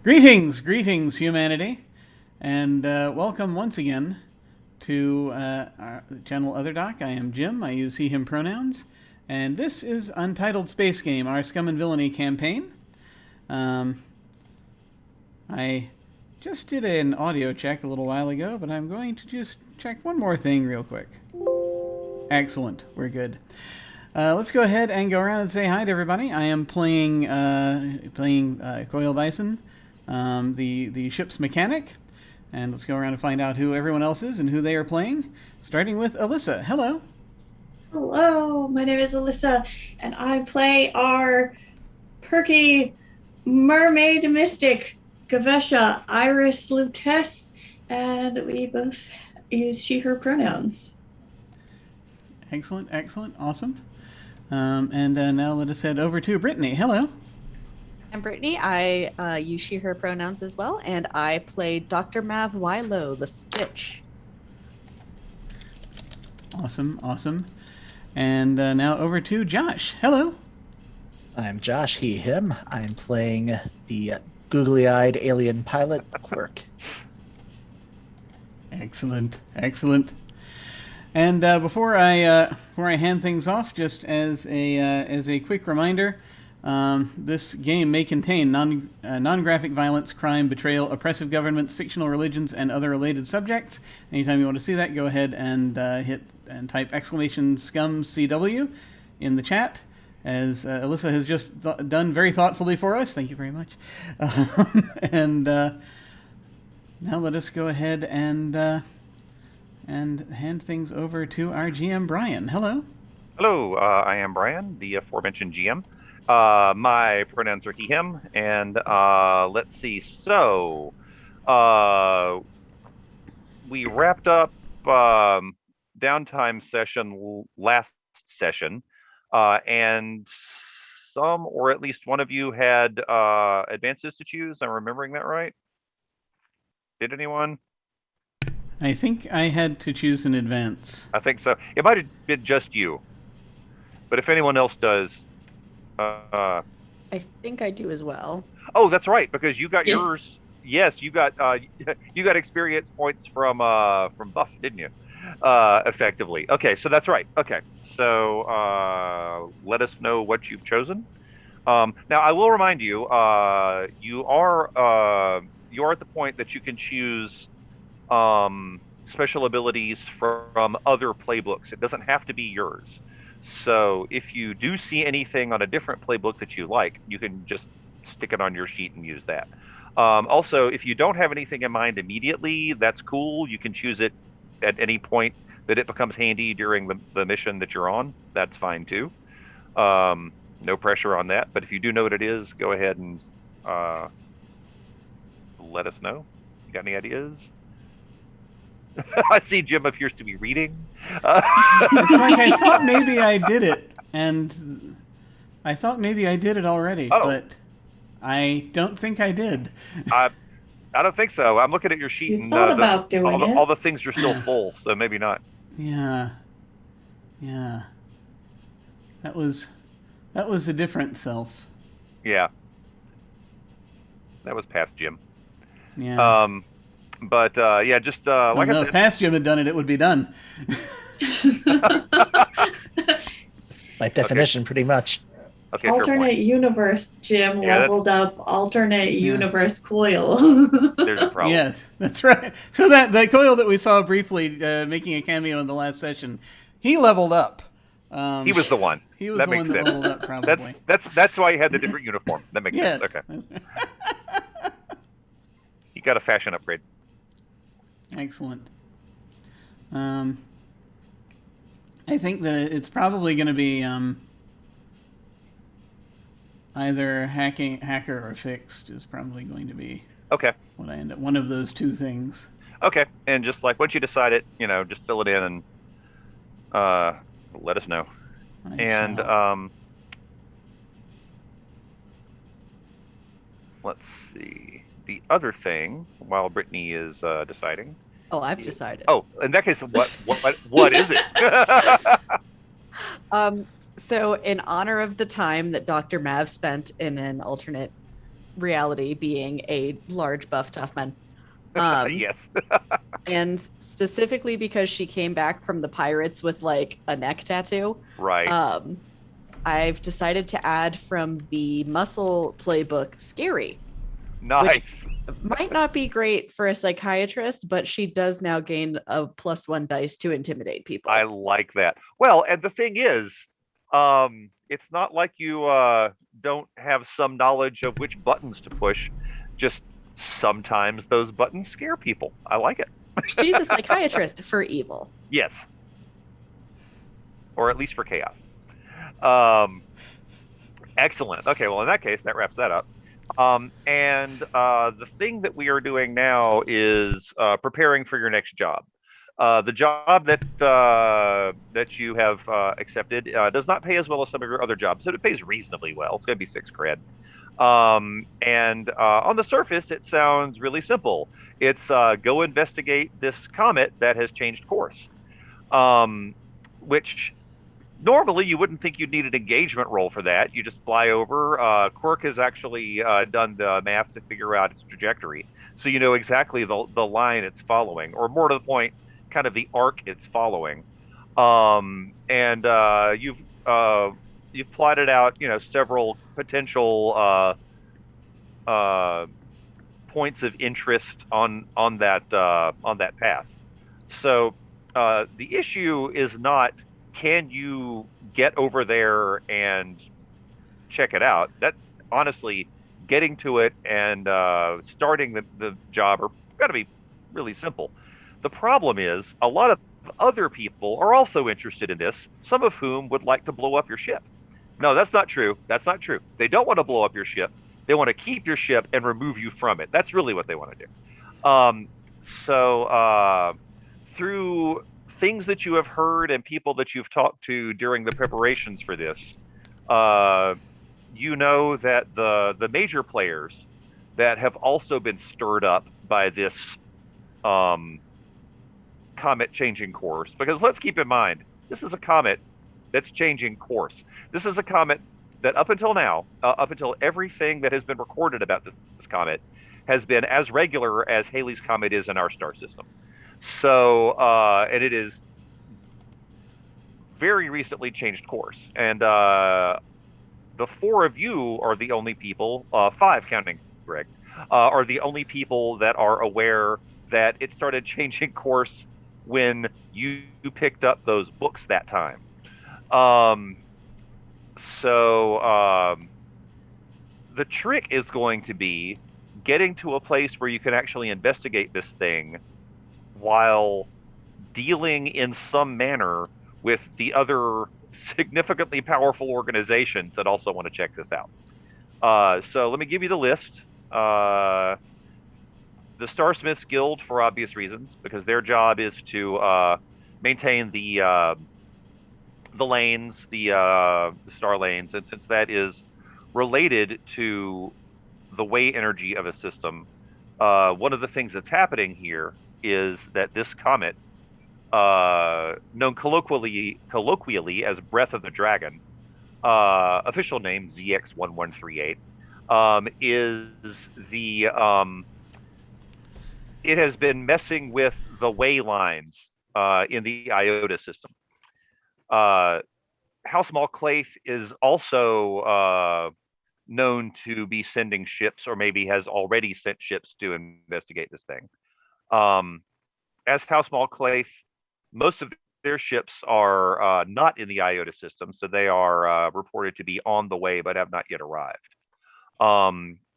Greetings, humanity, and welcome once again to our channel Other Doc. I am Jim. I use he/him pronouns, and this is Untitled Space Game, our Scum and Villainy campaign. I just did an audio check a little while ago, but I'm going to just check one more thing real quick. Excellent. We're good. Let's go ahead and go around and say hi to everybody. I am playing Coil Dyson, the ship's mechanic, and let's go around and find out who everyone else is and who they are playing, starting with Alyssa. Hello. Hello, my name is Alyssa, and I play our perky mermaid mystic, Gavesha Iris Lutess, and we both use she/her pronouns. Excellent, awesome. And now let us head over to Brittany. Hello. I'm Brittany. I use she/her pronouns as well, and I play Dr. Mav Wilo, the Stitch. Awesome. And now over to Josh. Hello. I'm Josh, he, him. I'm playing the googly-eyed alien pilot, Quirk. Excellent. And before I hand things off, just as a quick reminder, this game may contain non-graphic violence, crime, betrayal, oppressive governments, fictional religions, and other related subjects. Anytime you want to see that, go ahead and hit and type *Scum CW in the chat, as Alyssa has just done very thoughtfully for us. Thank you very much. And now let us go ahead and hand things over to our GM, Brian. Hello. Hello, I am Brian, the aforementioned GM. My pronouns are he, him, and let's see. So, we wrapped up downtime session last session, and some, or at least one of you, had advances to choose. I'm remembering that right? Did anyone? I think I had to choose an advance. I think so. It might have been just you, but if anyone else does. I think I do as well. Oh, that's right, because you got Yes. yours. Yes, you got experience points from Buff, didn't you? Effectively. Okay, so that's right. Okay, so let us know what you've chosen. Now, I will remind you, you are at the point that you can choose special abilities from other playbooks. It doesn't have to be yours. So if you do see anything on a different playbook that you like, you can just stick it on your sheet and use that. Also, if you don't have anything in mind immediately, that's cool. You can choose it at any point that it becomes handy during the mission that you're on. That's fine too. No pressure on that. But if you do know what it is, go ahead and let us know. You got any ideas? I see Jim appears to be reading. It's like I thought maybe I did it, and I thought maybe I did it already, but I don't think I did. I don't think so. I'm looking at your sheet, You and thought about doing it. all the things are still full, so maybe not. Yeah. That was a different self. Yeah. That was past Jim. Yeah. But yeah, just like I if said, past Jim had done it, it would be done. By definition, pretty much. okay, fair point. Alternate universe Jim Yeah, leveled up alternate universe Coil. There's a problem. Yes, that's right. So that Coil that we saw briefly making a cameo in the last session, he leveled up. He was the one. He was That the makes one that sense. leveled up, probably. That's why he had the different uniform. That makes Yes. sense. Okay. He got a fashion upgrade. Excellent. I think that it's probably going to be either hacker or fixed is probably going to be Okay. what I end up. One of those two things. Okay. And just like once you decide it, just fill it in and let us know. And let's see. The other thing, while Brittany is deciding. Oh, I've decided. Oh, in that case, what is it? So in honor of the time that Dr. Mav spent in an alternate reality being a large, buff, tough man. Yes. And specifically because she came back from the pirates with like a neck tattoo. Right. I've decided to add from the muscle playbook Scary, Nice. which might not be great for a psychiatrist, but she does now gain a +1 dice to intimidate people. I like that. Well, and the thing is, it's not like you don't have some knowledge of which buttons to push. Just sometimes those buttons scare people. I like it. She's a psychiatrist for evil. Yes. Or at least for chaos. Excellent. Okay, well, in that case, that wraps that up. And the thing that we are doing now is preparing for your next job. The job that you have accepted does not pay as well as some of your other jobs, so it pays reasonably well. It's going to be 6 cred. And on the surface, it sounds really simple. It's go investigate this comet that has changed course, which normally you wouldn't think you'd need an engagement roll for that. You just fly over. Quirk has actually done the math to figure out its trajectory, so you know exactly the line it's following, or more to the point, kind of the arc it's following. And you've plotted out, several potential points of interest on that path. So the issue is not, can you get over there and check it out? That honestly, getting to it and starting the job are got to be really simple. The problem is a lot of other people are also interested in this, some of whom would like to blow up your ship. No, that's not true. That's not true. They don't want to blow up your ship. They want to keep your ship and remove you from it. That's really what they want to do. So through things that you have heard and people that you've talked to during the preparations for this, you know that the major players that have also been stirred up by this comet changing course, because let's keep in mind, this is a comet that's changing course. This is a comet that up until now, up until everything that has been recorded about this comet, has been as regular as Halley's Comet is in our star system. So, and it is very recently changed course. And the 4 of you are the only people, 5 counting Greg, are the only people that are aware that it started changing course when you picked up those books that time. So the trick is going to be getting to a place where you can actually investigate this thing while dealing in some manner with the other significantly powerful organizations that also want to check this out. So let me give you the list. The Starsmiths Guild, for obvious reasons, because their job is to maintain the lanes, the star lanes, and since that is related to the way energy of a system, one of the things that's happening here is that this comet, known colloquially as Breath of the Dragon, official name ZX1138, is the it has been messing with the way lines in the Iota system. House MacLeod is also known to be sending ships, or maybe has already sent ships to investigate this thing. As House MacLeod, most of their ships are not in the Iota system, so they are reported to be on the way but have not yet arrived.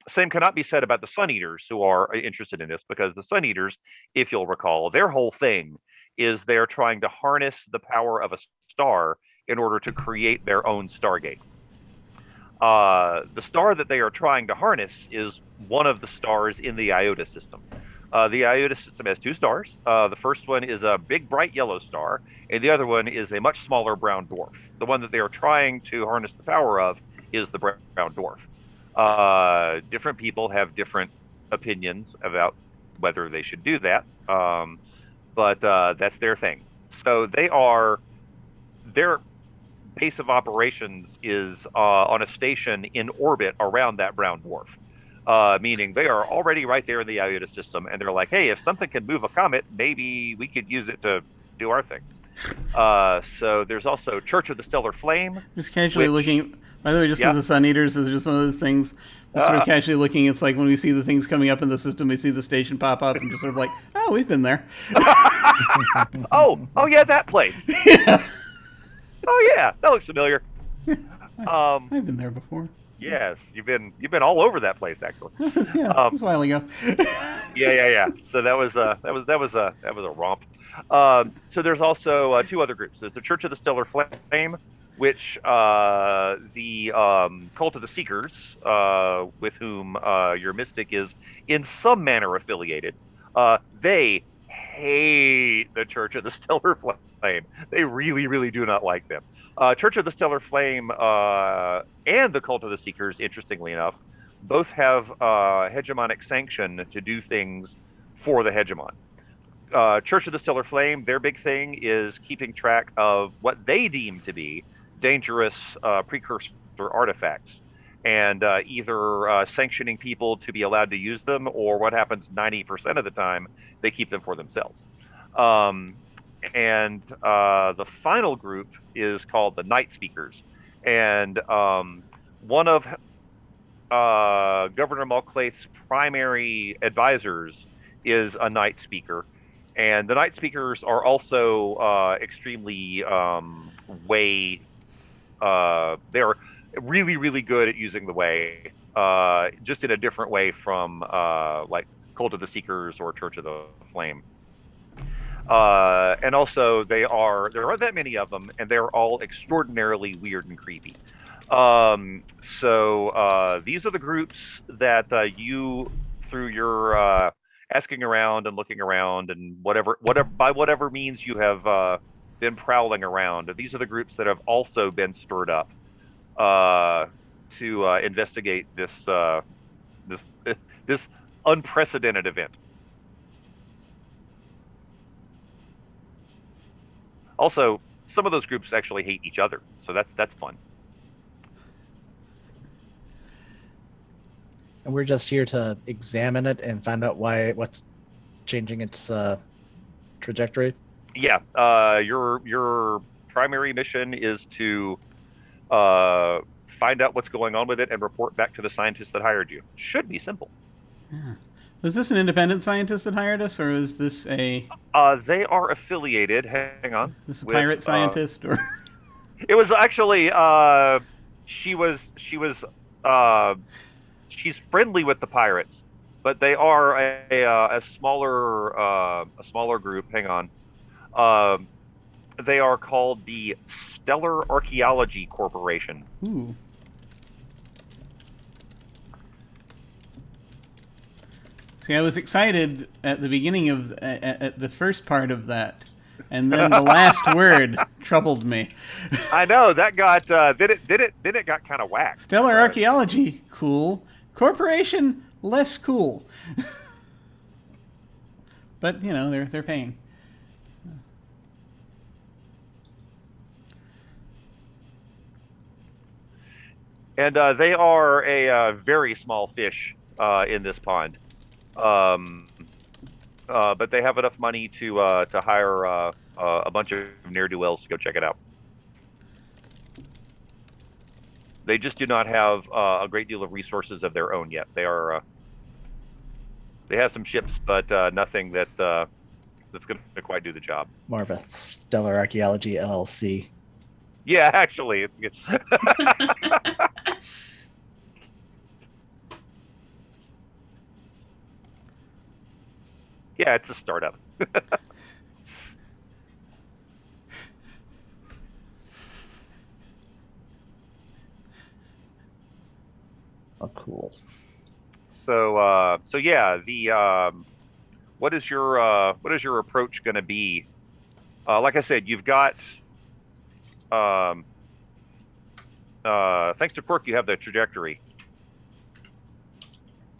Same cannot be said about the Sun Eaters, who are interested in this, because the Sun Eaters, if you'll recall, their whole thing is they're trying to harness the power of a star in order to create their own Stargate. The star that they are trying to harness is one of the stars in the Iota system. The Iota system has 2 stars. The first one is a big, bright yellow star, and the other one is a much smaller brown dwarf. The one that they are trying to harness the power of is the brown dwarf. Different people have different opinions about whether they should do that, but that's their thing. So their base of operations is on a station in orbit around that brown dwarf. meaning they are already right there in the Iota system, and they're like, hey, if something can move a comet, maybe we could use it to do our thing. So there's also Church of the Stellar Flame. Just casually looking. By the way, just Yeah. as the Sun Eaters is just one of those things. Just sort of casually looking. It's like when we see the things coming up in the system, we see the station pop up, and just sort of like, oh, we've been there. oh yeah, that place. Yeah. Oh yeah, that looks familiar. I've been there before. Yes, you've been all over that place actually. Yeah, it was a while ago. Yeah. So that was a romp. So there's also two other groups. There's the Church of the Stellar Flame, which the Cult of the Seekers, with whom your mystic is in some manner affiliated, they hate the Church of the Stellar Flame. They really, really do not like them. Church of the Stellar Flame and the Cult of the Seekers, interestingly enough, both have hegemonic sanction to do things for the hegemon. Church of the Stellar Flame, their big thing is keeping track of what they deem to be dangerous precursor artifacts, and either sanctioning people to be allowed to use them, or what happens 90% of the time, they keep them for themselves. And the final group is called the Night Speakers. And one of Governor MacLeod's primary advisors is a Night Speaker. And the Night Speakers are also extremely they're really, really good at using the way, just in a different way from like Cult of the Seekers or Church of the Flame. And also there aren't that many of them, and they're all extraordinarily weird and creepy. So these are the groups that you, through your asking around and looking around and whatever means you have been prowling around, these are the groups that have also been stirred up to investigate this unprecedented event. Also, some of those groups actually hate each other, so that's fun. And we're just here to examine it and find out what's changing its trajectory. Yeah, your primary mission is to find out what's going on with it and report back to the scientists that hired you. Should be simple. Yeah. Was this an independent scientist that hired us, or is this a... They are affiliated. Hang on. This a pirate scientist, or... It was actually... she's friendly with the pirates, but they are a smaller group. Hang on. They are called the Stellar Archaeology Corporation. Ooh. See, I was excited at the beginning of at the first part of that, and then the last word troubled me. I know that got then it got kind of whacked. Stellar Archaeology, cool. Corporation, less cool. But you know they're paying. And they are a very small fish in this pond. But they have enough money to hire a bunch of ne'er-do-wells to go check it out. They just do not have a great deal of resources of their own yet. They have some ships, but nothing that's going to quite do the job. More of a Stellar Archaeology LLC. Yeah, actually, it's good. Yeah, it's a startup. Oh, cool. So yeah, the what is your approach going to be? Like I said, you've got thanks to Quirk, you have the trajectory.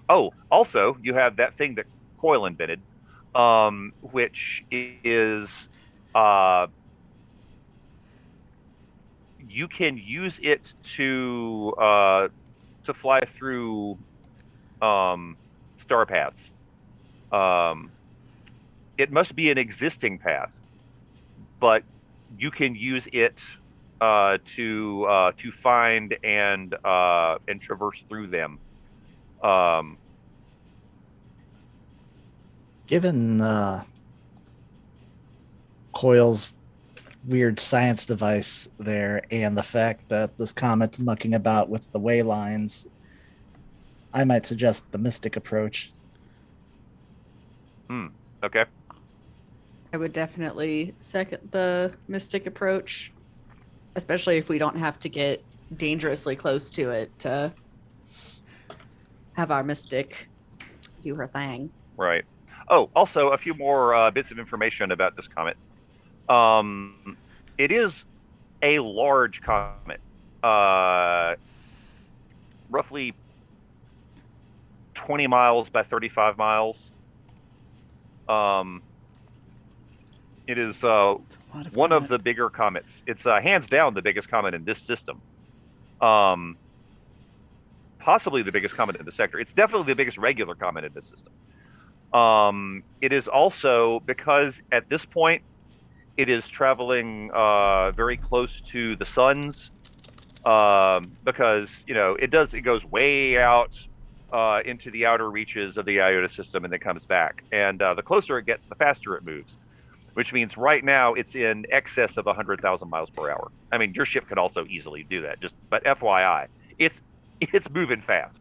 Oh, also you have that thing that Coil invented, which is you can use it to fly through star paths. It must be an existing path, but you can use it to find and traverse through them. Given Coil's weird science device there and the fact that this comet's mucking about with the way lines, I might suggest the mystic approach. Okay. I would definitely second the mystic approach, especially if we don't have to get dangerously close to it to have our mystic do her thing. Right. Oh, also a few more bits of information about this comet. It is a large comet, roughly 20 miles by 35 miles. It is one of the bigger comets. It's hands down the biggest comet in this system. Possibly the biggest comet in the sector. It's definitely the biggest regular comet in this system. It is also, because at this point it is traveling very close to the suns, because it goes way out into the outer reaches of the Iota system and then comes back. And the closer it gets, the faster it moves, which means right now it's in excess of 100,000 miles per hour. I mean, your ship could also easily do that. But FYI, it's moving fast.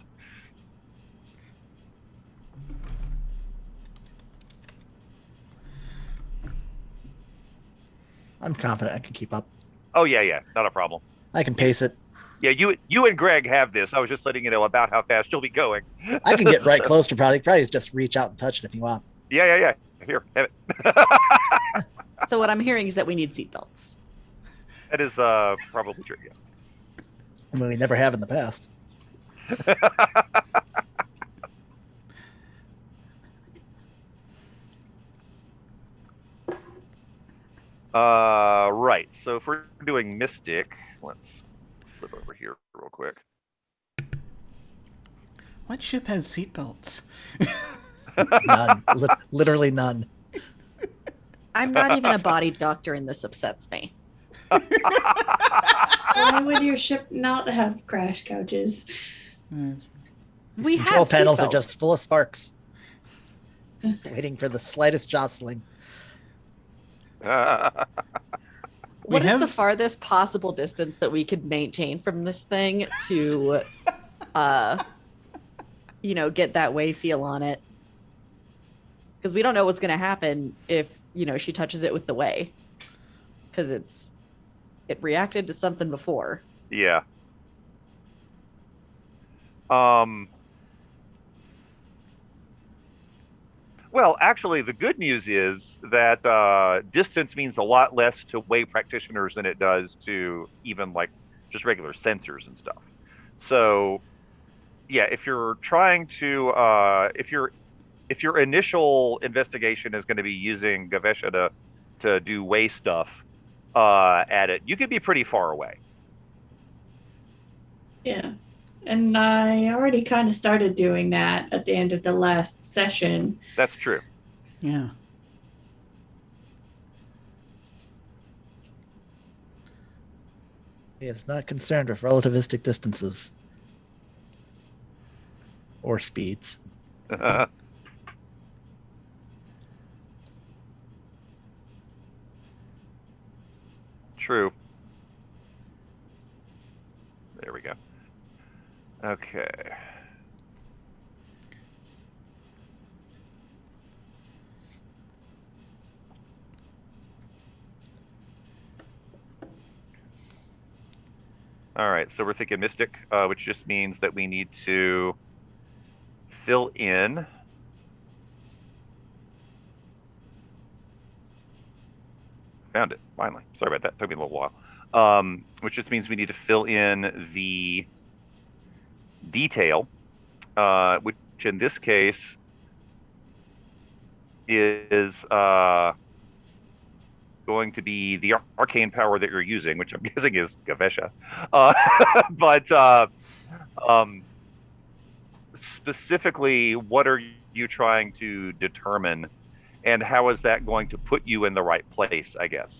I'm confident I can keep up. Oh yeah, not a problem. I can pace it. Yeah, you and Greg have this. I was just letting you know about how fast you'll be going. I can get right close to probably just reach out and touch it if you want. Yeah. Here, have it. So what I'm hearing is that we need seatbelts. That is probably true. Yeah. I mean, we never have in the past. Right. So if we're doing Mystic, let's flip over here real quick. What ship has seatbelts? None. Literally none. I'm not even a body doctor, and this upsets me. Why would your ship not have crash couches? We Control have panels are seatbelts. just full of sparks, waiting for the slightest jostling. What is the farthest possible distance that we could maintain from this thing to, get that way feel on it? Because we don't know what's going to happen if, she touches it with the way. Because it reacted to something before. Yeah. Well, actually, the good news is that distance means a lot less to way practitioners than it does to even just regular sensors and stuff. So, yeah, if you're trying to, if your initial investigation is going to be using Gavesha to do way stuff at it, you could be pretty far away. Yeah. And I already kind of started doing that at the end of the last session. That's true. Yeah. He is not concerned with relativistic distances or speeds. True. There we go. Okay. All right, so we're thinking Mystic, which just means that we need to fill in. Found it, finally. Sorry about that, took me a little while. Which just means we need to fill in the detail, which in this case is going to be the arcane power that you're using, which I'm guessing is Gavesha. But specifically, what are you trying to determine, and how is that going to put you in the right place, I guess?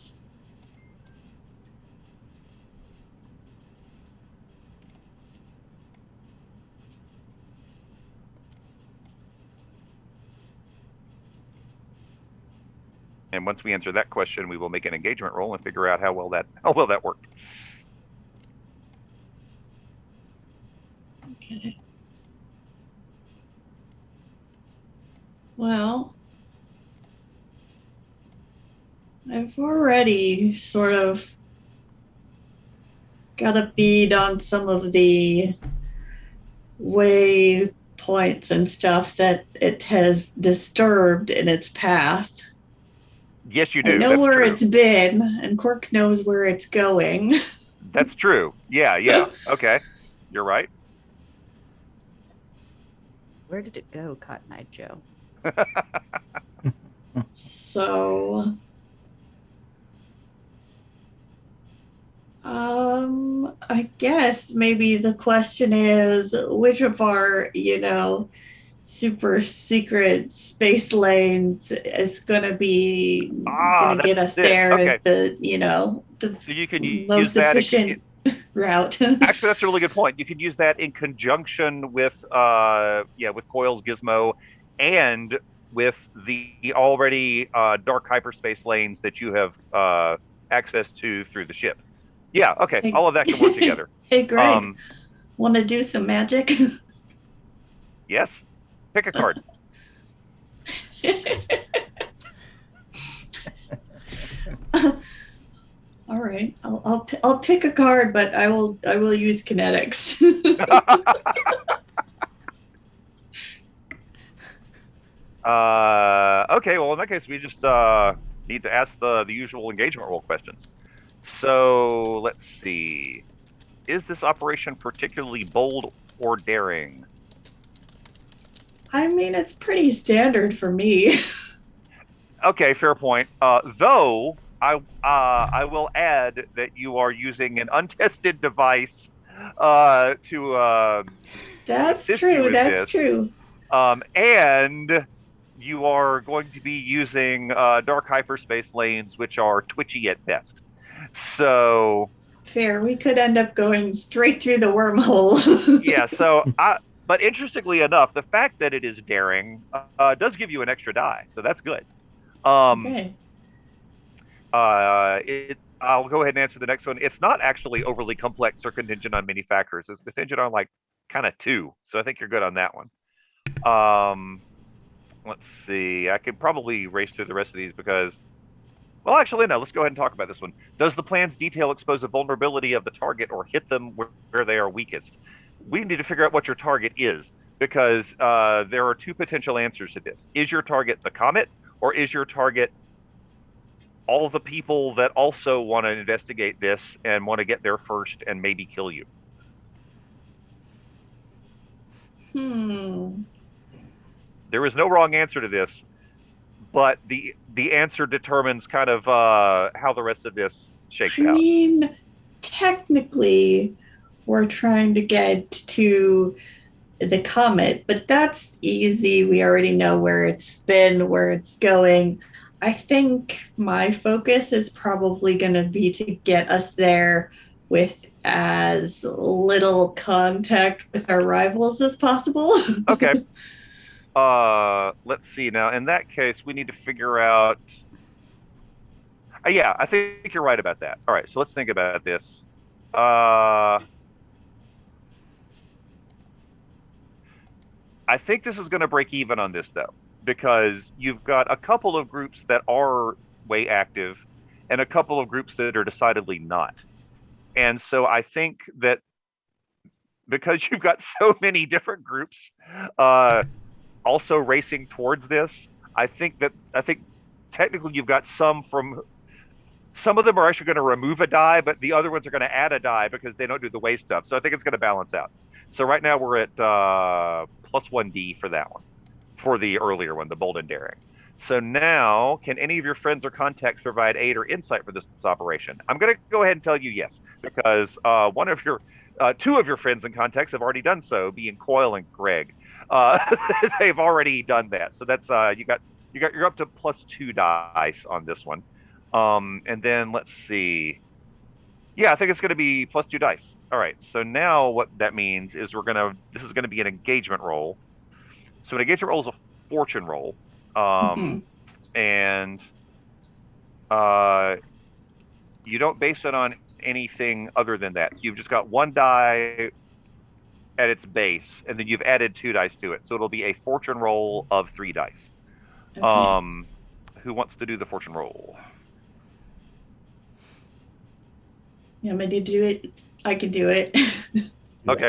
And once we answer that question, we will make an engagement roll and figure out how well that worked. Okay. Well, I've already sort of got a bead on some of the waypoints and stuff that it has disturbed in its path. Yes, you do. I know That's where true. it's been, and Cork knows where it's going. That's true. Yeah. Okay. You're right. Where did it go, Cotton-Eyed Joe? So, I guess maybe the question is which of our, super secret space lanes is going to be going to get us there. Okay. The So you can use most that efficient route. Actually, that's a really good point. You can use that in conjunction with with Coil's gizmo and with the already dark hyperspace lanes that you have access to through the ship. Yeah, okay. Hey. All of that can work together. Hey, Greg, want to do some magic? Yes. Pick a card. All right, I'll pick a card, but I will use kinetics. Okay, well in that case we just need to ask the usual engagement roll questions. So let's see. Is this operation particularly bold or daring? I mean, it's pretty standard for me. Okay, fair point. Though I will add that you are using an untested device to. That's true. That's true. And you are going to be using dark hyperspace lanes, which are twitchy at best. So. Fair. We could end up going straight through the wormhole. Yeah. So But interestingly enough, the fact that it is daring does give you an extra die, so that's good. Okay. I'll go ahead and answer the next one. It's not actually overly complex or contingent on many factors. It's contingent on like kind of 2, so I think you're good on that one. Let's see. I could probably race through the rest of these because, well, actually, no. Let's go ahead and talk about this one. Does the plan's detail expose a vulnerability of the target or hit them where they are weakest? We need to figure out what your target is because there are 2 potential answers to this. Is your target the comet, or is your target all the people that also want to investigate this and want to get there first and maybe kill you? There is no wrong answer to this, but the answer determines kind of how the rest of this shakes out. I mean, technically, we're trying to get to the comet, but that's easy. We already know where it's been, where it's going. I think my focus is probably going to be to get us there with as little contact with our rivals as possible. Okay. Let's see now. In that case, we need to figure out. Yeah, I think you're right about that. All right, so let's think about this. I think this is going to break even on this, though, because you've got a couple of groups that are way active and a couple of groups that are decidedly not. And so I think that because you've got so many different groups also racing towards this, I think technically you've got some of them are actually going to remove a die, but the other ones are going to add a die because they don't do the way stuff. So I think it's going to balance out. So right now we're at plus 1D for that one, for the earlier one, the bold and daring. So now, can any of your friends or contacts provide aid or insight for this operation? I'm going to go ahead and tell you yes, because 2 of your friends and contacts have already done so, being Coil and Greg. They've already done that. So that's you're up to +2 dice on this one. And then let's see. Yeah, I think it's going to be +2 dice. All right. So now what that means is this is going to be an engagement roll. So an engagement roll is a fortune roll. And you don't base it on anything other than that. You've just got 1 die at its base, and then you've added 2 dice to it. So it'll be a fortune roll of 3 dice. Okay. Who wants to do the fortune roll? You want me to do it? I can do it. Okay.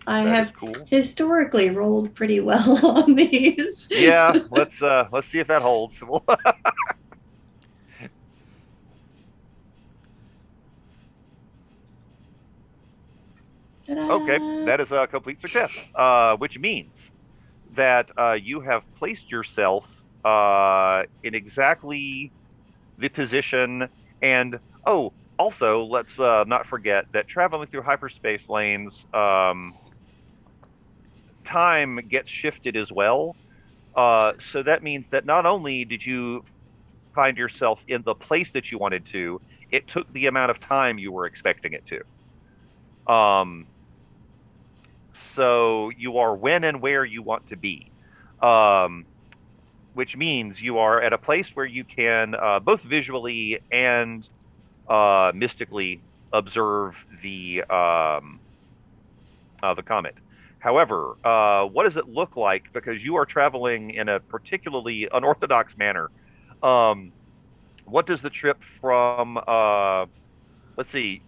I That have is cool. historically rolled pretty well on these. Yeah, let's see if that holds. Okay, that is a complete success, which means that you have placed yourself in exactly the position. And also, let's not forget that traveling through hyperspace lanes, time gets shifted as well. So that means that not only did you find yourself in the place that you wanted to, it took the amount of time you were expecting it to. So you are when and where you want to be, which means you are at a place where you can both visually and mystically observe the comet. However, what does it look like? Because you are traveling in a particularly unorthodox manner. What does the trip from? Let's see.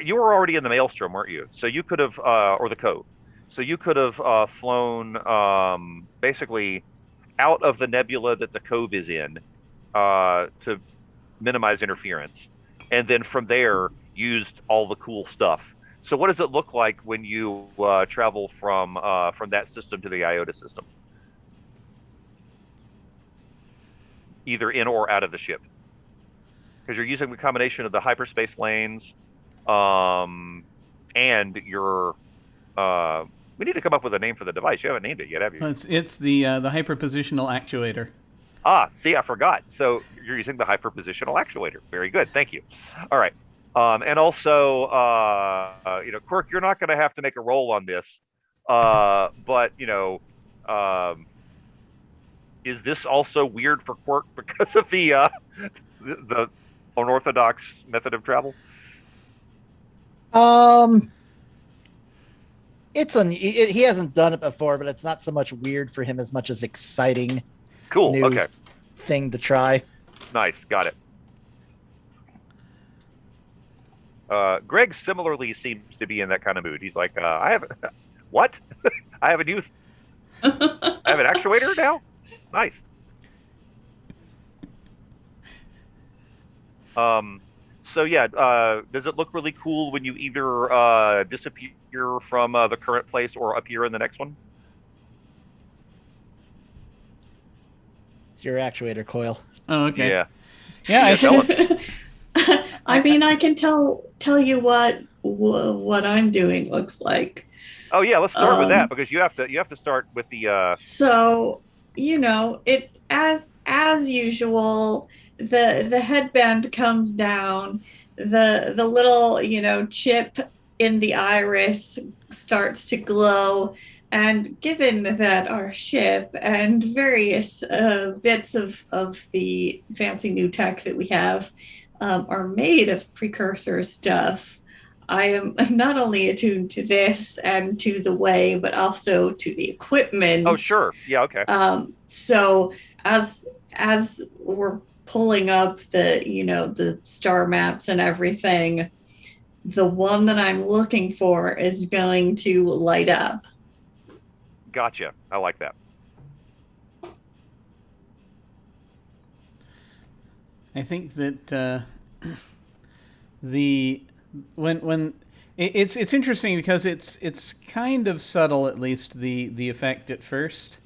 You were already in the Maelstrom, weren't you? So you could have, or the Cove. So you could have flown basically out of the nebula that the Cove is in to minimize interference, and then from there used all the cool stuff. So what does it look like when you travel from that system to the Iota system? Either in or out of the ship. Because you're using the combination of the hyperspace lanes, and your we need to come up with a name for the device. You haven't named it yet, have you? It's the hyperpositional actuator. See, I forgot. So you're using the hyperpositional actuator. Very good. Thank you. All right. And also, Quirk, you're not going to have to make a roll on this. But, is this also weird for Quirk because of the unorthodox method of travel? He hasn't done it before, but it's not so much weird for him as much as exciting. Cool. New Okay. thing to try. Nice. Got it. Greg similarly seems to be in that kind of mood. He's like, I have what? I have an actuator now? Nice. So yeah, does it look really cool when you either disappear from the current place or appear in the next one? It's your actuator coil. Oh, okay. Yeah. Yeah, I think I mean, I can tell you what I'm doing looks like. Oh yeah, let's start with that because you have to start with the. So it as usual. The headband comes down. The little chip in the iris starts to glow. And given that our ship and various bits of the fancy new tech that we have are made of precursor stuff, I am not only attuned to this and to the way, but also to the equipment. Oh, sure. Yeah, okay. So as we're pulling up the star maps and everything, the one that I'm looking for is going to light up. Gotcha. I like that. I think that it's interesting because it's kind of subtle, at least the effect at first,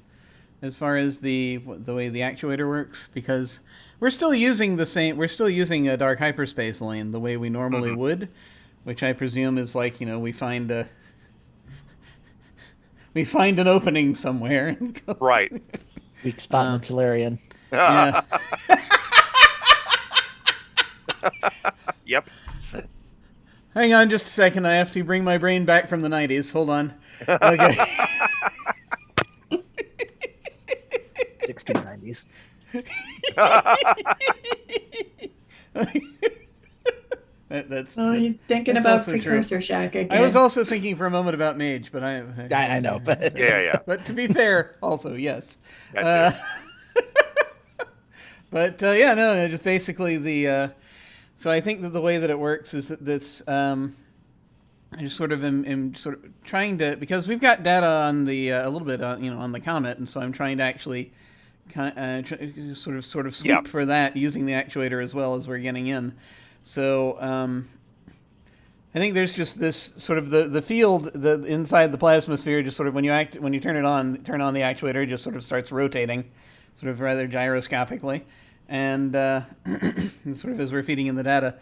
as far as the way the actuator works, because we're still using a dark hyperspace lane the way we normally would, which I presume is like we find we find an opening somewhere. And go. Right. Weak spot in the Tellurian. Yeah. Yep. Hang on just a second. I have to bring my brain back from the 90s. Hold on. Okay. 1690s. That's he's thinking that's about also true. Precursor Shack again. I was also thinking for a moment about Mage, but I know, but Yeah. But to be fair, also yes. Gotcha. But yeah, no, just basically the. So I think that the way that it works is that this. I just sort of am sort of trying to, because we've got data on the a little bit on on the comet, and so I'm trying to actually sort of sweep Yeah. for that using the actuator as well as we're getting in. So I think there's just this sort of the field inside the plasmasphere, just sort of when you turn on the actuator, it just sort of starts rotating, sort of rather gyroscopically, and sort of as we're feeding in the data,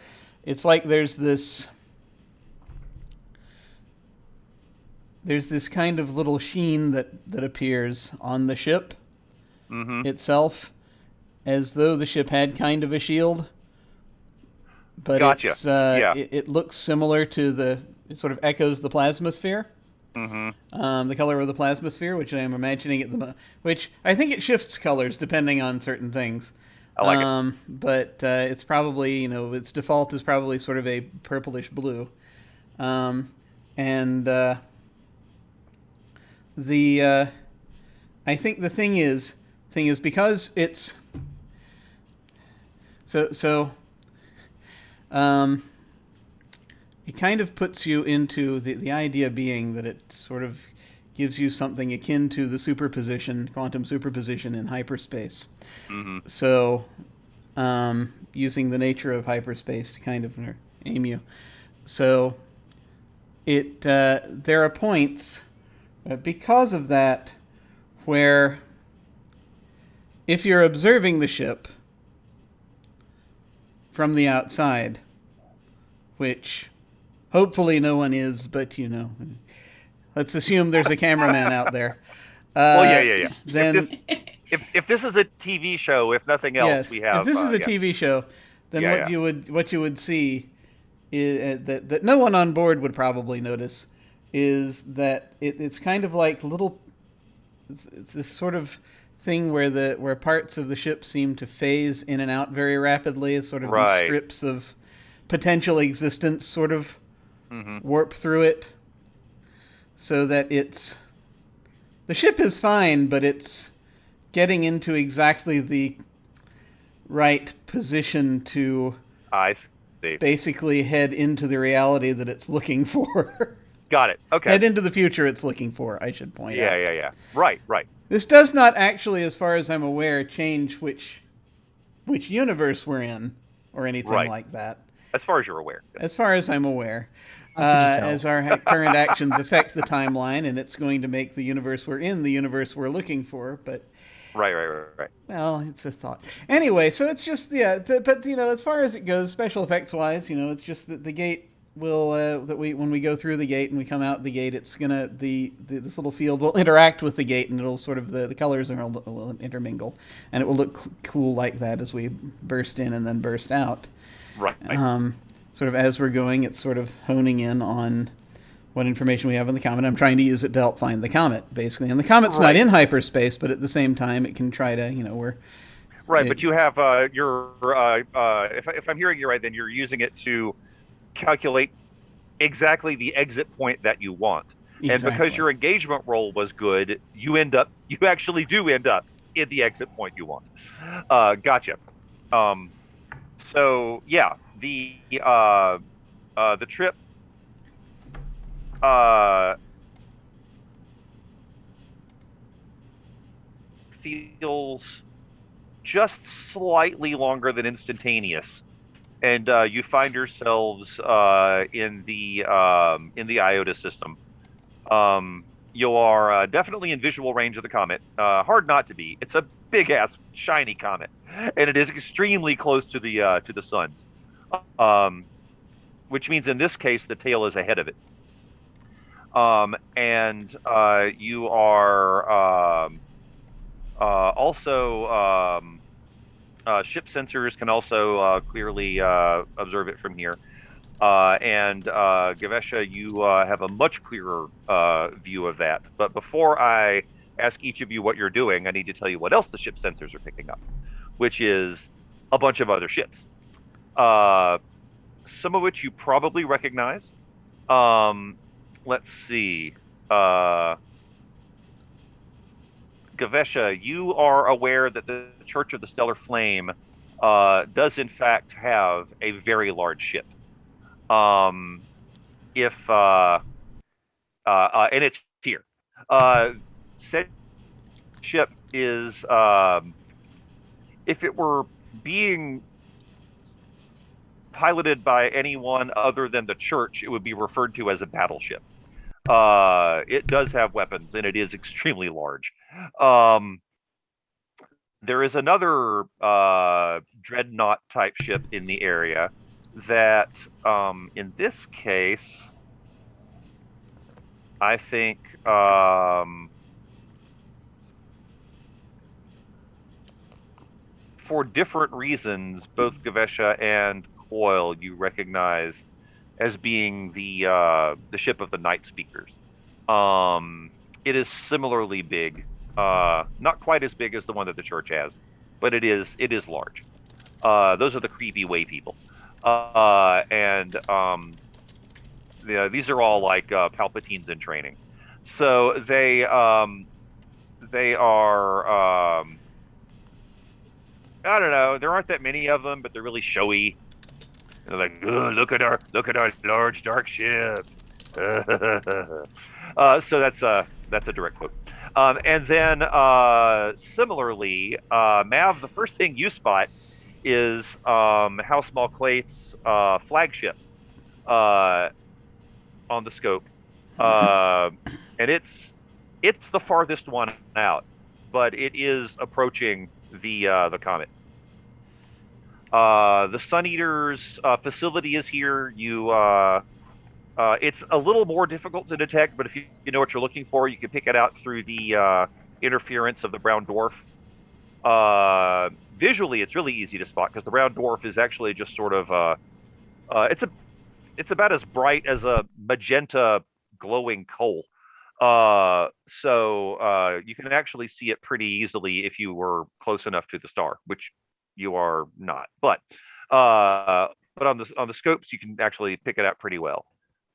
it's like there's this kind of little sheen that appears on the ship itself, as though the ship had kind of a shield. But Gotcha. it's Yeah. it looks similar to it sort of echoes the plasmasphere. The color of the plasmasphere, which I am imagining which I think it shifts colors depending on certain things. I like it. But it's probably, its default is probably sort of a purplish blue. And I think the thing is because it's so it kind of puts you into the idea being that it sort of gives you something akin to the quantum superposition in hyperspace. So using the nature of hyperspace to kind of aim you. So there are points because of that where if you're observing the ship from the outside, which hopefully no one is, but let's assume there's a cameraman out there. Well, yeah. Then If this is a TV show, if nothing else, yes, we have. if this is a TV show, then what you would see is that no one on board would probably notice is that it's kind of like it's this sort of thing where parts of the ship seem to phase in and out very rapidly as sort of these strips of potential existence sort of warp through it, so that the ship is fine, but it's getting into exactly the right position to basically head into the reality that it's looking for. Got it. Okay. Head into the future it's looking for, I should point out. Yeah. Right. This does not actually, as far as I'm aware, change which universe we're in or anything like that. As far as you're aware. As far as I'm aware. How could you tell? As our current actions affect the timeline, and it's going to make the universe we're in the universe we're looking for, but... Right. Well, it's a thought. Anyway, so it's just, but, as far as it goes, special effects-wise, it's just that the gate will, when we go through the gate and we come out the gate, it's gonna, this little field will interact with the gate, and it'll sort of, the colors will intermingle, and it will look cool like that as we burst in and then burst out. Right. Sort of as we're going, it's sort of honing in on what information we have on the comet. I'm trying to use it to help find the comet, basically. And the comet's not in hyperspace, but at the same time, it can try to, but you have if I'm hearing you right, then you're using it to calculate exactly the exit point that you want. Exactly. And because your engagement roll was good, you actually do end up in the exit point you want. Gotcha. So yeah, the trip feels just slightly longer than instantaneous, and you find yourselves in the Iota system. You are definitely in visual range of the comet. Hard not to be. It's a big ass shiny comet, and it is extremely close to the suns, which means in this case the tail is ahead of it. And you are also ship sensors can also clearly observe it from here. And Gavesha, you have a much clearer view of that. But before I ask each of you what you're doing, I need to tell you what else the ship sensors are picking up, which is a bunch of other ships. Some of which you probably recognize. Let's see. Gavesha, you are aware that the Church of the Stellar Flame does in fact have a very large ship. And it's here. Said ship is, if it were being piloted by anyone other than the church, it would be referred to as a battleship. It does have weapons, and it is extremely large. There is another dreadnought type ship in the area that, in this case, I think for different reasons, both Gavesha and Coil you recognize as being the ship of the Night Speakers. It is similarly big, not quite as big as the one that the church has, but it is large. Those are the creepy way people, and these are all like Palpatines in training. So they are. I don't know. There aren't that many of them, but they're really showy. They're like, look at our large dark ship. So that's a direct quote. And then similarly, Mav, the first thing you spot is House Malklaith's flagship on the scope, and it's the farthest one out, but it is approaching the comet. The Sun Eater's facility is here. It's a little more difficult to detect, but if you know what you're looking for, you can pick it out through the interference of the brown dwarf. Visually, it's really easy to spot because the brown dwarf is actually just sort of it's about as bright as a magenta glowing coal. So you can actually see it pretty easily if you were close enough to the star, which you are not. But on the scopes, you can actually pick it out pretty well.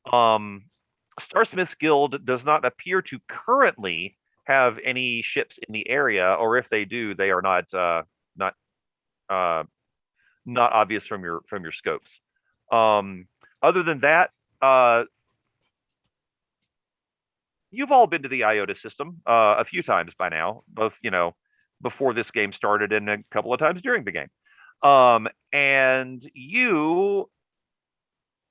Starsmith's Guild does not appear to currently have any ships in the area, or if they do, they are not obvious from your scopes. Other than that, you've all been to the Iota system a few times by now, both before this game started and a couple of times during the game. And you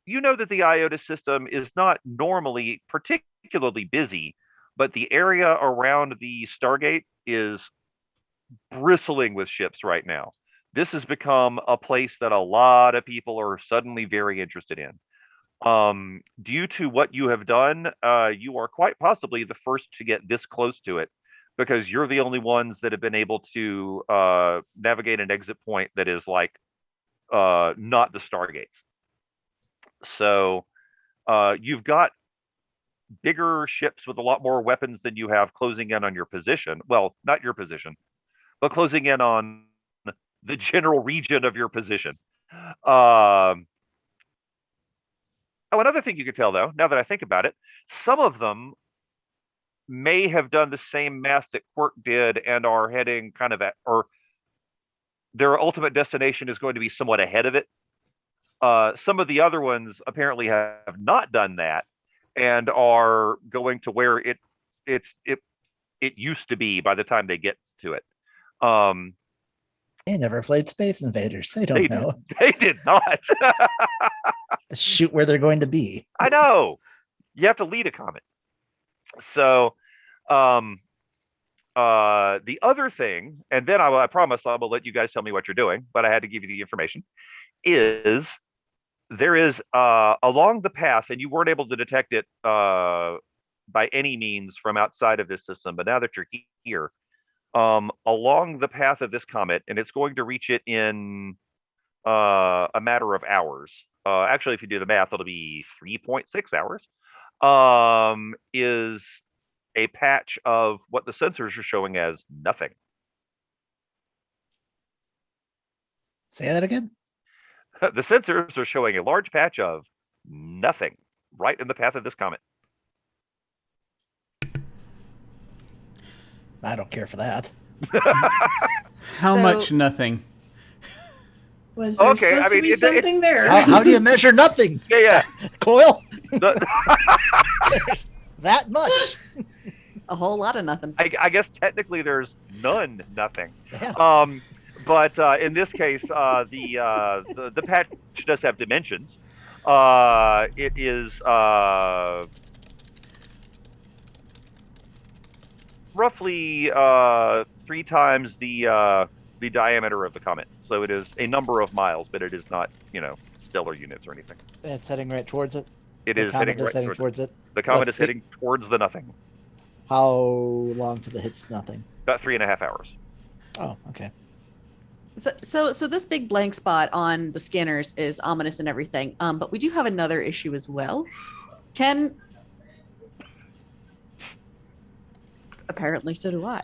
know that the Iota system is not normally particularly busy, but the area around the Stargate is bristling with ships right now. This has become a place that a lot of people are suddenly very interested in. Due to what you have done, you are quite possibly the first to get this close to it, because you're the only ones that have been able to navigate an exit point that is like not the Stargates. So you've got bigger ships with a lot more weapons than you have closing in on your position. Well, not your position, but closing in on the general region of your position. Oh, another thing you could tell, though, now that I think about it, some of them may have done the same math that Quirk did and are heading kind of or their ultimate destination is going to be somewhat ahead of it. Some of the other ones apparently have not done that and are going to where it used to be by the time they get to it. They never played Space Invaders. They don't know. They did not. Shoot where they're going to be. I know. You have to lead a comet. So the other thing, and then I promise I will let you guys tell me what you're doing, but I had to give you the information, is there is along the path, and you weren't able to detect it by any means from outside of this system, but now that you're here, along the path of this comet, and it's going to reach it in a matter of hours. Actually, if you do the math, it'll be 3.6 hours. Is a patch of what the sensors are showing as nothing. Say that again? The sensors are showing a large patch of nothing right in the path of this comet. I don't care for that. How So- much nothing? Was there Okay, supposed I mean, to be something there? How do you measure nothing? Yeah. Coil? The- There's that much. A whole lot of nothing. I guess technically there's nothing. Yeah. But in this case, the patch does have dimensions. It is roughly 3 times the diameter of the comet. So it is a number of miles, but it is not, stellar units or anything. It's heading right towards it. It The is comet heading is right heading towards towards it. The comet What's is the- heading towards the nothing. How long till it hits nothing? About 3.5 hours. Oh, okay. So this big blank spot on the scanners is ominous and everything. But we do have another issue as well. Apparently, so do I.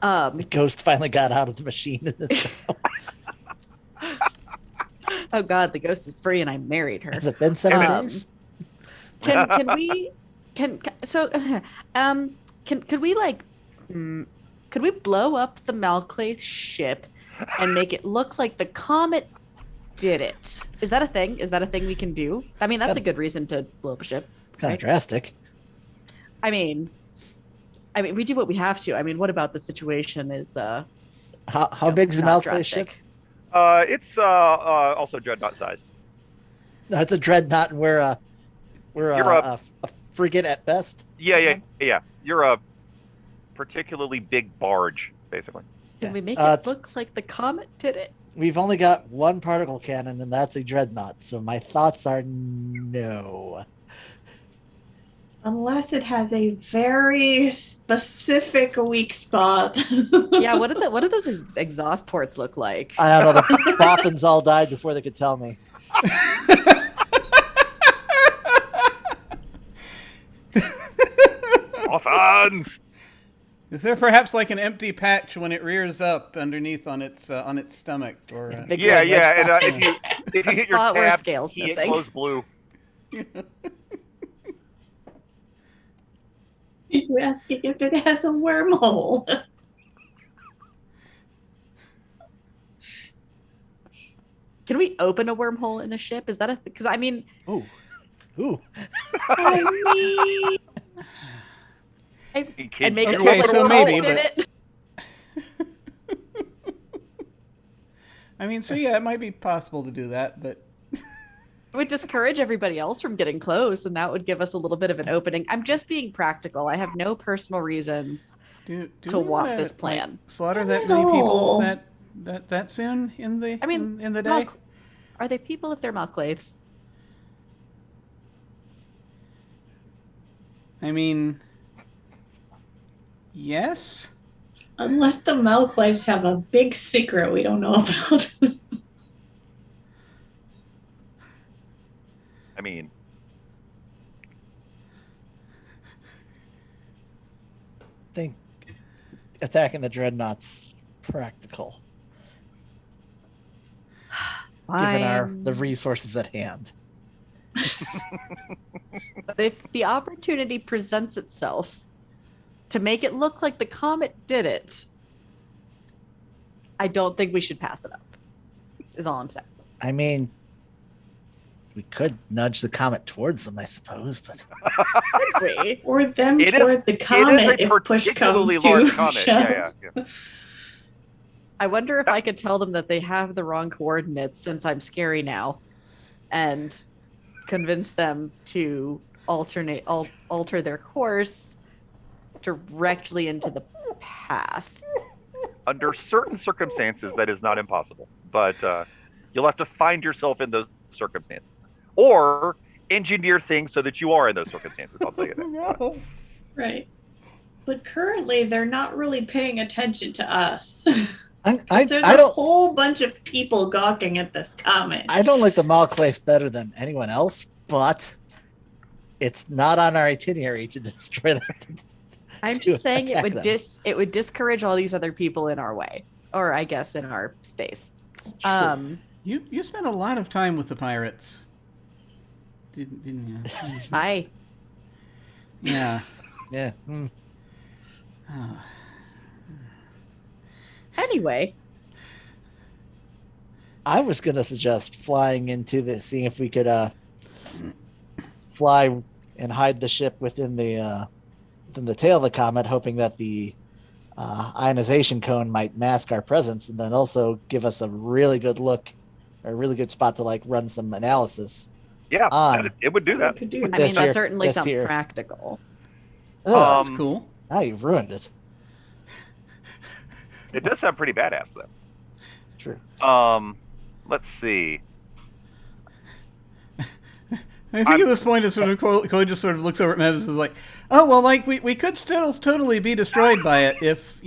The ghost finally got out of the machine. Oh God, the ghost is free, and I married her. Has it been 7 Um, days? Can we could we could we blow up the MacLeod ship and make it look like the comet did it? Is that a thing? Is that a thing we can do? I mean, that's a good reason to blow up a ship. Kind of drastic. I mean, we do what we have to. I mean, what about the situation is How big's the not MacLeod ship? drastic? It's also dreadnought size. No, it's a dreadnought, and we're a frigate at best. Yeah. You're a particularly big barge, basically. Can we make Uh, it look like the comet did it? We've only got one particle cannon, and that's a dreadnought. So my thoughts are no. Unless it has a very specific weak spot. Yeah. What do those exhaust ports look like? I don't know. The Boffins all died before they could tell me. Orphans! Is there perhaps like an empty patch when it rears up underneath on its stomach? Or Big Yeah, red yeah. And spot. if you hit your Spot where tab, scale's key, it missing. glows blue. You asking if it has a wormhole? Can we open a wormhole in a ship? Is that a? Because I mean, Ooh. I mean, You and make it Okay, look like so the maybe, comet did but- it. I mean, so yeah, it might be possible to do that, but It would discourage everybody else from getting close, and that would give us a little bit of an opening. I'm just being practical. I have no personal reasons do to we want wanna, this plan. slaughter that many people No. that soon in the I mean, in the day? Are they people if they're MacLeods? I mean, yes. unless the MacLeods have a big secret we don't know about. I mean, I think attacking the dreadnoughts practical, given the resources at hand. But if the opportunity presents itself to make it look like the comet did it, I don't think we should pass it up. Is all I'm saying. I mean, we could nudge the comet towards them, I suppose, but Wait. Or them it is, toward the it is comet a if push comes particularly to large comet. shove. Yeah. I wonder if I could tell them that they have the wrong coordinates since I'm scary now, and convince them to alter their course directly into the path. Under certain circumstances, that is not impossible, but you'll have to find yourself in those circumstances. Or engineer things so that you are in those circumstances. I'll tell you that. No. Right. But currently, they're not really paying attention to us. I There's I a don't whole bunch of people gawking at this comet. I don't like the Malclave better than anyone else, but it's not on our itinerary to destroy them. I'm to just saying it attack would them. it would discourage all these other people in our way, or I guess in our space. It's true. You spent a lot of time with the pirates, didn't you? I Yeah. Yeah. anyway. I was gonna suggest flying into the, seeing if we could fly and hide the ship within the tail of the comet, hoping that the ionization cone might mask our presence, and then also give us a really good look, or a really good spot to like run some analysis. Yeah, On. it would do We that. could do I that. mean, This that year- certainly this sounds year. practical. Ugh, That's cool. now you've ruined it. It does sound pretty badass, though. It's true. Let's see. I think at this point, it's sort of Chloe just sort of looks over at Mevis and is like, "Oh well, like we could still totally be destroyed by it if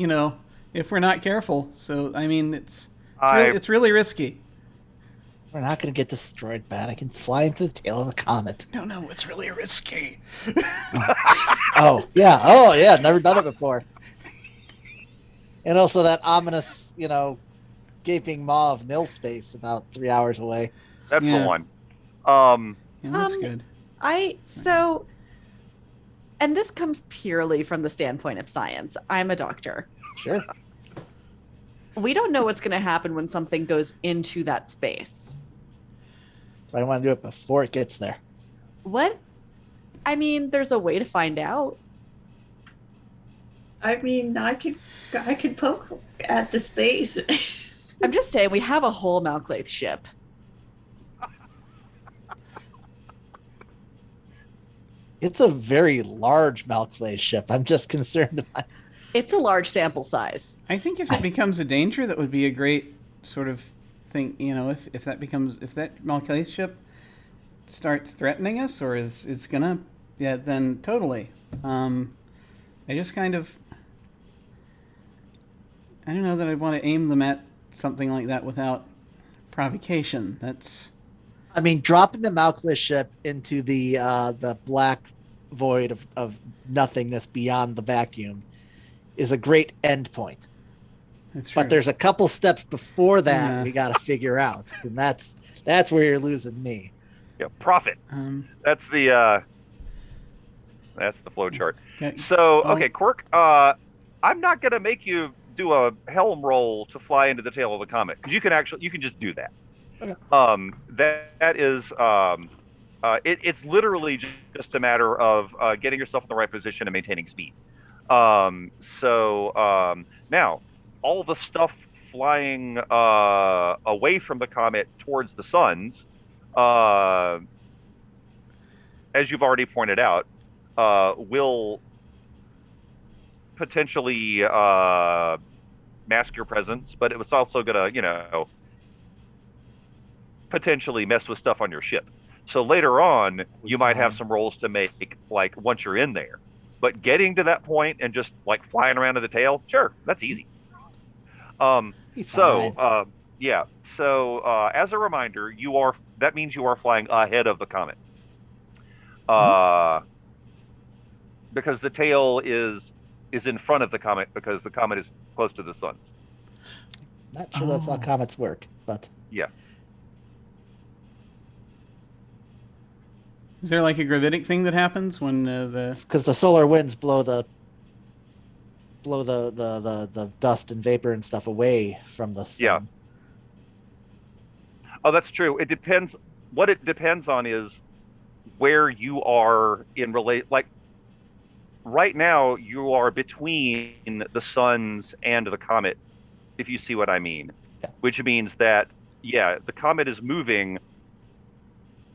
if we're not careful. So I mean, it's really risky." We're not going to get destroyed, Bat. I can fly into the tail of the comet. No, it's really risky. Oh yeah. Never done it before. And also that ominous, gaping maw of nil space about 3 hours away. That's Yeah. the one. Yeah, that's good. And this comes purely from the standpoint of science. I'm a doctor. Sure. We don't know what's going to happen when something goes into that space. But I want to do it before it gets there. What? I mean, there's a way to find out. I mean, I could poke at the space. I'm just saying, we have a whole MacLeod ship. It's a very large Malclay ship. I'm just concerned about. It's a large sample size. I think if it becomes a danger, that would be a great sort of thing. If that Malclay ship starts threatening us, or is gonna, then totally. I just kind of, I don't know that I'd want to aim them at something like that without provocation. That's. I mean, dropping the Malclay ship into the black void of nothingness beyond the vacuum is a great end point. That's true. But there's a couple steps before that Yeah. we got to figure out, and that's where you're losing me. Yeah, profit. That's the flow chart. Okay. So, okay, Quirk, I'm not going to make you do a helm roll to fly into the tail of the comet, because you can just do that. Okay. That is, it's literally just a matter of getting yourself in the right position and maintaining speed. Now, all the stuff flying away from the comet towards the suns, as you've already pointed out, will potentially mask your presence, but it was also going to, potentially mess with stuff on your ship. So later on, you might have some rolls to make, like, once you're in there. But getting to that point and just, like, flying around to the tail, sure, that's easy. Be fine. Yeah. So, as a reminder, that means you are flying ahead of the comet. Because the tail is in front of the comet, because the comet is close to the suns. Not sure that's how comets work, but Yeah. Is there like a gravitic thing that happens when the? it's because the solar winds blow the dust and vapor and stuff away from the sun. Yeah. Oh, that's true. It depends. What it depends on is where you are in like right now you are between the suns and the comet, if you see what I mean. Yeah. Which means that the comet is moving,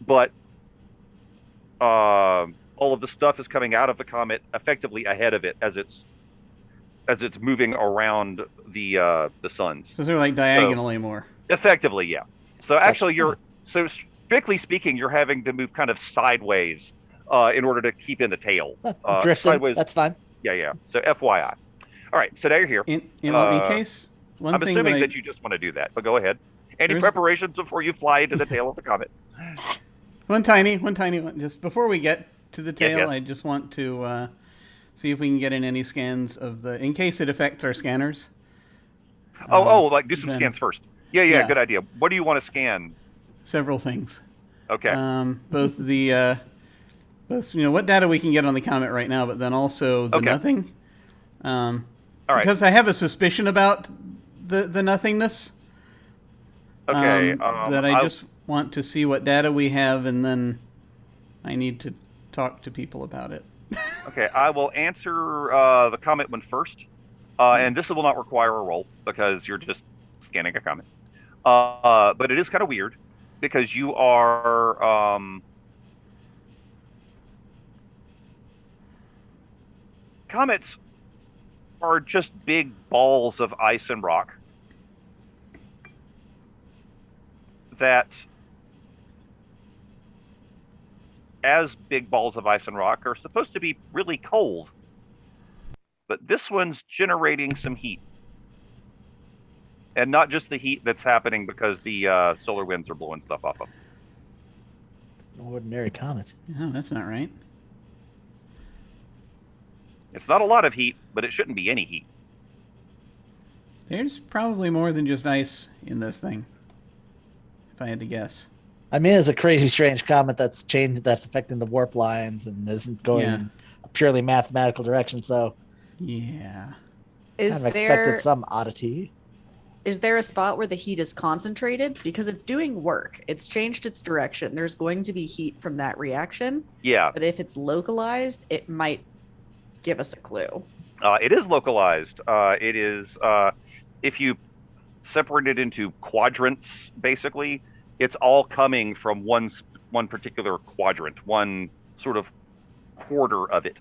but all of the stuff is coming out of the comet effectively ahead of it as it's moving around the suns. So they're like diagonally more. Effectively, yeah. So actually, strictly speaking, you're having to move kind of sideways in order to keep in the tail. Drifting. Sideways. That's fine. Yeah. So FYI. All right. So now you're here. In case one I'm thing assuming that that you just want to do that, but go ahead. Any There's- preparations before you fly into the tail of the comet? one tiny one. Just before we get to the tail, yes. I just want to see if we can get in any scans of in case it affects our scanners. Like do some then- scans first. Yeah, yeah. good idea. What do you want to scan? Several things. Okay. Both what data we can get on the comet right now, but then also the Okay. nothing. All right. Because I have a suspicion about the nothingness. Okay. That I just want to see what data we have, and then I need to talk to people about it. Okay, I will answer the comet one first, and this will not require a roll because you're just scanning a comet. But it is kind of weird because you are comets are just big balls of ice and rock that, as big balls of ice and rock, are supposed to be really cold. But this one's generating some heat. And not just the heat that's happening because the solar winds are blowing stuff off of them. It's an ordinary comet. Oh, that's not right. It's not a lot of heat, but it shouldn't be any heat. There's probably more than just ice in this thing, if I had to guess. I mean, it's a crazy, strange comet that's affecting the warp lines and isn't going in a purely mathematical direction. So, Yeah. Is kind of expected there some oddity. is there a spot where the heat is concentrated? Because it's doing work. It's changed its direction. There's going to be heat from that reaction. Yeah, But if it's localized, it might give us a clue. it is localized. It is, if you separate it into quadrants, basically, it's all coming from one particular quadrant, one sort of quarter of it.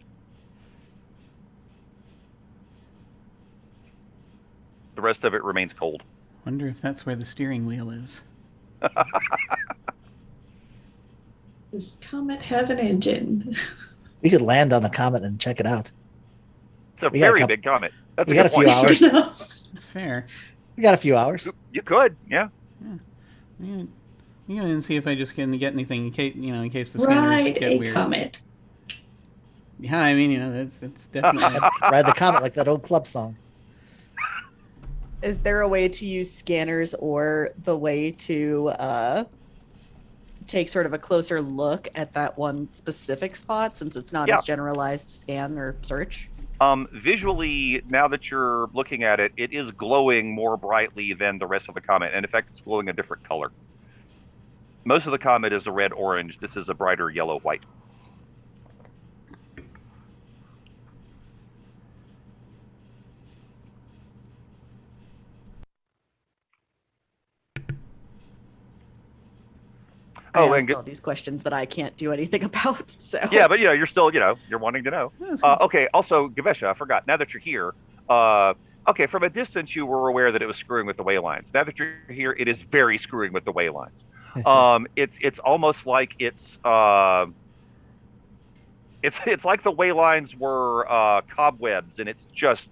The rest of it remains cold. Wonder if that's where the steering wheel is. Does Comet have an engine? We could land on the comet and check it out. It's a We got a very couple- big comet. That's we a got good a few point. hours. It's fair. We got a few hours. You could, yeah. Yeah. You go and see if I just can get anything in case the scanners Ride get a weird. comet. Yeah, I mean, it's definitely. Ride the comet like that old club song. Is there a way to use scanners or the way to take sort of a closer look at that one specific spot since it's not Yeah. as generalized to scan or search? Visually, now that you're looking at it, it is glowing more brightly than the rest of the comet. And in fact, it's glowing a different color. Most of the comet is a red-orange. This is a brighter yellow-white. I Oh, asked and all these questions that I can't do anything about. So yeah, but you're still, you're wanting to know. That's good. Okay, also, Gavesha, I forgot. Now that you're here, okay, from a distance, you were aware that it was screwing with the way lines. Now that you're here, it is very screwing with the way lines. It's almost like it's like the way lines were cobwebs, and it's just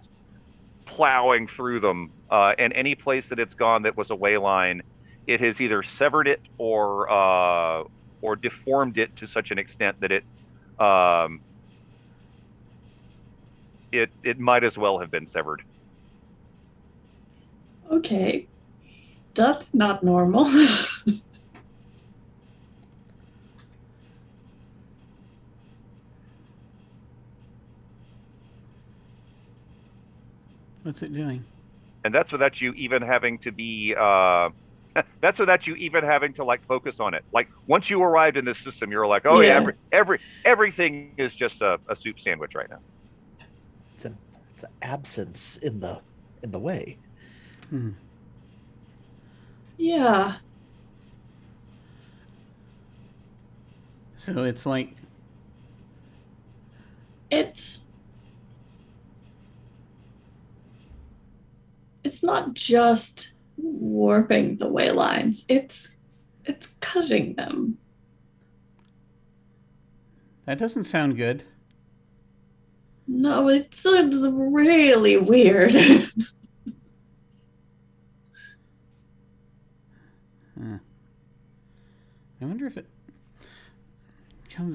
plowing through them. And any place that it's gone that was a way line, it has either severed it or deformed it to such an extent that it might as well have been severed. Okay. That's not normal. What's it doing? And that's without you even having to be that's without you even having to like focus on it. Like once you arrived in this system, you're like, oh yeah, everything is just a soup sandwich right now. It's an absence in the way. Yeah. So it's like It's not just warping the way lines. It's It's cutting them. That doesn't sound good. No, it sounds really weird. I wonder if it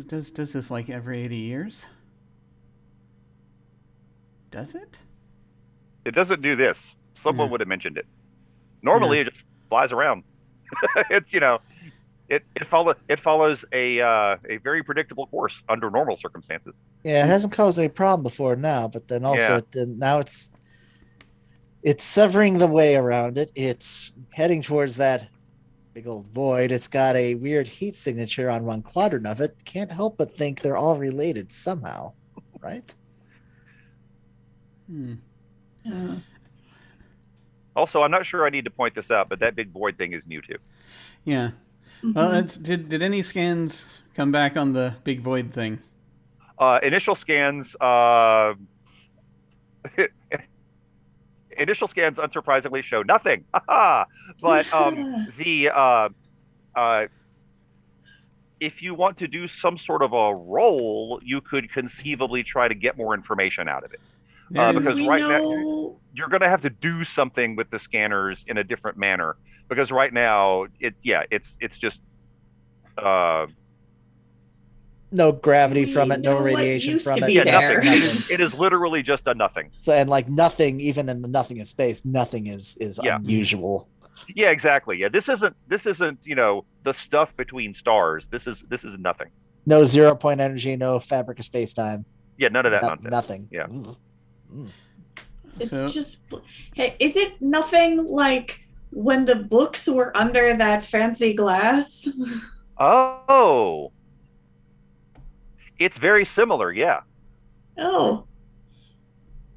does this like every 80 years? Does it? It doesn't do this. Someone Yeah. would have mentioned it. Normally, it just flies around. It's it follows a very predictable course under normal circumstances. Yeah, it hasn't caused any problem before now, but then also now it's severing the way around it. It's heading towards that big old void. It's got a weird heat signature on one quadrant of it. Can't help but think they're all related somehow, right? Yeah. Also, I'm not sure I need to point this out, but that big void thing is new too. Yeah. Well, did any scans come back on the big void thing? Initial scans, unsurprisingly show nothing. But if you want to do some sort of a roll, you could conceivably try to get more information out of it. Because now you're going to have to do something with the scanners in a different manner. Because right now, it's just no gravity from it, no radiation from it. Yeah, nothing. It is literally just a nothing. So, and like nothing, even in the nothing in space, nothing is unusual. Yeah, exactly. Yeah, this isn't the stuff between stars. This is nothing. No 0 point energy, no fabric of space time. Yeah, none of that nonsense. Nothing. Yeah. It's just, hey, is it nothing like when the books were under that fancy glass? Oh, it's very similar. Yeah. Oh.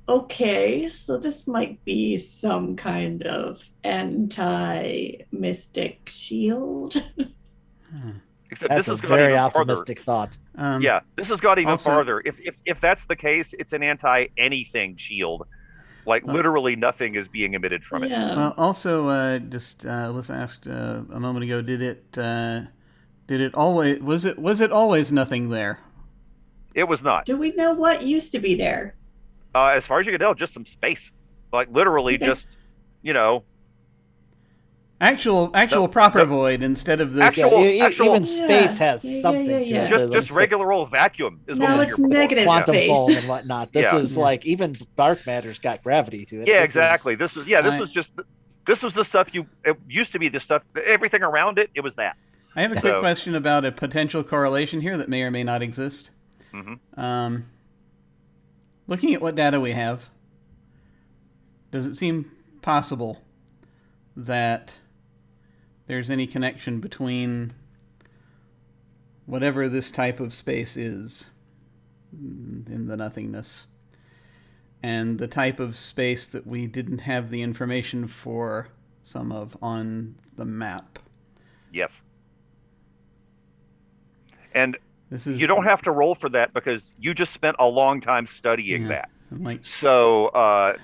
Okay, so this might be some kind of anti-mystic shield. Except that's this a very optimistic farther. thought. Yeah, this has got even farther. If that's the case, it's an anti-anything shield. Like literally nothing is being emitted from it. Well, also, Alyssa asked a moment ago, did it always was it always nothing there? It was not. Do we know what used to be there? As far as you can tell, just some space. Like literally, just actual proper void instead of this. Even space has something to it. Just regular old vacuum is no, what it's negative quantum space. foam and whatnot. This is like even dark matter's got gravity to it. Yeah, exactly. This was the stuff it used to be the stuff. Everything around it, it was that. I have a quick question about a potential correlation here that may or may not exist. Mm-hmm. Looking at what data we have, does it seem possible that there's any connection between whatever this type of space is in the nothingness and the type of space that we didn't have the information for some of on the map? Yes. And you don't have to roll for that because you just spent a long time studying that. So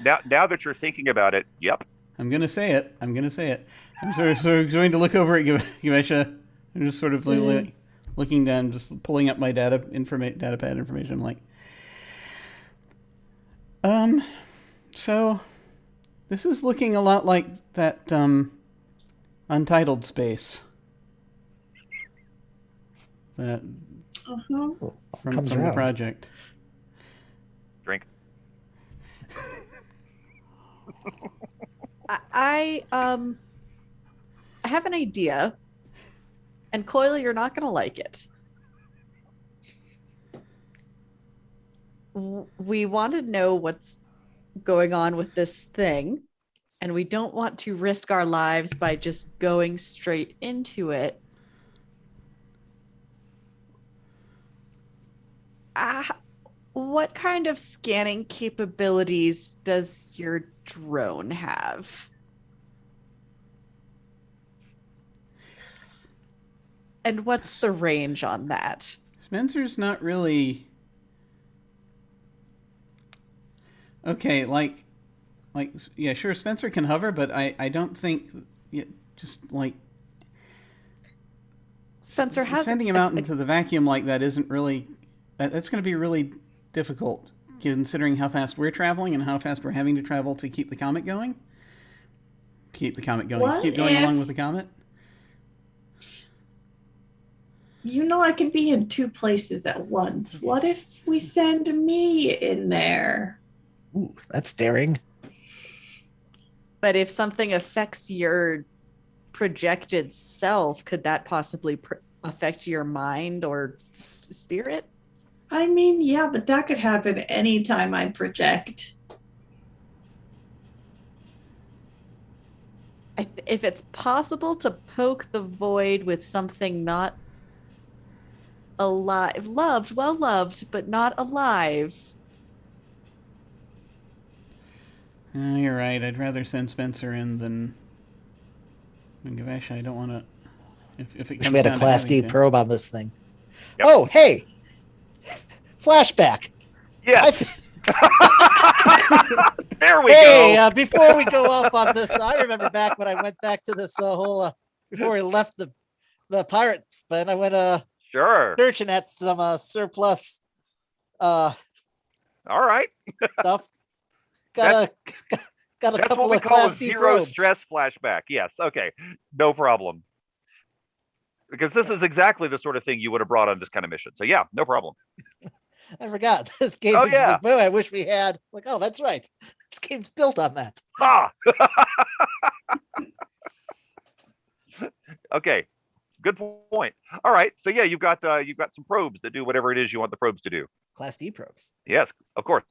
now that you're thinking about it, yep. I'm going to say it. I'm sort of going to look over at Gavesha. I'm just sort of looking down, just pulling up my data pad information. I'm like, so this is looking a lot like that Untitled Space. That from the project. Drink. I have an idea, and Coyle, you're not going to like it. We want to know what's going on with this thing, and we don't want to risk our lives by just going straight into it. What kind of scanning capabilities does your drone have? And what's the range on that? Spencer's not really... Okay, yeah, sure, Spencer can hover, but I don't think... just, like... Spencer has sending him out into the vacuum like that isn't really. That's going to be really difficult, considering how fast we're traveling and how fast we're having to travel to keep the comet going. Keep the comet going. What Keep going if- along with the comet. You know, I can be in 2 places at once. What if we send me in there? Ooh, that's daring. But if something affects your projected self, could that possibly affect your mind or spirit? I mean, yeah, but that could happen anytime I project. If it's possible to poke the void with something not alive, well loved, but not alive. You're right. I'd rather send Spencer in than Gavesha. I don't want to. If it Wish comes we had a down to Class having D to. probe on this thing. Yep. Oh, hey! Flashback. Yes. There we Hey, go. before we go off on this, I remember back when I went back to this whole before we left the pirate spin, I went Sure. searching at some surplus All right. stuff. Got a That's couple what we of call a Class D zero probes. stress flashback. Yes. Okay. No problem. Because this is exactly the sort of thing you would have brought on this kind of mission. So yeah, no problem. I forgot this game. Oh, is just yeah. like, boy, I wish we had. Like, oh, that's right. This game's built on that. Ah. Okay. Good point. All right. So yeah, you've got some probes that do whatever it is you want the probes to do. Class D probes. Yes, of course.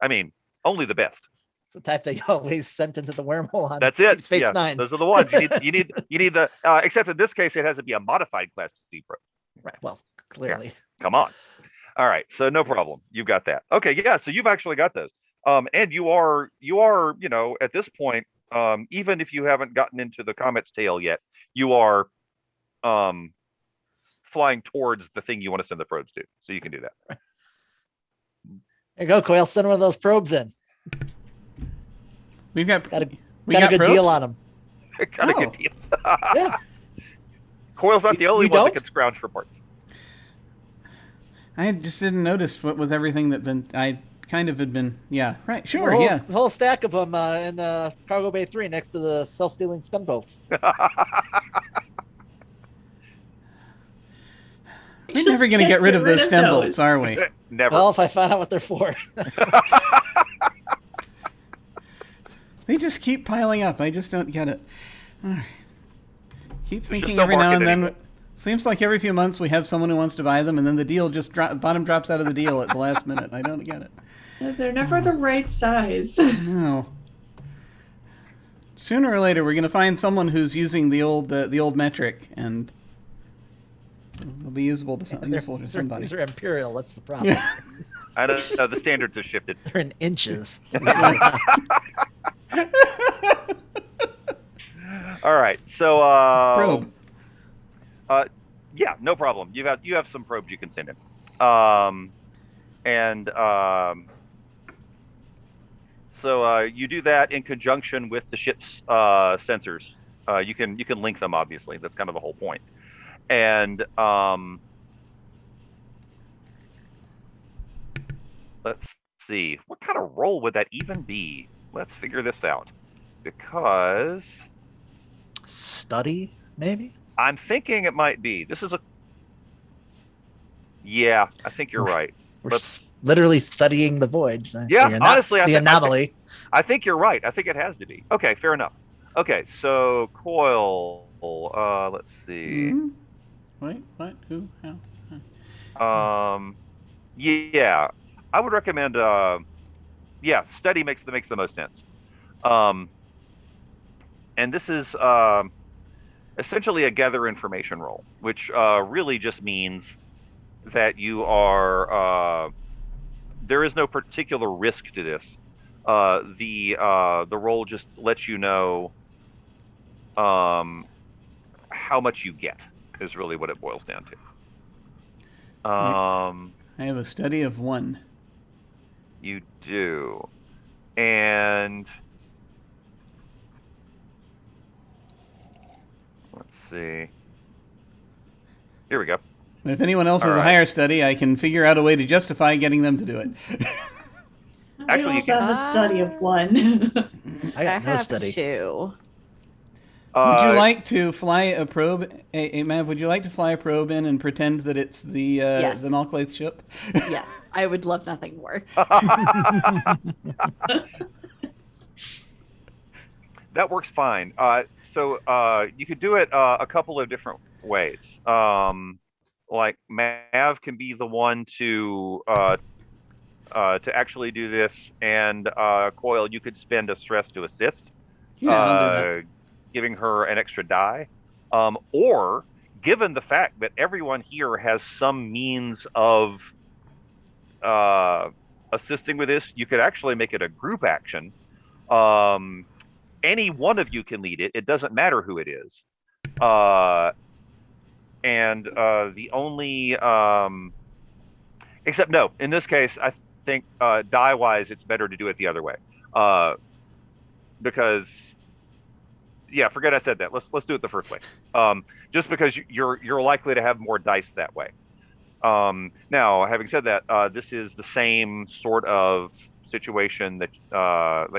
I mean, only the best. It's the type that you always sent into the wormhole on That's it. Deep Space Yeah, Nine. those are the ones you need the. Except in this case, it has to be a modified Class D probe. Right. Well, clearly. Come on. All right. So no problem. You've got that. Okay. Yeah. So you've actually got those. And you are at this point, even if you haven't gotten into the comet's tail yet, you are flying towards the thing you want to send the probes to. So you can do that. There you go, Coyle. Send one of those probes in. We've got Got a we got a good probes? deal on them. Got a Oh. good deal. Yeah. Coil's not the only You one that don't? can scrounge for parts. I just didn't notice what with everything that been. I kind of had been. Yeah. Right. There's Sure. a whole, Yeah. whole stack of them in Cargo Bay 3 next to the self-stealing stun bolts. We're never going to get rid of those stem bolts, are we? Never. Well, if I find out what they're for. They just keep piling up. I just don't get it. Keep thinking no every now market and then. anymore. Seems like every few months we have someone who wants to buy them, and then the deal just bottom drops out of the deal at the last minute. I don't get it. They're never the right size. No. Sooner or later, we're going to find someone who's using the old metric, and it'll be useful to somebody. These are imperial. That's the problem. Yeah. I don't know. The standards have shifted. They're in inches. All right. So Probe. Yeah, no problem. You have some probes you can send in. So you do that in conjunction with the ship's sensors. You can link them, obviously. That's kind of the whole point. And let's see, what kind of roll would that even be? Let's figure this out. Because Study, maybe? I'm thinking it might be. This is a. Yeah, I think you're right. We're literally studying the void. So Yeah, figuring that- honestly, the anomaly. I think you're right. I think it has to be. Okay, fair enough. Okay, so coil. Let's see. Mhm. Wait, what? Who? How? Yeah, I would recommend. Yeah, study makes the most sense. And this is essentially a gather information roll, which really just means that you are. There is no particular risk to this. The roll just lets you know how much you get is really what it boils down to. I have a study of 1. You do, and let's see. Here we go. If anyone else has a Alright. higher study, I can figure out a way to justify getting them to do it. Actually, we you also can- have a study of one. I got no have study. 2. Would you like to fly a probe, Mav? Would you like to fly a probe in and pretend that it's the Yes. the Malklaith ship? Yes, I would love nothing more. That works fine. So you could do it a couple of different ways. Like Mav can be the one to actually do this, and Coil, you could spend a stress to assist, Yeah, I'll do that. giving her an extra die. Or, given the fact that everyone here has some means of assisting with this, you could actually make it a group action. Any one of you can lead it. It doesn't matter who it is. And the only except no, in this case, I think die wise, it's better to do it the other way. Because yeah, forget I said that. Let's do it the first way. Just because you're likely to have more dice that way. Now, having said that, this is the same sort of situation that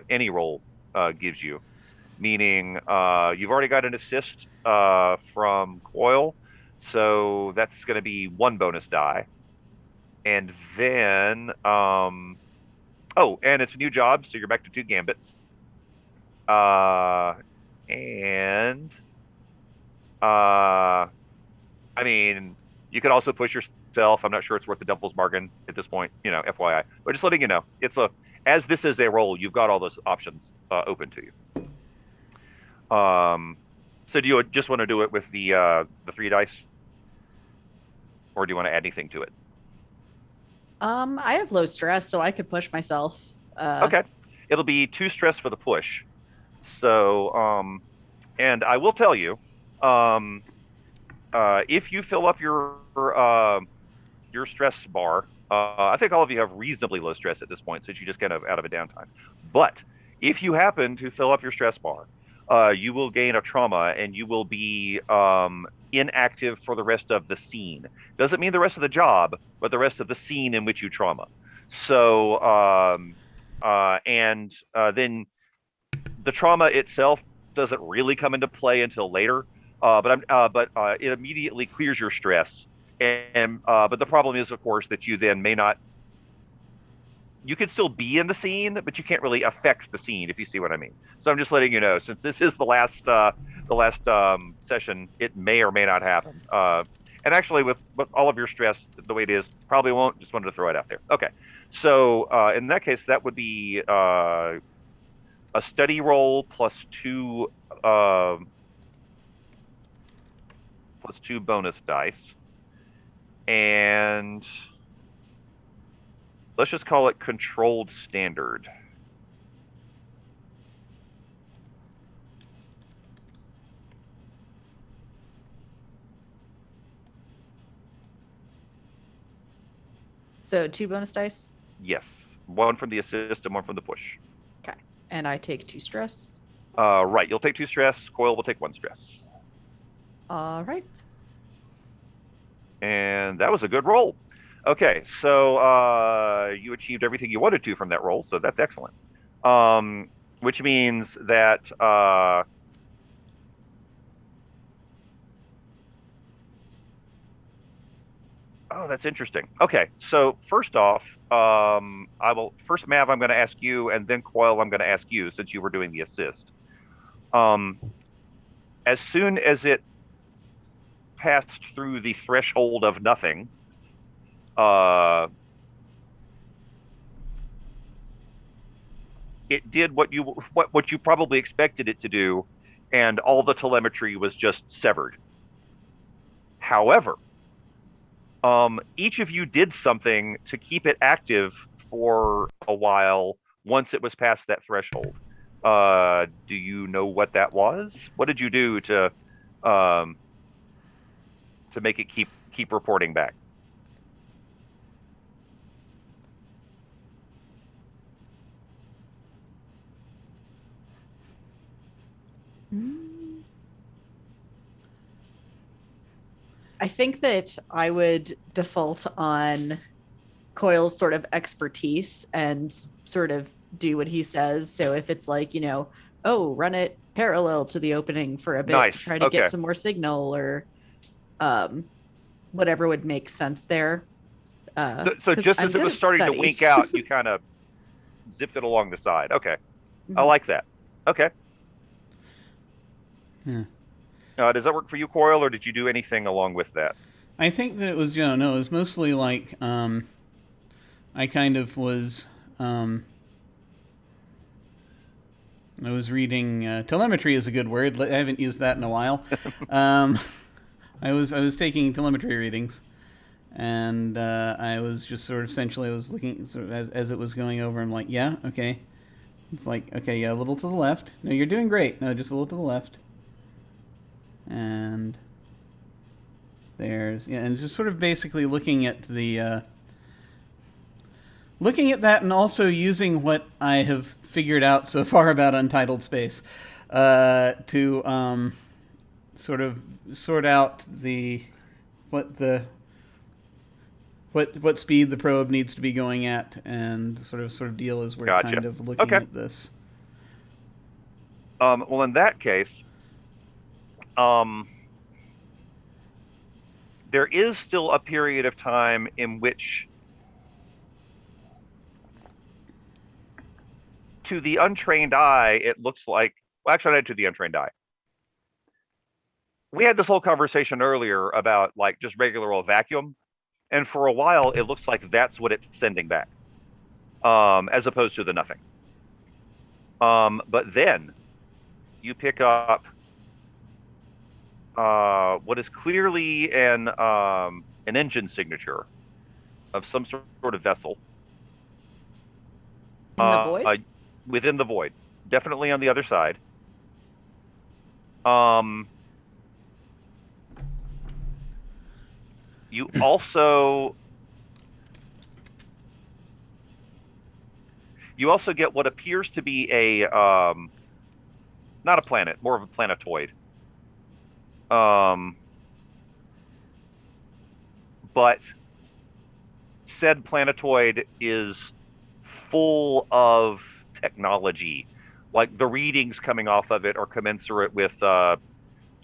any roll gives you. Meaning, you've already got an assist from Coil, so that's going to be 1 bonus die. And then, oh, and it's a new job, so you're back to 2 gambits. I mean, you could also push yourself. I'm not sure it's worth the devil's bargain at this point, FYI. But just letting you know, as this is a roll, you've got all those options open to you. So do you just want to do it with the 3 dice, or do you want to add anything to it? I have low stress, so I could push myself. Okay, it'll be 2 stress for the push. So, and I will tell you, if you fill up your stress bar, I think all of you have reasonably low stress at this point, since you just kind of out of a downtime. But if you happen to fill up your stress bar, you will gain a trauma, and you will be inactive for the rest of the scene. Doesn't mean the rest of the job, but the rest of the scene in which you trauma. So, and then the trauma itself doesn't really come into play until later. But it immediately clears your stress. And but the problem is, of course, that you then may not. You can still be in the scene, but you can't really affect the scene, if you see what I mean. So I'm just letting you know, since this is the last session, it may or may not happen. And actually, with all of your stress the way it is, probably won't. Just wanted to throw it out there. Okay. So in that case, that would be a study roll plus 2 bonus dice, and let's just call it controlled standard. So 2 bonus dice. Yes, 1 from the assist and 1 from the push. Okay, and I take 2 stress. Right, you'll take 2 stress. Coil will take 1 stress. All right. And that was a good roll. Okay, so you achieved everything you wanted to from that roll, so that's excellent. Which means that oh, that's interesting. Okay, so first off, first Mav, I'm going to ask you, and then Coil, I'm going to ask you, since you were doing the assist. As soon as it passed through the threshold of nothing, it did what you probably expected it to do, and all the telemetry was just severed. However, each of you did something to keep it active for a while once it was past that threshold. Do you know what that was? What did you do to make it keep reporting back? I think that I would default on Coyle's sort of expertise and sort of do what he says. So if it's like, oh, run it parallel to the opening for a bit Nice. to try to Okay. get some more signal, or whatever would make sense there. So 'cause just I'm as it good was at starting to study. wink out, you kind of zipped it along the side. Okay. I Mhm. like that. Okay. Yeah. Does that work for you, Coyle, or did you do anything along with that? I think that it was, no, it was mostly like, I kind of was, I was reading, telemetry is a good word. I haven't used that in a while. I was taking telemetry readings, and I was just sort of essentially I was looking sort of as it was going over. I'm like, yeah, okay. It's like, okay, yeah, a little to the left. No, you're doing great. No, just a little to the left. And there's, yeah, and just sort of basically looking at the looking at that, and also using what I have figured out so far about Untitled Space to sort of sort out what speed the probe needs to be going at, and sort of deal as we're Gotcha. kind of looking Okay. at this. Well, in that case, there is still a period of time in which, to the untrained eye, it looks like, well, actually, not to the untrained eye. We had this whole conversation earlier about like just regular old vacuum, and for a while, it looks like that's what it's sending back, as opposed to the nothing. But then you pick up what is clearly an engine signature of some sort of vessel. In the void? Within the void. Definitely on the other side. You also get what appears to be a not a planet, more of a planetoid. But said planetoid is full of technology. Like the readings coming off of it are commensurate with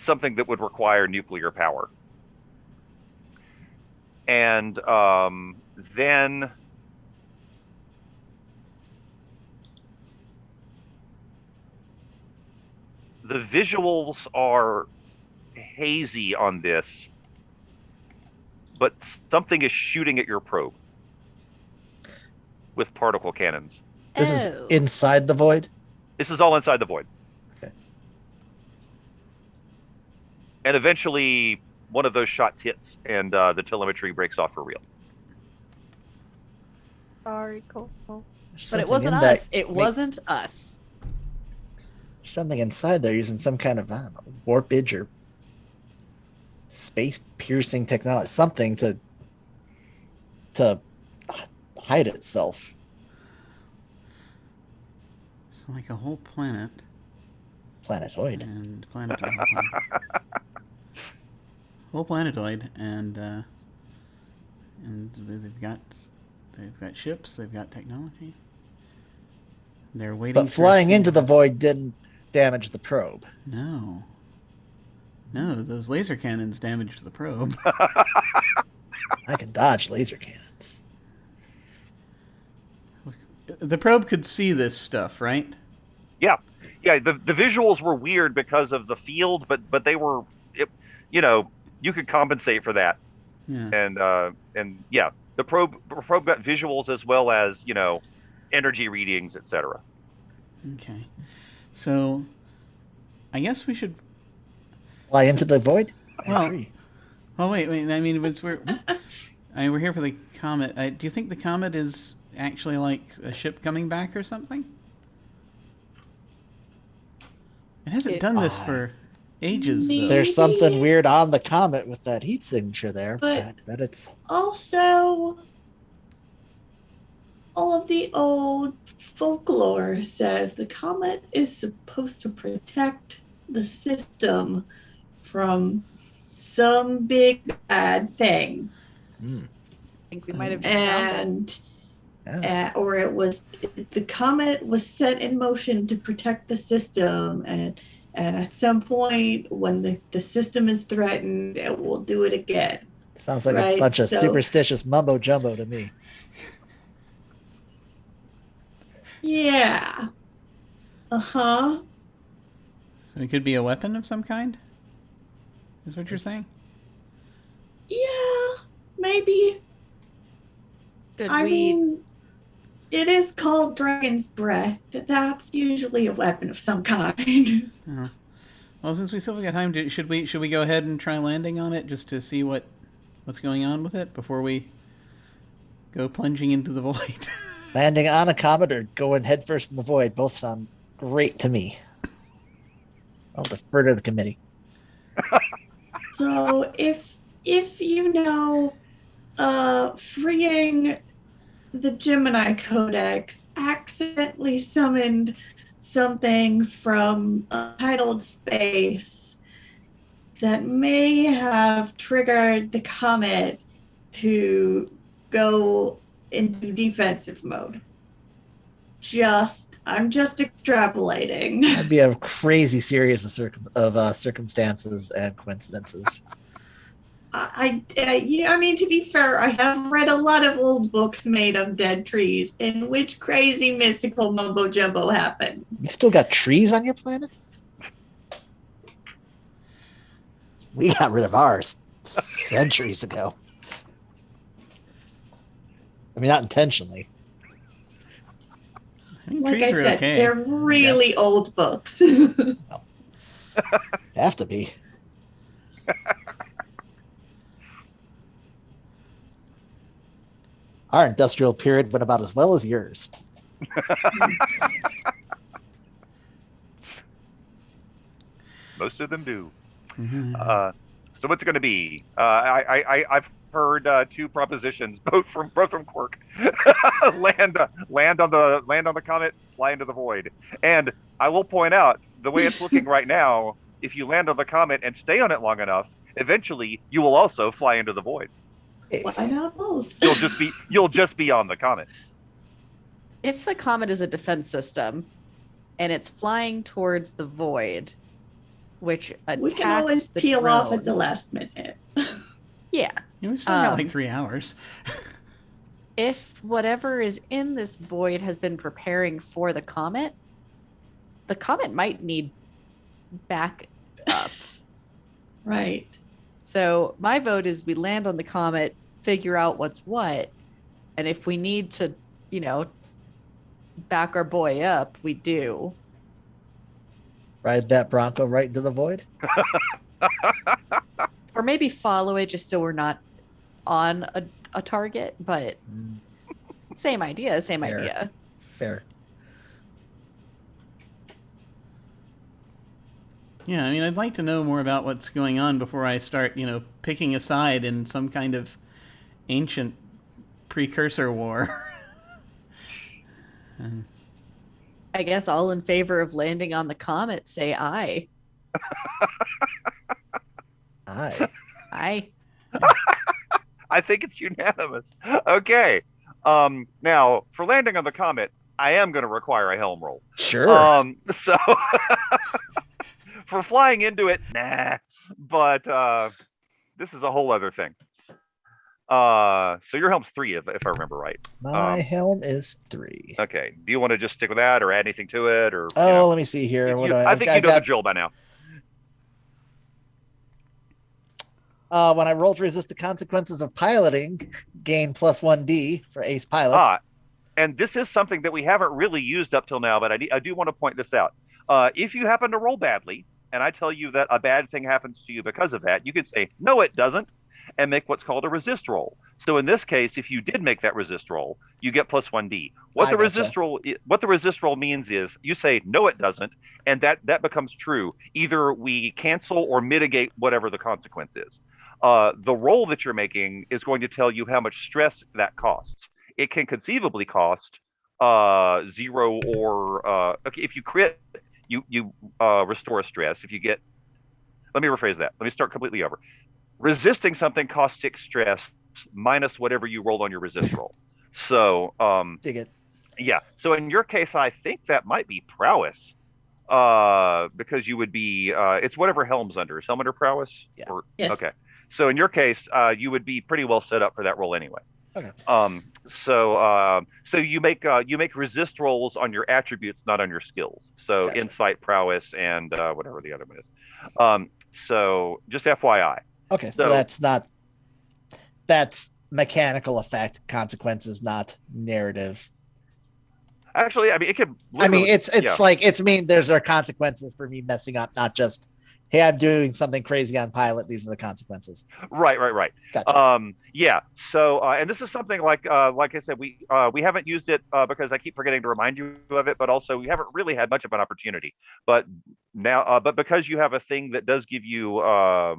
something that would require nuclear power. And then the visuals are hazy on this, but something is shooting at your probe with particle cannons. This is inside the void? This is all inside the void. Okay. And eventually, one of those shots hits, and the telemetry breaks off for real. Sorry, Cole. There's But it something wasn't in us. that- It wasn't us. There's something inside there using some kind of, I don't know, warpage or space-piercing technology. Something to hide itself. It's like a whole planet. Planetoid. And planetoid. Whole planetoid, and they've got ships, they've got technology. They're waiting. But flying into the void didn't damage the probe. No, those laser cannons damaged the probe. I can dodge laser cannons. The probe could see this stuff, right? Yeah. The visuals were weird because of the field, but they were, you could compensate for that. Yeah. And yeah, the probe got visuals as well as energy readings, etc. Okay, so I guess we should fly into the void. Well, oh wait. I mean, we're here for the comet. Do you think the comet is actually like a ship coming back or something? It hasn't done this for ages, though. There's something weird on the comet with that heat signature there, but it's also all of the old folklore says the comet is supposed to protect the system from some big bad thing. Mm. I think we might have just found it. And or it was the comet was set in motion to protect the system, and at some point when the system is threatened, it will do it again. Sounds like a Right, bunch of so- superstitious mumbo jumbo to me. Yeah. Uh-huh. So it could be a weapon of some kind? Is what you're saying? Yeah, maybe. Should I we mean, it is called dragon's breath. That's usually a weapon of some kind. Uh-huh. Well, since we still got time, should we go ahead and try landing on it just to see what's going on with it before we go plunging into the void? Landing on a comet or going headfirst in the void both sound great to me. I'll defer to the committee. So if you know, freeing the Gemini Codex accidentally summoned something from Untitled Space that may have triggered the comet to go into defensive mode. I'm just extrapolating. That'd be a crazy series of circumstances and coincidences. I mean, to be fair, I have read a lot of old books made of dead trees in which crazy mystical mumbo jumbo happens. You still got trees on your planet? We got rid of ours centuries ago. I mean, not intentionally. I think Like I trees are said, okay. they're really Yes. old books. Have to be. Our industrial period went about as well as yours. Most of them do. Mhm. So what's it going to be? I've heard two propositions, both from Quirk. land on the comet, fly into the void. And I will point out, the way it's looking right now, if you land on the comet and stay on it long enough, eventually you will also fly into the void. Why not both? You'll just be on the comet. if the comet is a defense system and it's flying towards the void, which attacks We can always the peel off drone. at the last minute. Yeah. Yeah, we've still got Um, like 3 hours. If whatever is in this void has been preparing for the comet might need back up. Right. So my vote is we land on the comet, figure out what's what, and if we need to, back our boy up, we do. Ride that Bronco right into the void. Or maybe follow it just so we're not on a target, but Mm, same idea. Fair. fair. Yeah, I mean, I'd like to know more about what's going on before I start, picking a side in some kind of ancient precursor war. I guess all in favor of landing on the comet say aye. Aye. Aye. I think it's unanimous. Okay. Now, for landing on the comet, I am going to require a helm roll. Sure. So for flying into it, nah. But this is a whole other thing. So your helm's 3, if I remember right. My helm is 3. Okay. Do you want to just stick with that, or add anything to it, or? Oh, let me see here. What do I think you know the drill by now. When I roll to resist the consequences of piloting, gain plus 1d for ace pilot. And this is something that we haven't really used up till now, but I do want to point this out. If you happen to roll badly, and I tell you that a bad thing happens to you because of that, you could say, no, it doesn't, and make what's called a resist roll. So in this case, if you did make that resist roll, you get plus 1d. What the resist roll means is you say, no, it doesn't, and that becomes true. Either we cancel or mitigate whatever the consequence is. The roll that you're making is going to tell you how much stress that costs. It can conceivably cost 0 or if you crit, you restore a stress. If you get, let me rephrase that. Let me start completely over. resisting something costs 6 stress minus whatever you roll on your resist roll. So, Dig it. yeah. So in your case, I think that might be prowess, because you would be. It's whatever helm's under. Is helm under prowess? Yeah. Yes. Okay. So in your case, you would be pretty well set up for that roll anyway. Okay. So you make resist rolls on your attributes, not on your skills. So Gotcha. insight, prowess, and whatever the other one is. So just FYI. Okay, so that's mechanical effect consequences, not narrative. Actually, I mean, it could. I mean, it's yeah. like there's are consequences for me messing up, not just hey, I'm doing something crazy on pilot. These are the consequences. Right. Gotcha. Yeah. So, and this is something like I said, we haven't used it because I keep forgetting to remind you of it, but also we haven't really had much of an opportunity. But now, but because you have a thing that does give you a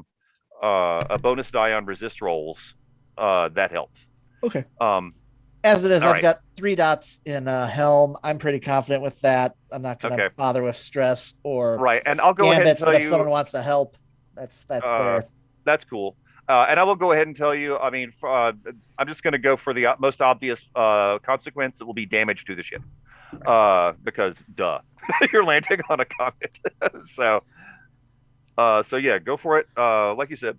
bonus die on resist rolls, that helps. Okay. As it is, I've got 3 dots in helm. I'm pretty confident with that. I'm not going to bother with stress or right. And I'll go ahead and tell but you. If someone wants to help, that's there. That's cool. And I will go ahead and tell you. I mean, I'm just going to go for the most obvious consequence. It will be damage to the ship, because duh, you're landing on a comet. So yeah, go for it. Like you said,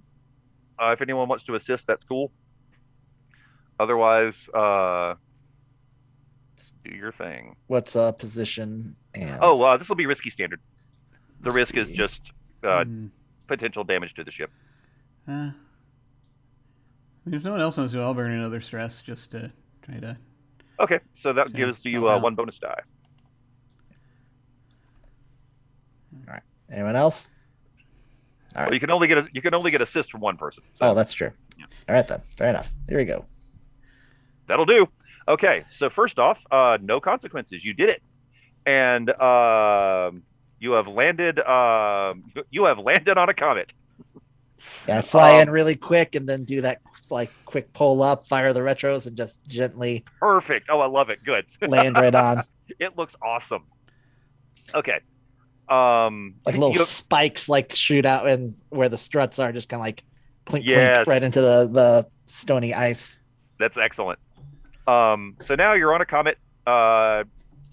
if anyone wants to assist, that's cool. Otherwise, do your thing. What's position? And This will be risky standard. The risk is just potential damage to the ship. There's no one else wants to. I'll burn another stress just to try to. Okay, so that gives you 1 bonus die. All right. Anyone else? All right. Well, you can only get assist from 1 person. So. Oh, that's true. Yeah. All right then. Fair enough. Here we go. That'll do. Okay, so first off, no consequences. You did it, and you have landed. You have landed on a comet. Yeah, fly in really quick and then do that quick pull up, fire the retros, and just gently. Perfect. Oh, I love it. Good. Land right on. It looks awesome. Okay. Little spikes shoot out and where the struts are, just kind of clink right into the stony ice. That's excellent. So now you're on a comet,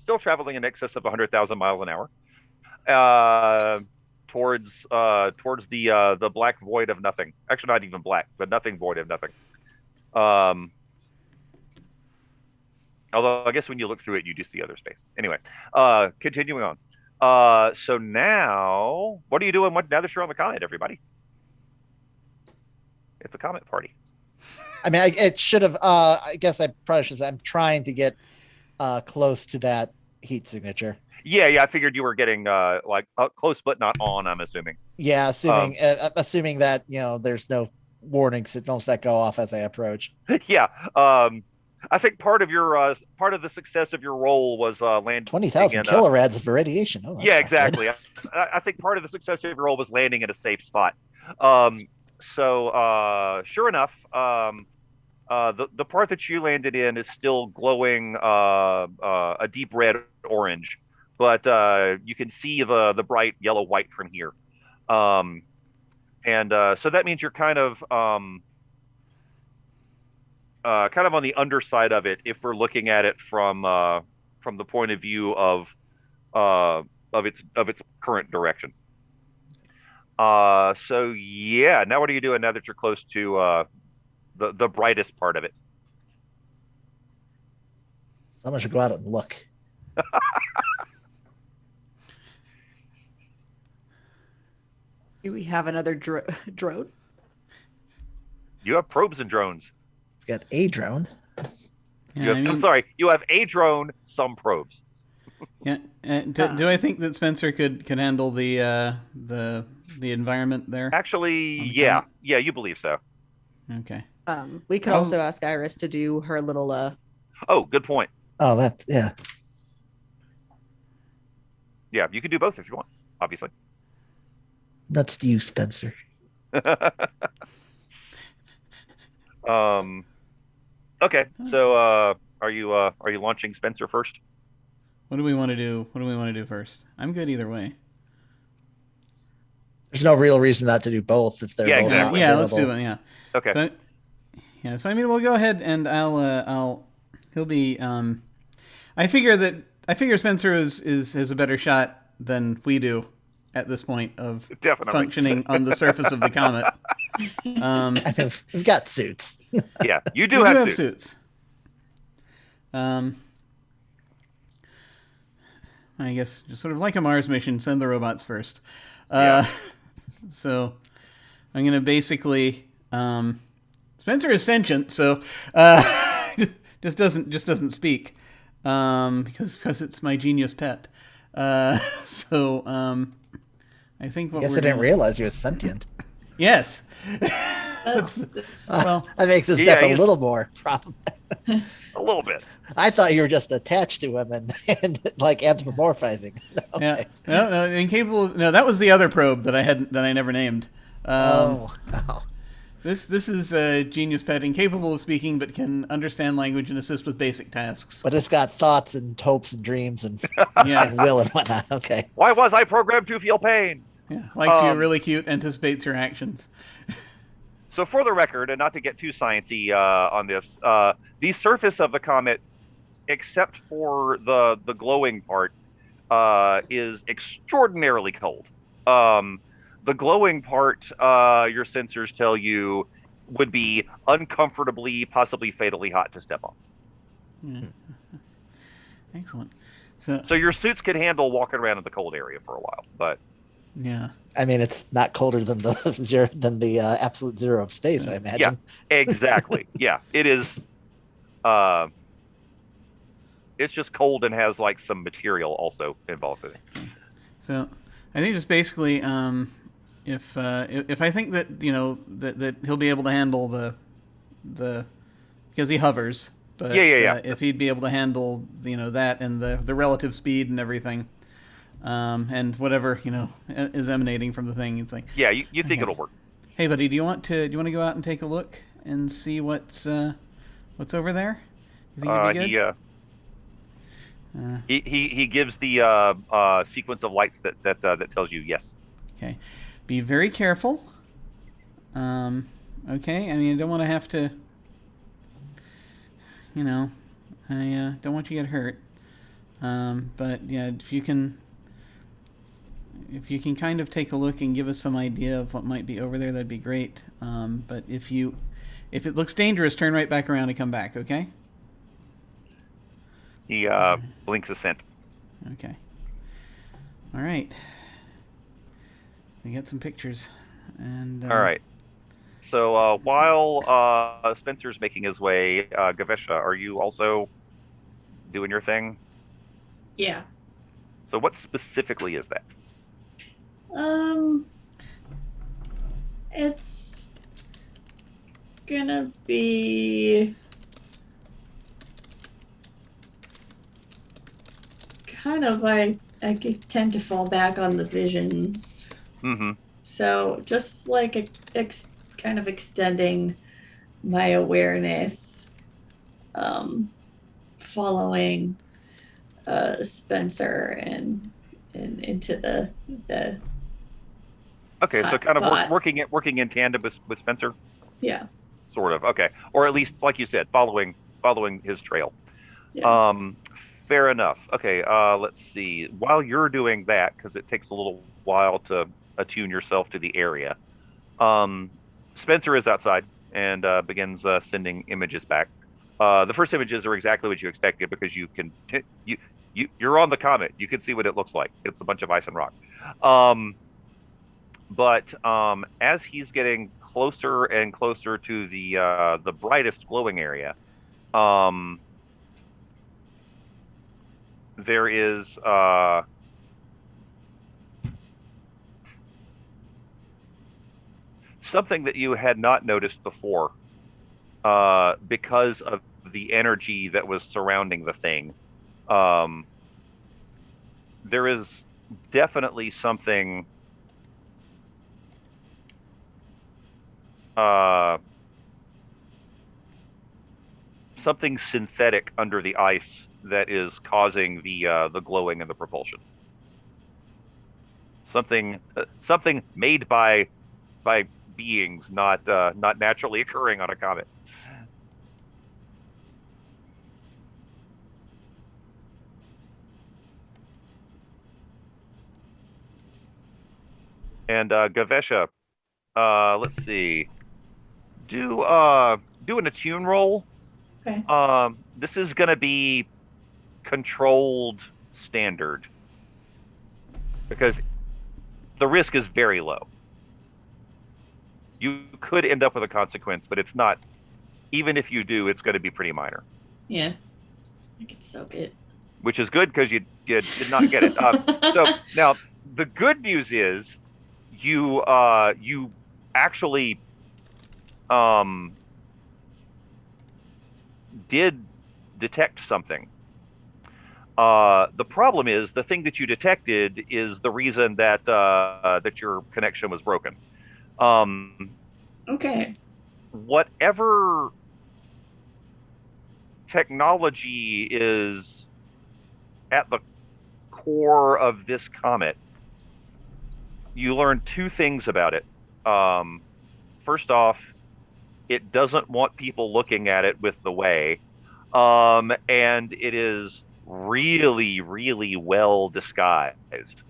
still traveling in excess of 100,000 miles an hour, towards the black void of nothing. Actually, not even black, but nothing void of nothing. Although I guess when you look through it, you do see other space. Anyway, continuing on. So now, what are you doing now that you're on the comet, everybody? It's a comet party. I mean, it should have. I guess I probably should say I'm trying to get close to that heat signature. Yeah. I figured you were getting close, but not on. I'm assuming. Yeah, assuming that there's no warning signals that go off as I approach. Yeah. I think part of the success of your roll was landing 20,000 kilorads of irradiation. Oh, yeah, exactly. I think part of the success of your roll was landing in a safe spot. So sure enough, the part that you landed in is still glowing a deep red orange, but you can see the bright yellow white from here, and so that means you're kind of on the underside of it if we're looking at it from the point of view of its current direction. So yeah, now what are you doing now that you're close to the brightest part of it? Someone should go out and look. Do we have another drone? You have probes and drones. We've got a drone. Yeah, I'm sorry, you have a drone, some probes. Yeah. Do I think that Spencer could handle the environment there? Actually, yeah, you believe so. Okay. We could also ask Iris to do her little. Oh, good point. Oh, yeah. Yeah, you can do both if you want, obviously. Nuts to you, Spencer. Okay, so are you launching Spencer first? What do we want to do? What do we want to do first? I'm good either way. There's no real reason not to do both if they're Yeah, both exactly. Yeah, let's available. do it. Yeah. Okay. So, yeah. So I mean, we'll go ahead and he'll be. I figure Spencer has a better shot than we do at this point of Definitely. functioning on the surface of the comet. I mean, we've got suits. Yeah, you We do have suits. suits. I guess just sort of like a Mars mission, send the robots first. So I'm gonna basically Spencer is sentient, so just doesn't speak because it's my genius pet. So I think what I guess we're I didn't doing- realize he was sentient. Yes. That's Well, That makes his Yeah, death a he's- little more problem. A little bit. I thought you were just attached to him and like anthropomorphizing. yeah. No, incapable. No, that was the other probe that I never named. Oh. This is a genius pet, incapable of speaking, but can understand language and assist with basic tasks. But it's got thoughts and hopes and dreams and, Yeah, and will and whatnot. Okay. Why was I programmed to feel pain? yeah. Likes you, Um, really cute, anticipates your actions. So for the record, and not to get too sciencey on this, the surface of the comet, except for the glowing part, is extraordinarily cold. The glowing part, your sensors tell you, would be uncomfortably, possibly fatally hot to step on. Yeah. Excellent. So So your suits could handle walking around in the cold area for a while, but yeah, I mean, it's not colder than the absolute zero of space, I imagine. exactly. Yeah, it is. It's just cold and has like some material also involved in it. so I think just basically, if I think that that he'll be able to handle the because he hovers, but Yeah. if he'd be able to handle that and the relative speed and everything, and whatever is emanating from the thing, it's like, Yeah, you think Okay. it'll work. hey buddy, do you want to go out and take a look and see what's over there? You think it'd be good? He gives the sequence of lights that tells you yes. Okay. Be very careful. Okay. I mean, I don't want to have to. I don't want you to get hurt. But yeah, if you can kind of take a look and give us some idea of what might be over there, that'd be great. But if it looks dangerous, turn right back around and come back. Okay. He blinks assent. Okay. All right. We got some pictures, and All right. So while Spencer's making his way, Gavesha, are you also doing your thing? yeah. So what specifically is that? It's gonna be kind of like I tend to fall back on the visions. Mm-hmm. So just like kind of extending my awareness, following Spencer and into the Okay, so hot kind of spot. working in tandem with Spencer, yeah. sort of. Okay, or at least, like you said, following his trail. Yeah. Fair enough. Okay, let's see. While you're doing that, because it takes a little while to attune yourself to the area, Spencer is outside and begins sending images back. The first images are exactly what you expected because you're on the comet. You can see what it looks like. It's a bunch of ice and rock. But as he's getting closer and closer to the brightest glowing area, there is something that you had not noticed before because of the energy that was surrounding the thing. There is definitely something something synthetic under the ice that is causing the glowing and the propulsion. something made by beings, not naturally occurring on a comet. And Gavesha, let's see. Do an attune roll. Okay. This is gonna be controlled standard because the risk is very low. You could end up with a consequence, but it's not. Even if you do, it's going to be pretty minor. Yeah. I can soak it. Which is good because you did not get it. So now the good news is you actually did detect something. The problem is the thing that you detected is the reason that that your connection was broken. Okay. Whatever technology is at the core of this comet, you learn two things about it. First off, it doesn't want people looking at it with the way, and it is really, really well disguised.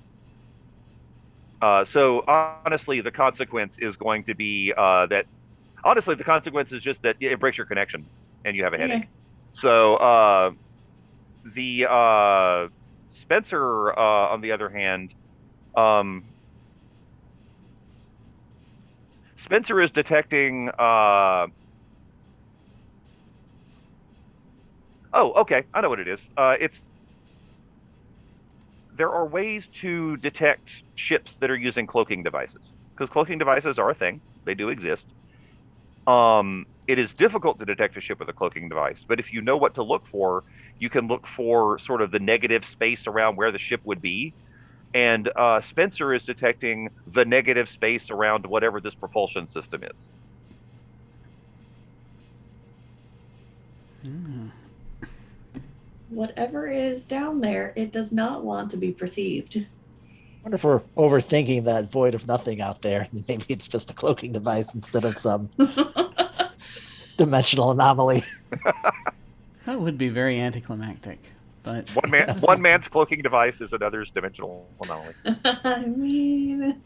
So honestly, the consequence is going to be that. Honestly, the consequence is just that it breaks your connection and you have a headache. So the Spencer, on the other hand, Spencer is detecting. Oh, okay, I know what it is. There are ways to detect ships that are using cloaking devices, because cloaking devices are a thing. They do exist. It is difficult to detect a ship with a cloaking device, but if you know what to look for, you can look for sort of the negative space around where the ship would be. And Spencer is detecting the negative space around whatever this propulsion system is. Whatever is down there, it does not want to be perceived. I wonder if we're overthinking that void of nothing out there. Maybe it's just a cloaking device instead of some dimensional anomaly. That would be very anticlimactic. But One man's cloaking device is another's dimensional anomaly. I mean,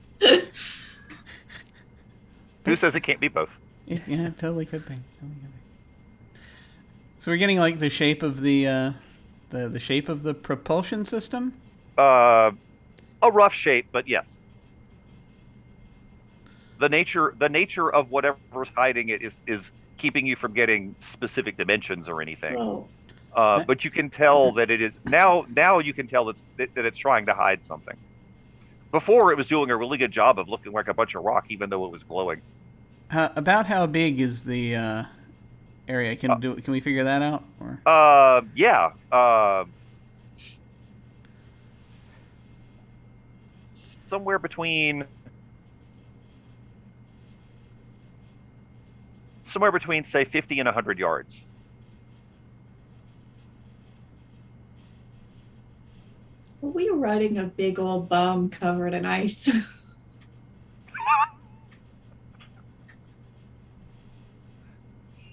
Who says it can't be both? Yeah, totally could be. So we're getting like the shape of the shape of the propulsion system. A rough shape, but yes. The nature of whatever's hiding it is keeping you from getting specific dimensions or anything. oh, But you can tell that it is now you can tell that it's trying to hide something. Before, it was doing a really good job of looking like a bunch of rock, even though it was glowing. About how big is the area? Can we figure that out? Or? Yeah. Somewhere between say 50 and 100 yards. are we riding a big old bomb covered in ice?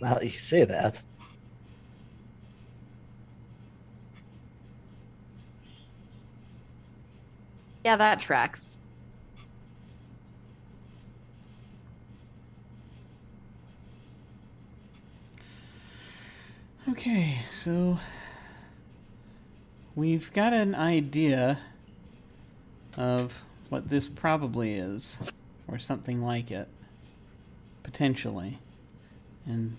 Now that you say that. Yeah, that tracks. Okay, so we've got an idea of what this probably is, or something like it, potentially, and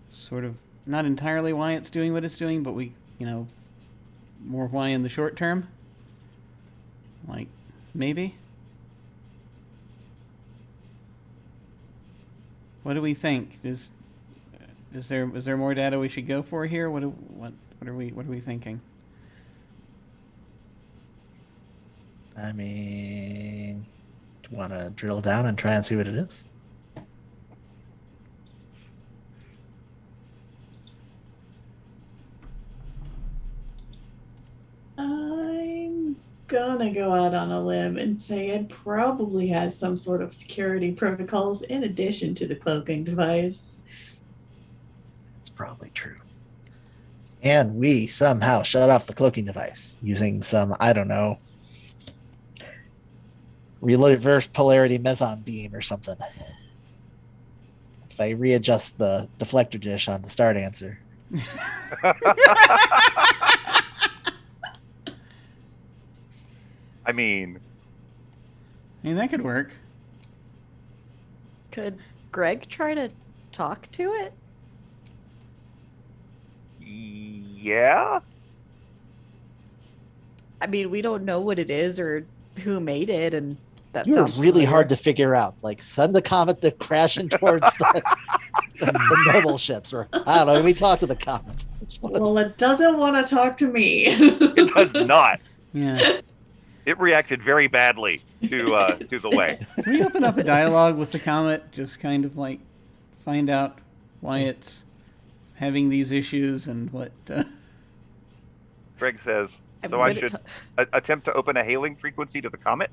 sort of not entirely why it's doing what it's doing, but more why in the short term. Like, maybe? What do we think? Is there more data we should go for here? What are we thinking? I mean, do you want to drill down and try and see what it is? I'm gonna go out on a limb and say it probably has some sort of security protocols in addition to the cloaking device. It's probably true. And we somehow shut off the cloaking device using some, I don't know, reverse polarity meson beam or something. If I readjust the deflector dish on the start answer. I mean, that could work. Could Greg try to talk to it? yeah. I mean, we don't know what it is or who made it, and that You're sounds really familiar. hard to figure out. Like, send a comet to crashing towards the noble ships, or I don't know. Maybe talk to the comet. Well, it doesn't want to talk to me. It does not. Yeah. It reacted very badly to the way. Can we open up a dialogue with the comet? Just kind of like find out why it's having these issues and what. Greg says, I'm so I good at should attempt to open a hailing frequency to the comet?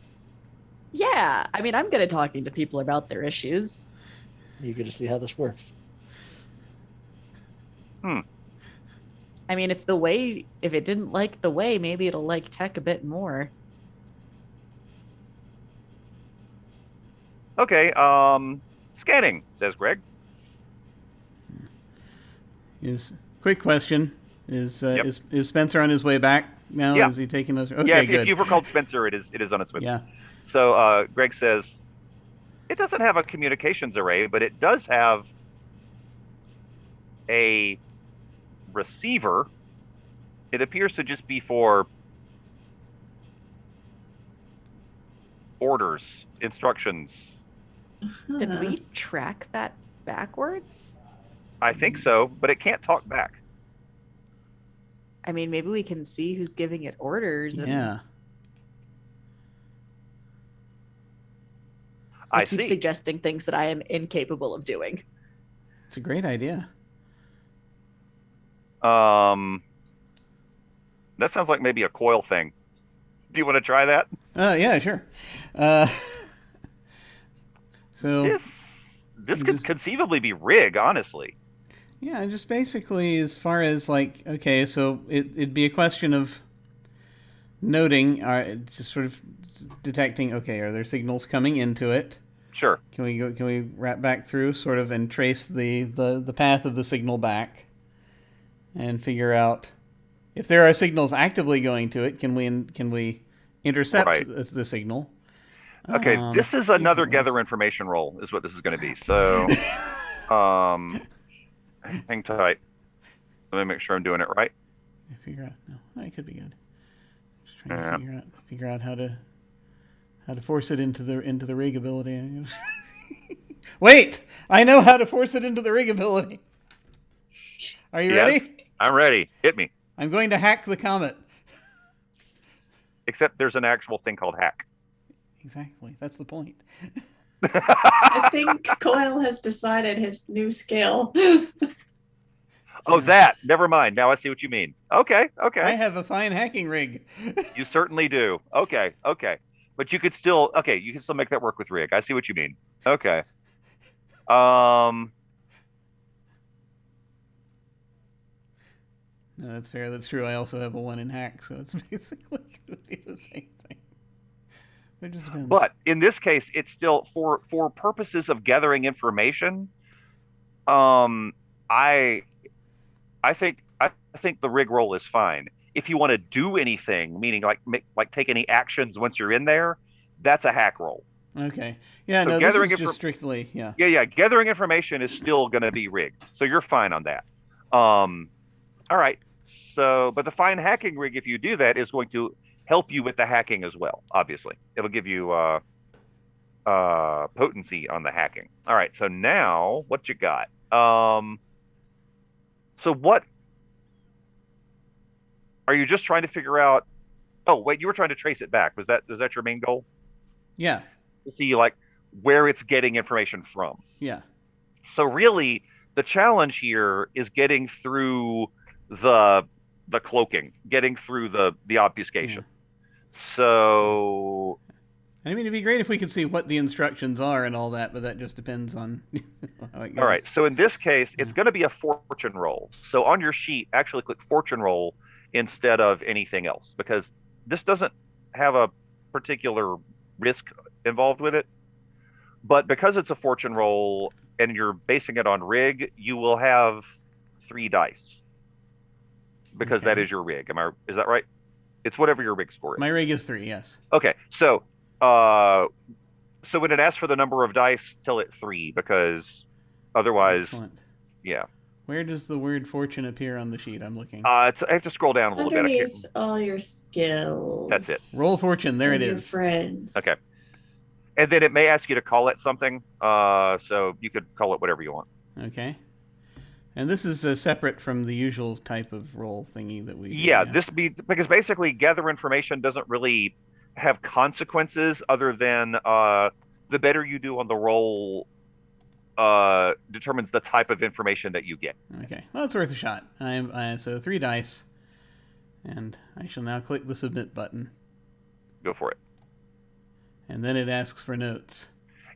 Yeah, I mean, I'm good at talking to people about their issues. You get to see how this works. I mean, if it didn't like the way, maybe it'll like tech a bit more. Okay, scanning, says Greg. Quick question: Is Spencer on his way back now? Yeah. Is he taking us? Okay, Yeah, good. if you've recalled Spencer, it is on its way. Yeah. So Greg says, it doesn't have a communications array, but it does have a receiver. It appears to just be for orders, instructions. Did we track that backwards? I think so, but it can't talk back. I mean, maybe we can see who's giving it orders. And Yeah. I I keep see. suggesting things that I am incapable of doing. It's a great idea. That sounds like maybe a coil thing. Do you want to try that? Yeah, sure. So This could conceivably be rig, honestly. yeah, just basically as far as like, okay, so it'd be a question of noting, just sort of detecting, okay, are there signals coming into it? Sure. Can we wrap back through sort of and trace the path of the signal back and figure out if there are signals actively going to it, can we intercept Right. the signal? Okay, this is another different ways. gather information roll, is what this is going to be. So, hang tight. Let me make sure I'm doing it right. Figure out. No, it could be good. Just trying to figure out how to force it into the rig ability. Wait, I know how to force it into the rig ability. Are you Yes, ready? I'm ready. Hit me. I'm going to hack the comet. Except there's an actual thing called hack. Exactly. That's the point. I think Coyle has decided his new skill. Oh, that. Never mind. Now I see what you mean. Okay. I have a fine hacking rig. You certainly do. Okay. But you can still make that work with rig. I see what you mean. Okay. No, that's fair. That's true. I also have a 1 in hack, so it's basically going to be the same thing. It just depends. But in this case, it's still for purposes of gathering information. I think the rig roll is fine. If you want to do anything, meaning like take any actions once you're in there, that's a hack roll. Okay. Yeah. So no, gathering this is just strictly. Yeah. Yeah. Gathering information is still going to be rigged, so you're fine on that. All right. So, but the fine hacking rig, if you do that, is going to help you with the hacking as well. Obviously, it'll give you potency on the hacking. All right. So now, what you got? So what are you just trying to figure out? Oh, wait, you were trying to trace it back. Was that your main goal? Yeah. To see like where it's getting information from. Yeah. So really, the challenge here is getting through the cloaking, getting through the obfuscation. So I mean, it'd be great if we could see what the instructions are and all that, but that just depends on how it goes. all right. So in this case, it's going to be a fortune roll. So on your sheet, actually click fortune roll instead of anything else, because this doesn't have a particular risk involved with it. But because it's a fortune roll and you're basing it on rig, you will have 3 dice because that Okay. is your rig. Is that right? It's whatever your rig score is. My rig is 3, yes. Okay, so when it asks for the number of dice, tell it 3 because otherwise, Excellent. yeah. Where does the word fortune appear on the sheet? I'm looking. I have to scroll down a little bit. Underneath all your skills. That's it. Roll fortune. There and it your is. friends. Okay, and then it may ask you to call it something. So you could call it whatever you want. Okay. And this is separate from the usual type of roll thingy that we do. Yeah, because basically gather information doesn't really have consequences other than the better you do on the roll determines the type of information that you get. Okay. Well, it's worth a shot. So 3 dice. And I shall now click the submit button. Go for it. And then it asks for notes.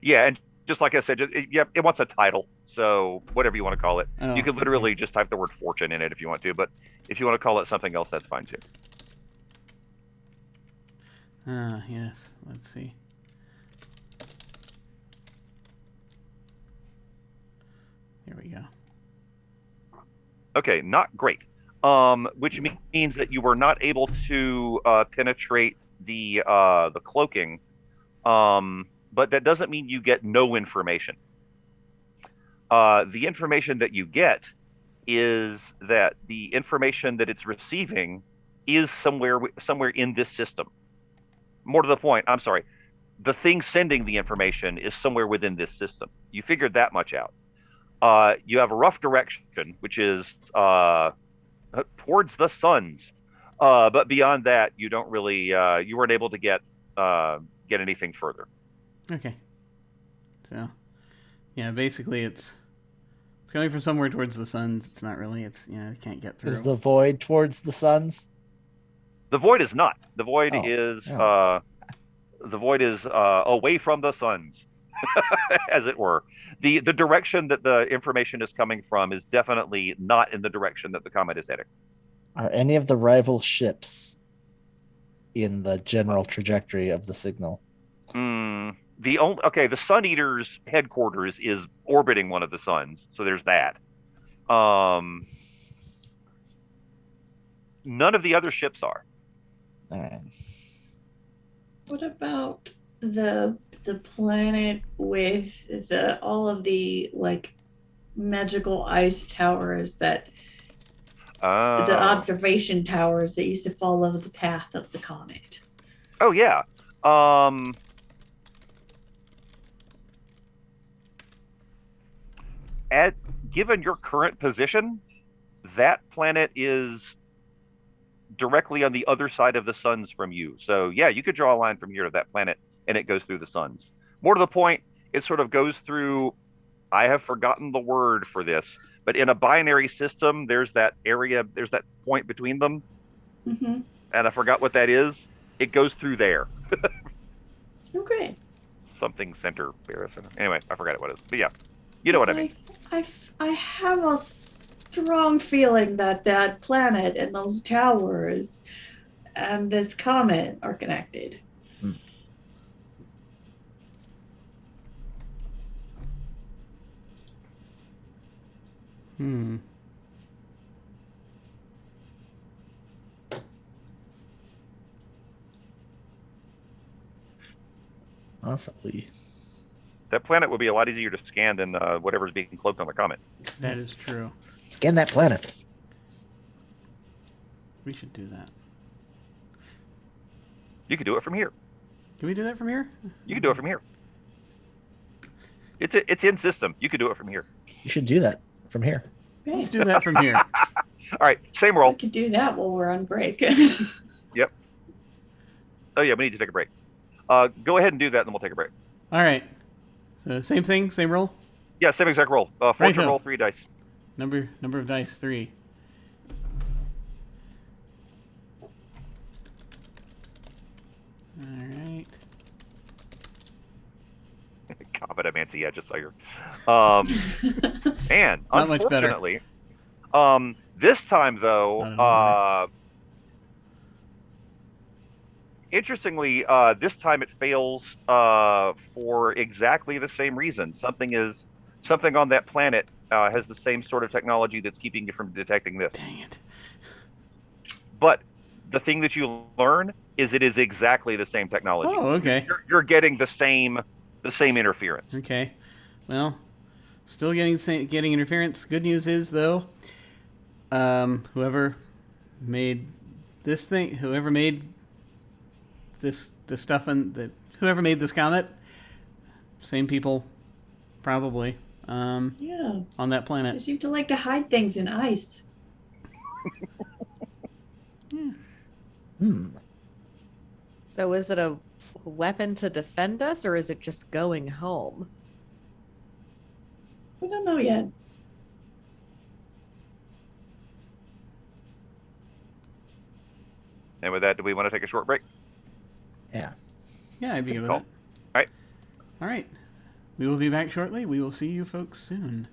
Yeah, and just like I said, it wants a title. So whatever you want to call it. Oh, You could literally just type the word fortune in it if you want to, but if you want to call it something else, that's fine too. Ah, yes. Let's see. Here we go. Okay, not great. Which means that you were not able to penetrate the cloaking. But that doesn't mean you get no information. The information that you get is that the information that it's receiving is somewhere in this system. More to the point, I'm sorry, the thing sending the information is somewhere within this system. You figured that much out. You have a rough direction, which is towards the suns. But beyond that, you don't really, you weren't able to get anything further. Okay. So, yeah, basically it's going from somewhere towards the suns. It's not really, you can't get through. Is the void towards the suns? The void is not. The void Oh. is away from the suns, as it were. The direction that the information is coming from is definitely not in the direction that the comet is heading. Are any of the rival ships in the general trajectory of the signal? The Sun Eater's headquarters is orbiting one of the suns, so there's that. None of the other ships are. All right. What about the planet with all of the like magical ice towers that the observation towers that used to follow the path of the comet? Oh yeah. Given your current position, that planet is directly on the other side of the suns from you. So yeah, you could draw a line from here to that planet and it goes through the suns. More to the point, it sort of goes through, I have forgotten the word for this, but in a binary system, there's that area, there's that point between them. Mm-hmm. And I forgot what that is. It goes through there. Okay. Something center. Anyway, I forgot what it is. But yeah, you know what I mean. I have a strong feeling that planet and those towers and this comet are connected. Possibly. That planet would be a lot easier to scan than whatever's being cloaked on the comet. That is true. Scan that planet. We should do that. You could do it from here. Can we do that from here? You could do it from here. It's in system. You could do it from here. You should do that from here. Okay. Let's do that from here. All right, same roll. We could do that while we're on break. Yep. Oh yeah, we need to take a break. Go ahead and do that, and then we'll take a break. All right. So same thing, same roll. Yeah, same exact roll. Fortune Righto. roll 3 dice. Number of dice 3. right. Comet, yeah, just saw your. And Not much better. unfortunately, this time though, Not enough interestingly, this time it fails for exactly the same reason. Something on that planet has the same sort of technology that's keeping you from detecting this. Dang it. But the thing that you learn is it is exactly the same technology. Oh, okay. You're getting the same interference. Okay. Well, still getting interference. Good news is though, whoever made this stuff whoever made this comet, same people, probably. Yeah. On that They planet. seem to like to hide things in ice. So is it a weapon to defend us, or is it just going home? We don't know yet. And with that, do we want to take a short break? Yeah. Yeah, I'd be good with Cool. it. All right. All right. We will be back shortly. We will see you folks soon.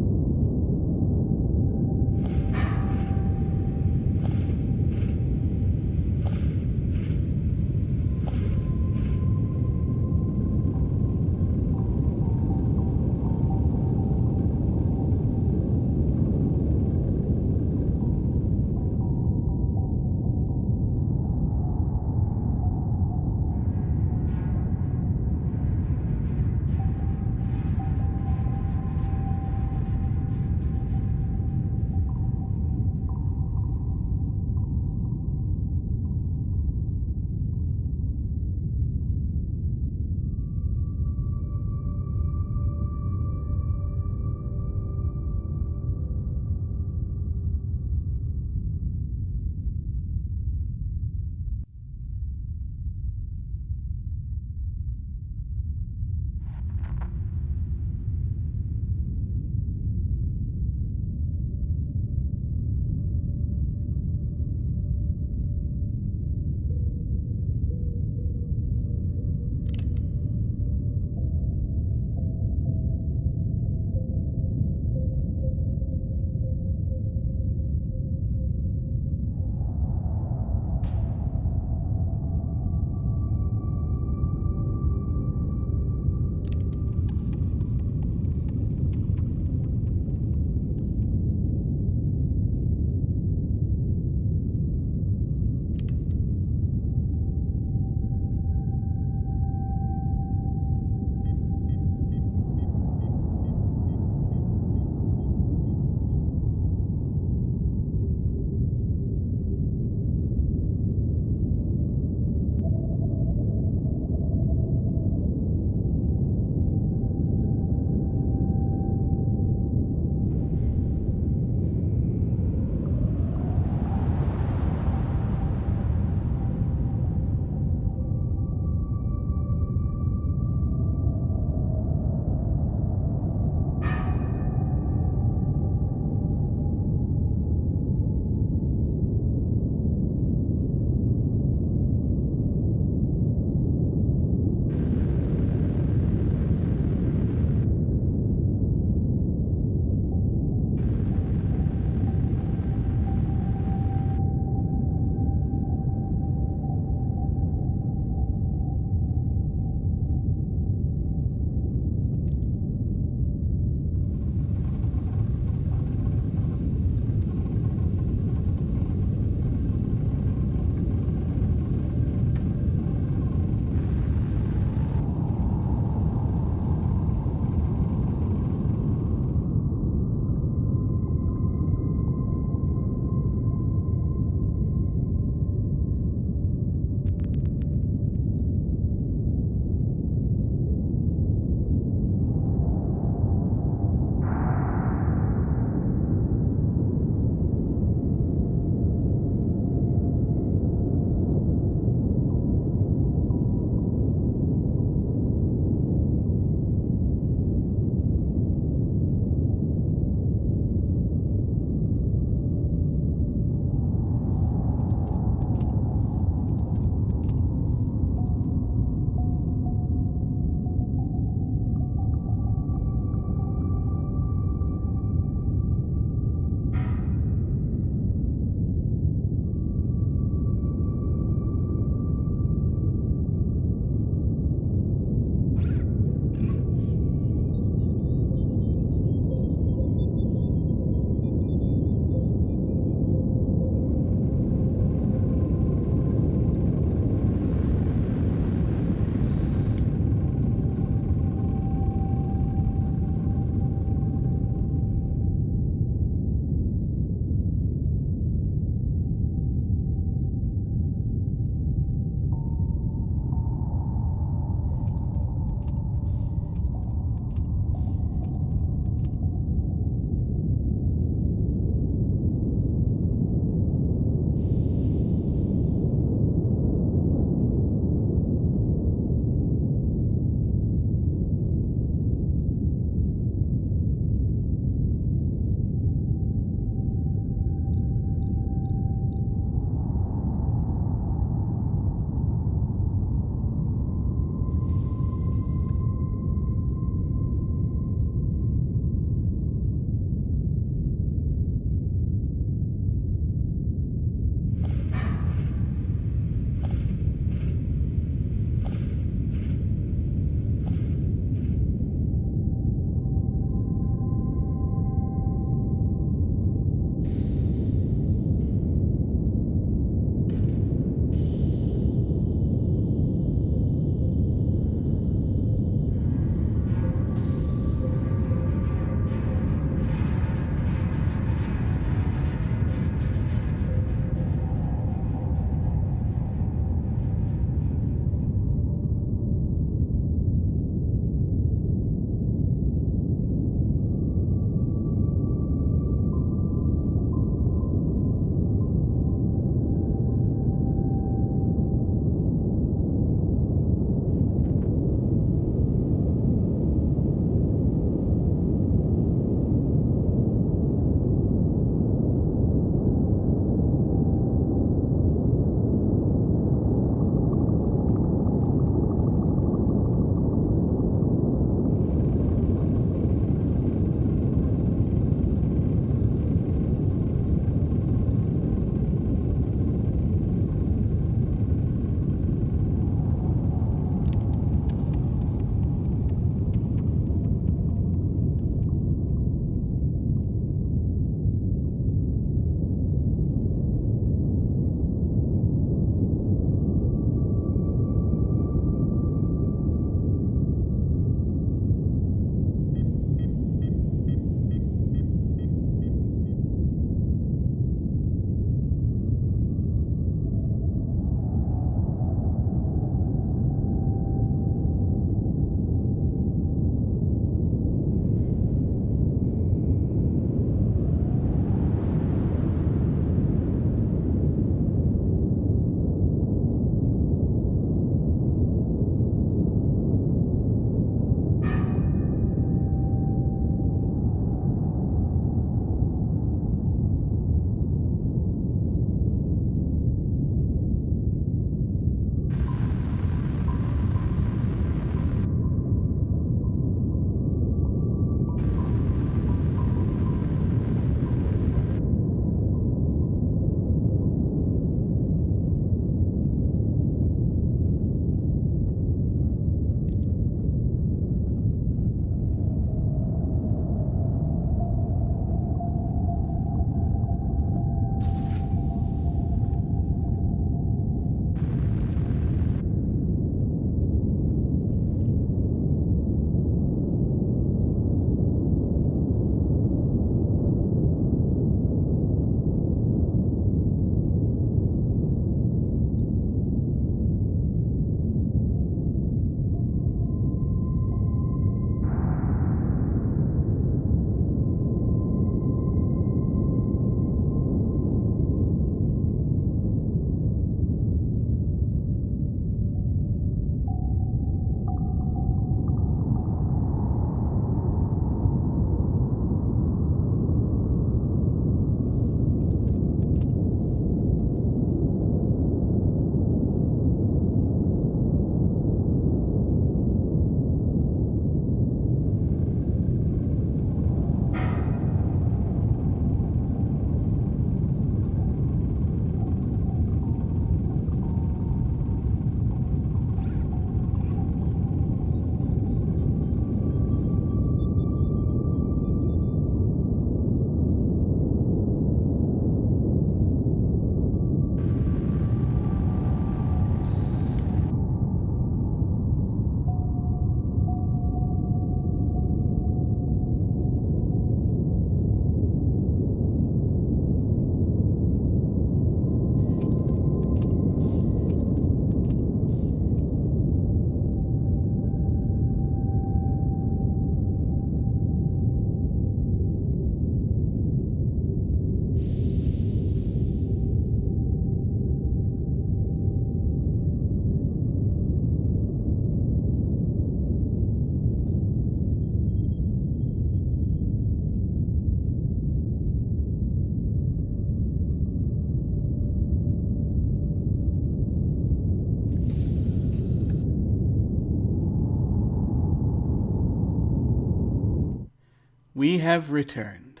We have returned.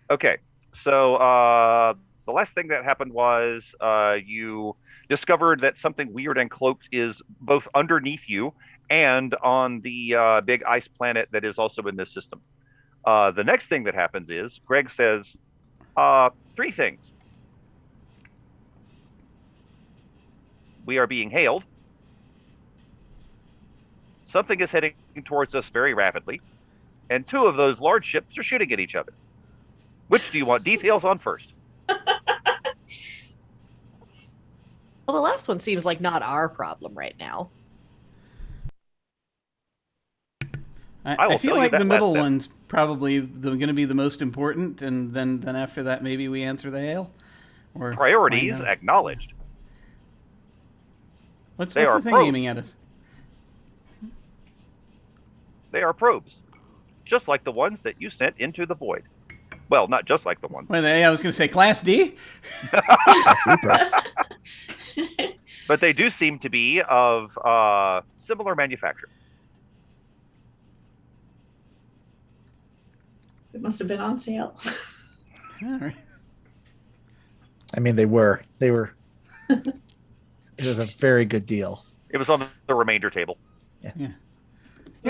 Okay, so the last thing that happened was you discovered that something weird and cloaked is both underneath you and on the big ice planet that is also in this system. The next thing that happens is Greg says three things. We are being hailed. Something is heading towards us very rapidly. And two of those large ships are shooting at each other. Which do you want details on first? Well, the last one seems like not our problem right now. I feel like the middle one's probably going to be the most important, and then after that, maybe we answer the hail. Or priorities acknowledged. What's the thing probes. aiming at us? They are probes, just like the ones that you sent into the void. Well, not just like the ones. Well, I was going to say Class D. But they do seem to be of similar manufacture. It must have been on sale. All right. I mean, they were. It was a very good deal. It was on the remainder table. Yeah,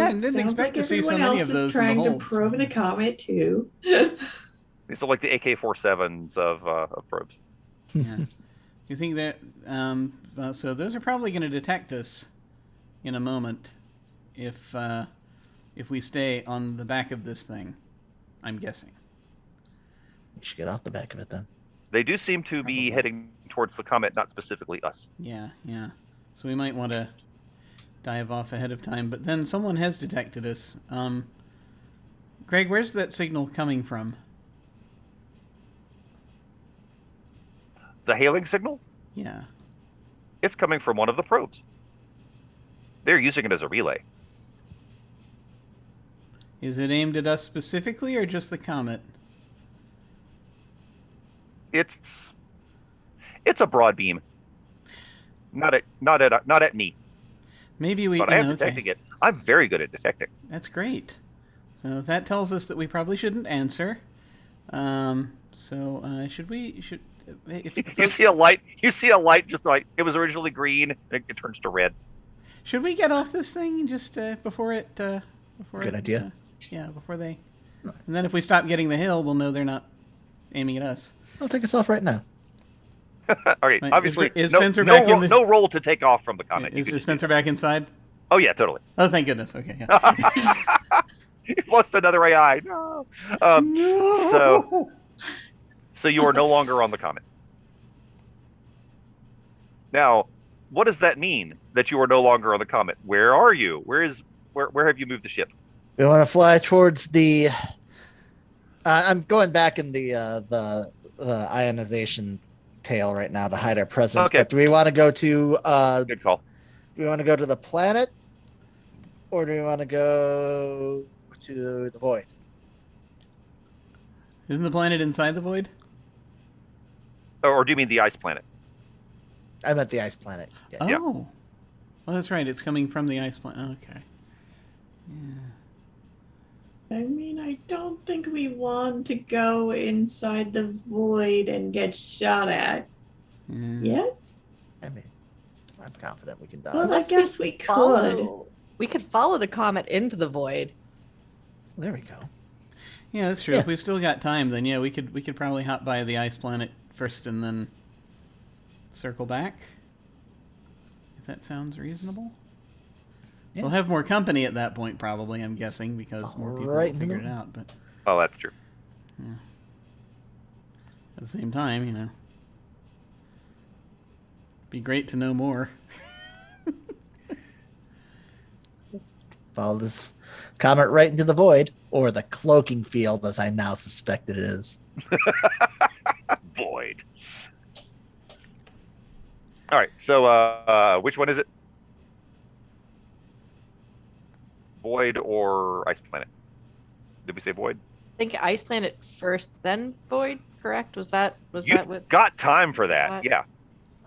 I didn't expect to see so many of those in the trying hold. to probe the comet too. These are like the AK-47s of probes. Yeah. You think that? So those are probably going to detect us in a moment if we stay on the back of this thing. I'm guessing. We should get off the back of it then. They do seem to be heading towards the comet, not specifically us. Yeah. So we might want to dive off ahead of time. But then someone has detected us. Greg, where's that signal coming from? The hailing signal? Yeah. It's coming from one of the probes. They're using it as a relay. Is it aimed at us specifically or just the comet? It's a broad beam. Not at me. Maybe we. But I am detecting it. I'm very good at detecting. That's great. So that tells us that we probably shouldn't answer. Should we? If you see a light. You see a light, just like it was originally green. It turns to red. Should we get off this thing just before it? Good idea. Before they. And then if we stop getting the hill, we'll know they're not aiming at us. I'll take us off right now. All right. Right, Obviously, is Spencer back in the? No roll to take off from the comet. Is Spencer back inside? Oh yeah, totally. Oh, thank goodness. Okay. Yeah. You've lost another AI. No. No. So you are no longer on the comet. Now, what does that mean that you are no longer on the comet? Where are you? Where have you moved the ship? We want to fly towards the. I'm going back in the ionization tail right now to hide our presence. Okay. But do we want to go to? Good call. Do we want to go to the planet, or do we want to go to the void? Isn't the planet inside the void? Or do you mean the ice planet? I meant the ice planet. Yeah. Oh. Yeah. Well, that's right. It's coming from the ice planet. Okay. I mean, I don't think we want to go inside the void and get shot at. Yet? I mean, I'm confident we can dodge. Well, I Unless guess we could. We could follow the comet into the void. There we go. Yeah, that's true. Yeah. If we've still got time, then yeah, we could probably hop by the ice planet first and then circle back. If that sounds reasonable. Yeah. We'll have more company at that point, probably. I'm guessing because more people Right will in the figure it middle. out. But Oh, that's true. at the same time, be great to know more. Follow this comet right into the void, or the cloaking field, as I now suspect it is. Void. All right. So, which one is it? Void or ice planet? Did we say void? I think ice planet first, then void. Correct? Was that You've what? got time for that. Yeah,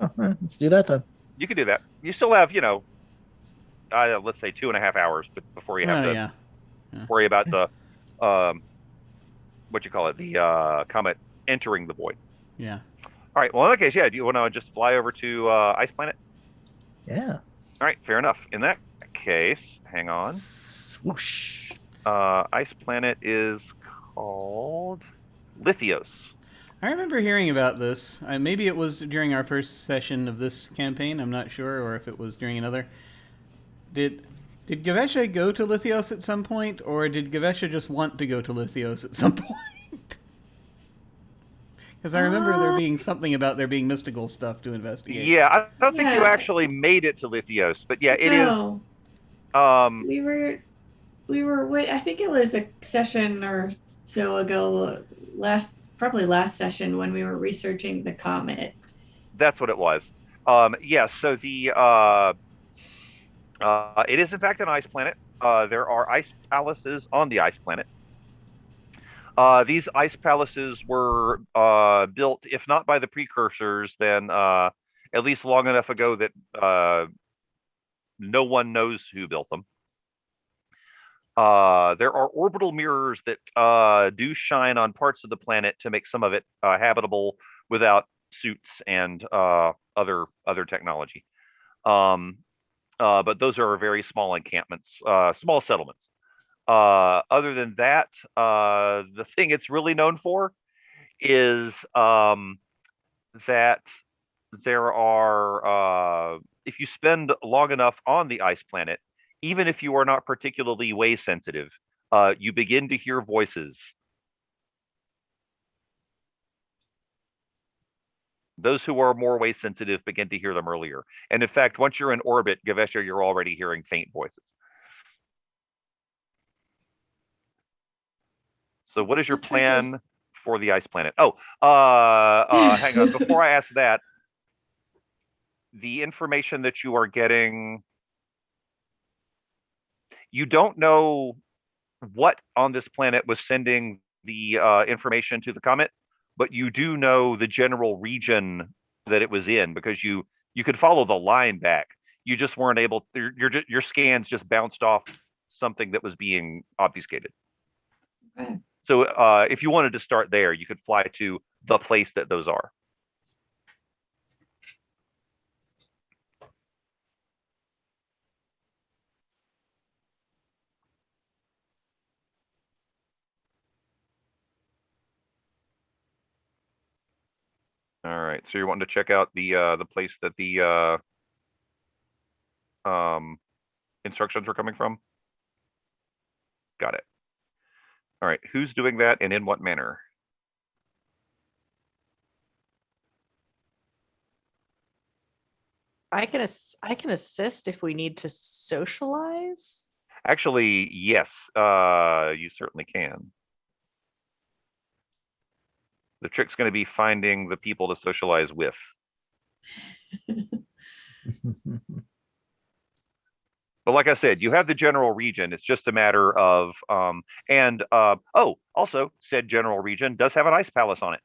All right, let's do that then. you can do that. You still have, let's say 2.5 hours before you have Oh to yeah. worry about the what you call it, the comet entering the void. Yeah. All right. Well, in that case, yeah. Do you want to just fly over to Ice Planet? Yeah. All right. Fair enough. In that case, hang on. Swoosh. Ice Planet is called Lithios. I remember hearing about this. Maybe it was during our first session of this campaign. I'm not sure, or if it was during another. Did Gavesha go to Lithios at some point, or did Gavesha just want to go to Lithios at some point? Because I remember there being something about there being mystical stuff to investigate. Yeah, I don't think you Yeah. actually made it to Lithios, but yeah, it No, is. we were. Wait, I think it was a session or so ago. Probably last session when we were researching the comet. That's what it was. Yeah. So it is in fact an ice planet. There are ice palaces on the ice planet. These ice palaces were built, if not by the precursors, then at least long enough ago that no one knows who built them. There are orbital mirrors that do shine on parts of the planet to make some of it habitable without suits and other technology. But those are very small encampments, small settlements. Other than that, the thing it's really known for is that there are, if you spend long enough on the ice planet, even if you are not particularly way sensitive, you begin to hear voices. Those who are more way sensitive begin to hear them earlier. And in fact, once you're in orbit, Gavesha, you're already hearing faint voices. So what is your plan for the ice planet? Oh, hang on. Before I ask that, the information that you are getting, you don't know what on this planet was sending the information to the comet, but you do know the general region that it was in because you could follow the line back. You just weren't able. Your scans just bounced off something that was being obfuscated. Okay. So if you wanted to start there, you could fly to the place that those are. All right. So you're wanting to check out the place that the instructions are coming from? Got it. All right. Who's doing that and in what manner? I can assist if we need to socialize. Actually, yes, you certainly can. The trick's going to be finding the people to socialize with. But like I said, you have the general region. It's just a matter of, also, said general region does have an ice palace on it.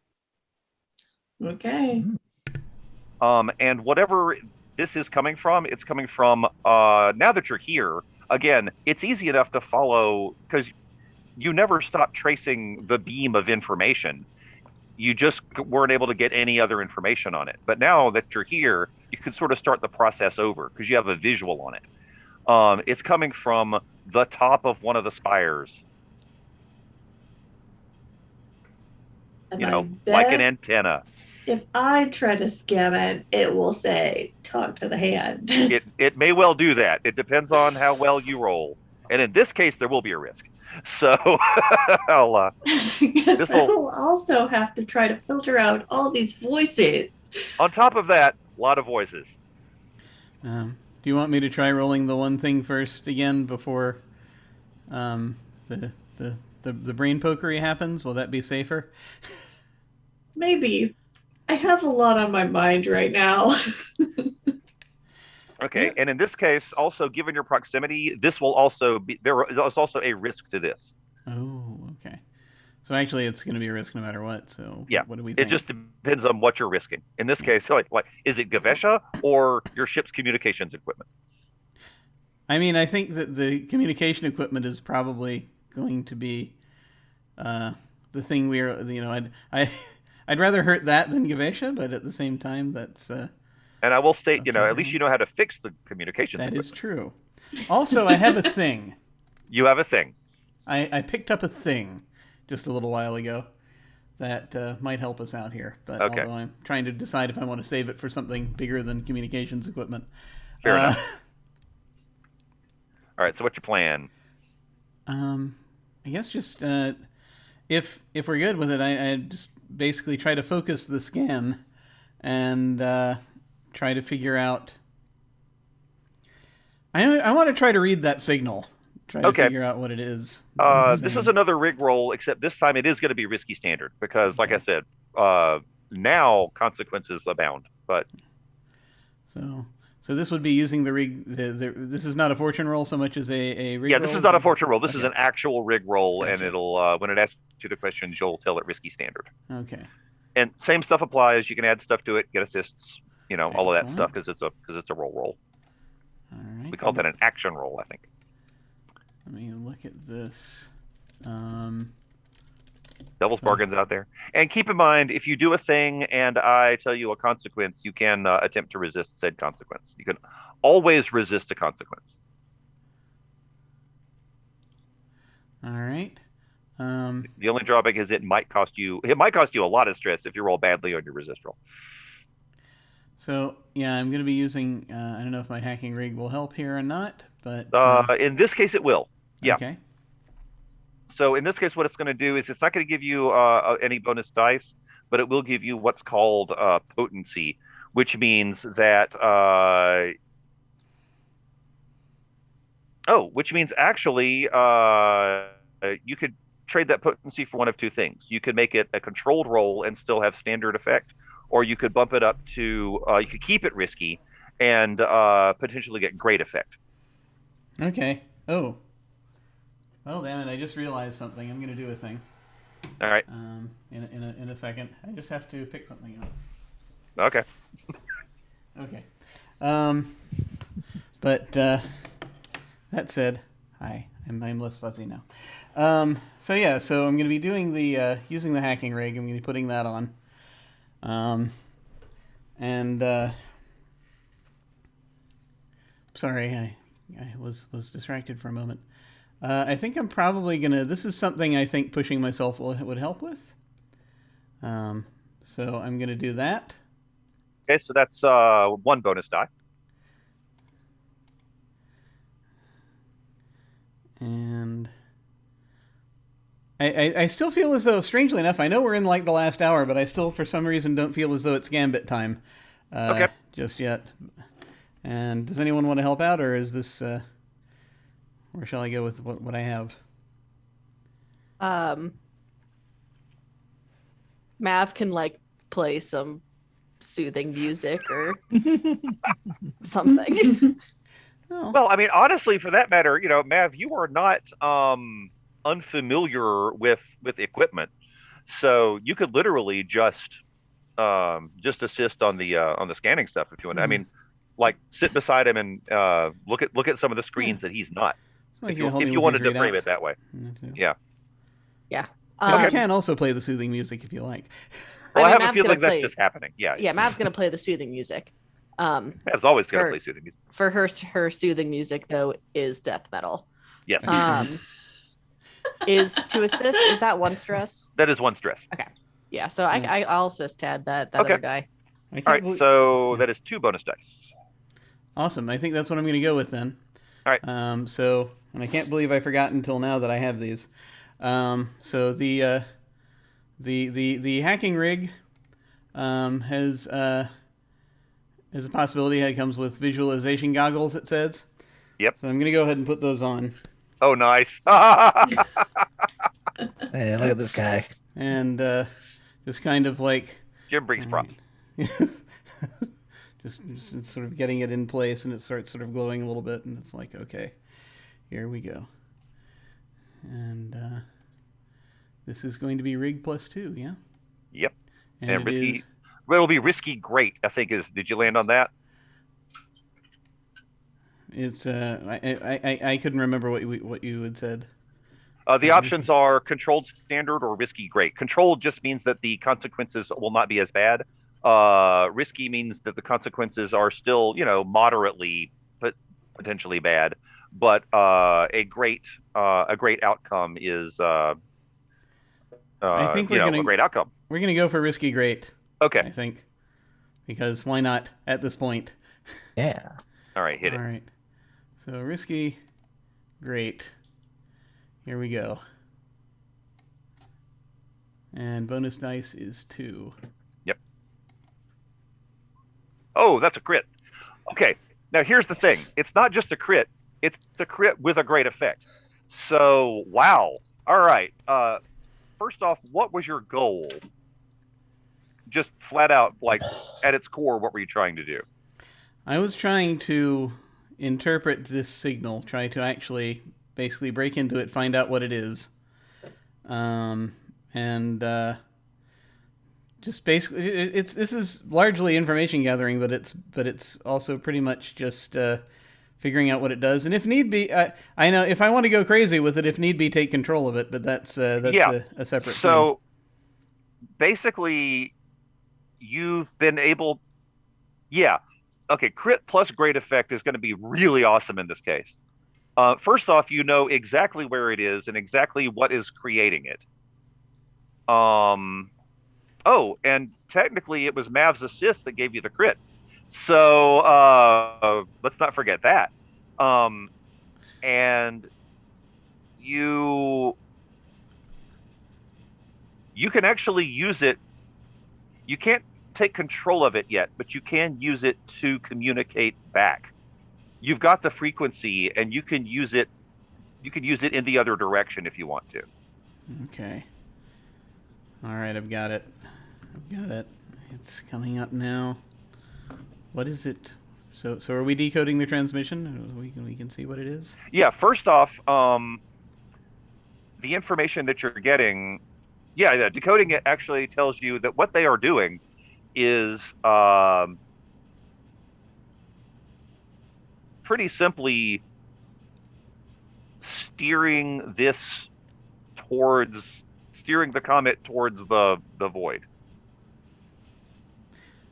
Okay. And whatever this is coming from, it's coming from, now that you're here, again, it's easy enough to follow because you never stop tracing the beam of information. You just weren't able to get any other information on it. But now that you're here, you can sort of start the process over because you have a visual on it. It's coming from the top of one of the spires. And You know, I like an bet antenna. if I try to scam it will say, talk to the hand. It may well do that. It depends on how well you roll. And in this case, there will be a risk. So I'll Because I will also have to try to filter out all these voices. on top of that, a lot of voices. Do you want me to try rolling the one thing first again before the brain pokery happens? Will that be safer? Maybe. I have a lot on my mind right now. Okay, Yeah. and in this case, also given your proximity, this will also be there is also a risk to this. Oh, okay. So actually, it's going to be a risk no matter what. So Yeah, what do we it think? just depends on what you're risking. In this case, like is it Gavesha or your ship's communications equipment? I mean, I think that the communication equipment is probably going to be the thing I'd rather hurt that than Gavesha, but at the same time, that's And I will state, okay, at least you know how to fix the communications. that is true. Also, I have a thing. You have a thing. I picked up a thing just a little while ago that might help us out here. But Okay. although I'm trying to decide if I want to save it for something bigger than communications equipment. Fair enough. All right. So what's your plan? I guess just if we're good with it, I just basically try to focus the scan and try to figure out. I want to try to read that signal. Try to figure out what it is. This is another rig roll, except this time it is going to be risky standard because, like I said, now consequences abound. But so this would be using the rig. This is not a fortune roll so much as a rig roll? This is not a fortune roll. This is an actual rig roll, and it'll when it asks you the questions, you'll tell it risky standard. Okay. And same stuff applies. You can add stuff to it, get assists, all of that Excellent. stuff because it's a roll. All right. We call that an action roll, I think. Let me look at this. Devil's bargains out there. And keep in mind, if you do a thing and I tell you a consequence, you can attempt to resist said consequence. You can always resist a consequence. All right. The only drawback is it might cost you a lot of stress if you roll badly on your resist roll. So yeah, I'm going to be using. I don't know if my hacking rig will help here or not, but in this case, it will. Yeah. Okay. So in this case, what it's going to do is it's not going to give you any bonus dice, but it will give you what's called potency, which means that actually you could trade that potency for one of two things. You could make it a controlled roll and still have standard effect, or you could bump it up to you could keep it risky and potentially get great effect. Okay. Oh. Well, damn it! I just realized something. I'm going to do a thing. All right. In a second, I just have to pick something up. Okay. Okay. But that said, hi. I'm less fuzzy now. So I'm going to be doing the using the hacking rig. I'm going to be putting that on. Sorry, I was distracted for a moment. I think I'm probably gonna. This is something I think pushing myself would help with. So I'm gonna do that. Okay, so that's one bonus die. And I still feel as though, strangely enough, I know we're in like the last hour, but I still, for some reason, don't feel as though it's Gambit time just yet. And does anyone want to help out, or is this, where shall I go with what I have? Mav can play some soothing music or something. Oh. Well, I mean, honestly, for that matter, Mav, you are not unfamiliar with equipment, so you could literally just assist on the scanning stuff if you want. Mm-hmm. I mean, sit beside him and look at some of the screens that he's not. Like If you wanted to frame it that way, yeah. Yeah. You can also play the soothing music if you like. Well, I have a Mav's feeling gonna that's just happening. Yeah. Yeah, Mav's gonna play the soothing music. Mav's always gonna play soothing music. For her soothing music though is death metal. Yes. Is to assist, is that one stress? That is one stress. Okay. Yeah, so I'll assist Tad, that other guy. All right, so that is 2 bonus dice. Awesome. I think that's what I'm going to go with then. All right. And I can't believe I forgot until now that I have these. So the hacking rig has a possibility. It comes with visualization goggles, it says. Yep. So I'm going to go ahead and put those on. Oh, nice. Hey, look at this guy. And just kind of Jim brings props. just sort of getting it in place, and it starts sort of glowing a little bit, and it's like, okay, here we go. And this is going to be rig +2, yeah? Yep. And risky. Well, it'll be risky great, I think. Did you land on that? It's I couldn't remember what you had said. The options are controlled standard or risky great. Controlled just means that the consequences will not be as bad. Risky means that the consequences are still, moderately, but potentially bad. But a great outcome is, I think a great outcome. We're gonna go for risky great. Okay. I think, because why not at this point? Yeah. All right, hit it. All right. So risky great. Here we go. And bonus dice is 2. Yep. Oh, that's a crit. Okay. Now here's the thing. It's not just a crit. It's a crit with a great effect. So, wow. All right. First off, what was your goal? Just flat out, like, at its core, what were you trying to do? I was trying to interpret this signal, try to actually basically break into it, find out what it is. Just basically, this is largely information gathering, but it's also pretty much just figuring out what it does, and if need be, I know if I want to go crazy with it, if need be, take control of it. But that's a separate. So basically, you've been able, okay. Crit plus great effect is going to be really awesome in this case. First off, you know exactly where it is and exactly what is creating it. Oh, and technically it was Mav's assist that gave you the crit. So let's not forget that. And you can actually use it. You can't take control of it yet, but you can use it to communicate back. You've got the frequency, and you can use it. You can use it in the other direction if you want to. Okay. All right, I've got it. It's coming up now. What is it? So are we decoding the transmission? We can see what it is? Yeah, first off, the information that you're getting, decoding it actually tells you that what they are doing is pretty simply steering the comet towards the void.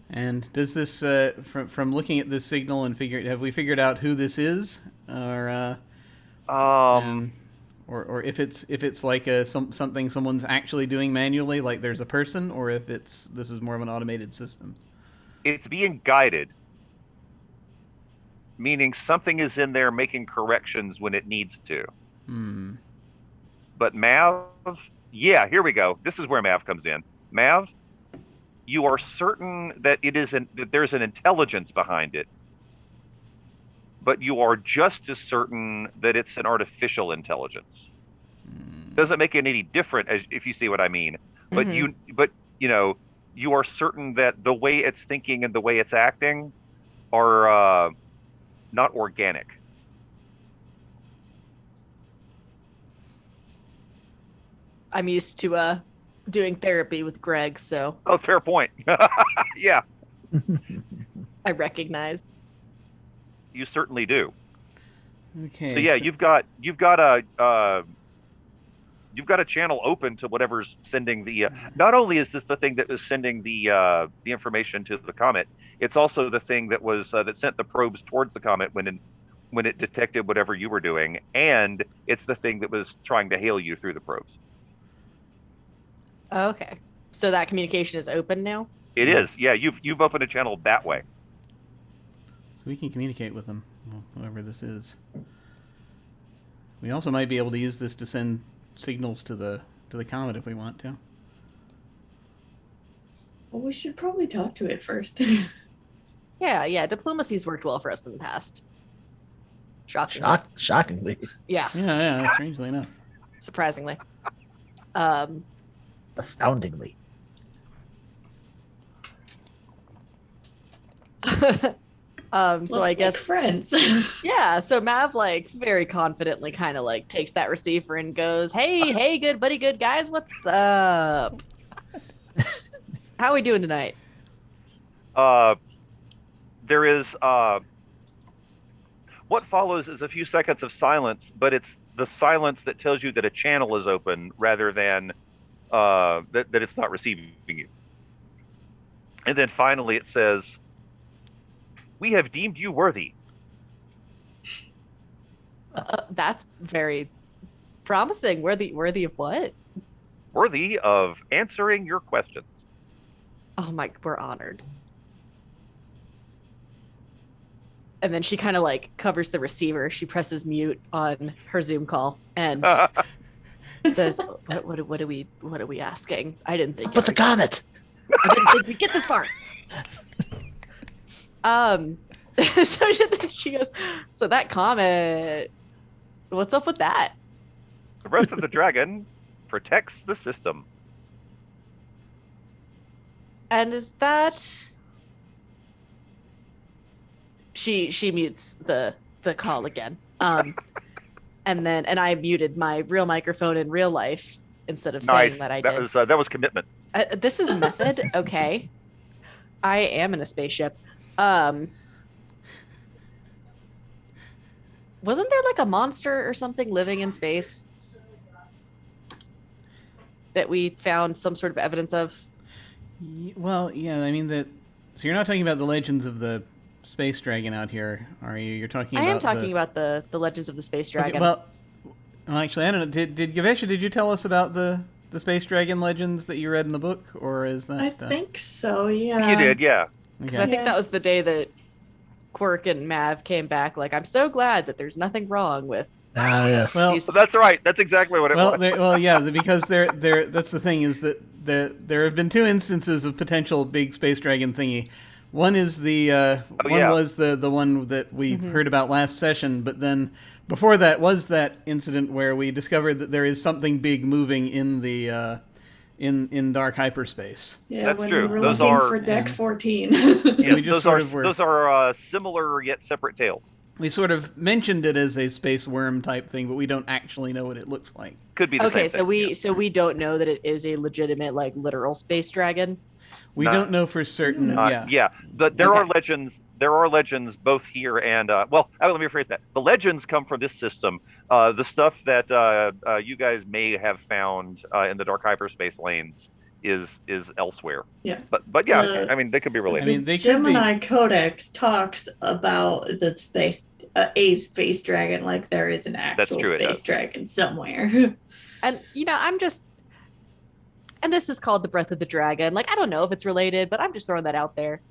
And does this, from looking at this signal and have we figured out who this is, or if it's like something someone's actually doing manually, like there's a person, or if this is more of an automated system? It's being guided, meaning something is in there making corrections when it needs to. But Mav, here we go. This is where Mav comes in. Mav, you are certain that that there's an intelligence behind it, but you are just as certain that it's an artificial intelligence. Doesn't make it any different, as if you see what I mean. But you are certain that the way it's thinking and the way it's acting are not organic. I'm used to doing therapy with Greg, so. Oh, fair point. Yeah. I recognize. You certainly do. Okay. So you've got a channel open to whatever's sending the. Not only is this the thing that is sending the information to the comet, it's also the thing that was that sent the probes towards the comet when it detected whatever you were doing, and it's the thing that was trying to hail you through the probes. Okay, so that communication is open now? It is. Yeah, you've opened a channel that way. So we can communicate with them, whoever this is. We also might be able to use this to send signals to the comet if we want to. Well, we should probably talk to it first. Yeah. Diplomacy's worked well for us in the past. Shockingly. Yeah. Yeah, strangely enough. Surprisingly. Astoundingly. So I guess like friends. Yeah, so Mav very confidently kind of takes that receiver and goes, hey good buddy, good guys, what's up? How are we doing tonight? There is what follows is a few seconds of silence, but it's the silence that tells you that a channel is open rather than that it's not receiving you. And then finally it says, "We have deemed you worthy." That's very promising. Worthy of what? Worthy of answering your questions. Oh my, we're honored. And then she kind of like covers the receiver. She presses mute on her Zoom call and says, "What are we asking? I didn't think." But the comet. I didn't think we'd get this far. So she goes, "So that comet, what's up with that?" The rest of the dragon protects the system. And is that... She mutes the call again. And I muted my real microphone in real life instead of saying that I did. That was commitment. This is method, okay. I am in a spaceship. Wasn't there like a monster or something living in space that we found some sort of evidence of? Well, yeah, I mean that. So you're not talking about the legends of the space dragon out here, are you? You're talking about. I am talking about the legends of the space dragon. Okay, well, actually, I don't know. Did Gavesha, did you tell us about the space dragon legends that you read in the book, or is that? I think so. Yeah. You did, yeah. Because I think that was the day that Quirk and Mav came back. Like, I'm so glad that there's nothing wrong with. Ah, yes. Well, So that's right. That's exactly what it was. Yeah, because that's the thing is that there have been two instances of potential big space dragon thingy. One is was the one that we heard about last session, but then before that was that incident where we discovered that there is something big moving in the in dark hyperspace. Yeah, That's when true. we were Those looking are- for Deck 14. Yeah, we just those are similar yet separate tales. We sort of mentioned it as a space worm type thing, but we don't actually know what it looks like. Could be the Okay, same thing. so we don't know that it is a legitimate, like, literal space dragon. We don't know for certain. Yeah, but there Okay. are legends. There are legends both here and let me rephrase that. The legends come from this system. The stuff that you guys may have found in the dark hyperspace lanes is elsewhere. Yeah. But yeah, I mean they could be related. I mean, they could be. Gemini Codex talks about the space, a space dragon, like there is an actual true, it space does. dragon somewhere. And, I'm just... And this is called the Breath of the Dragon. Like, I don't know if it's related, but I'm just throwing that out there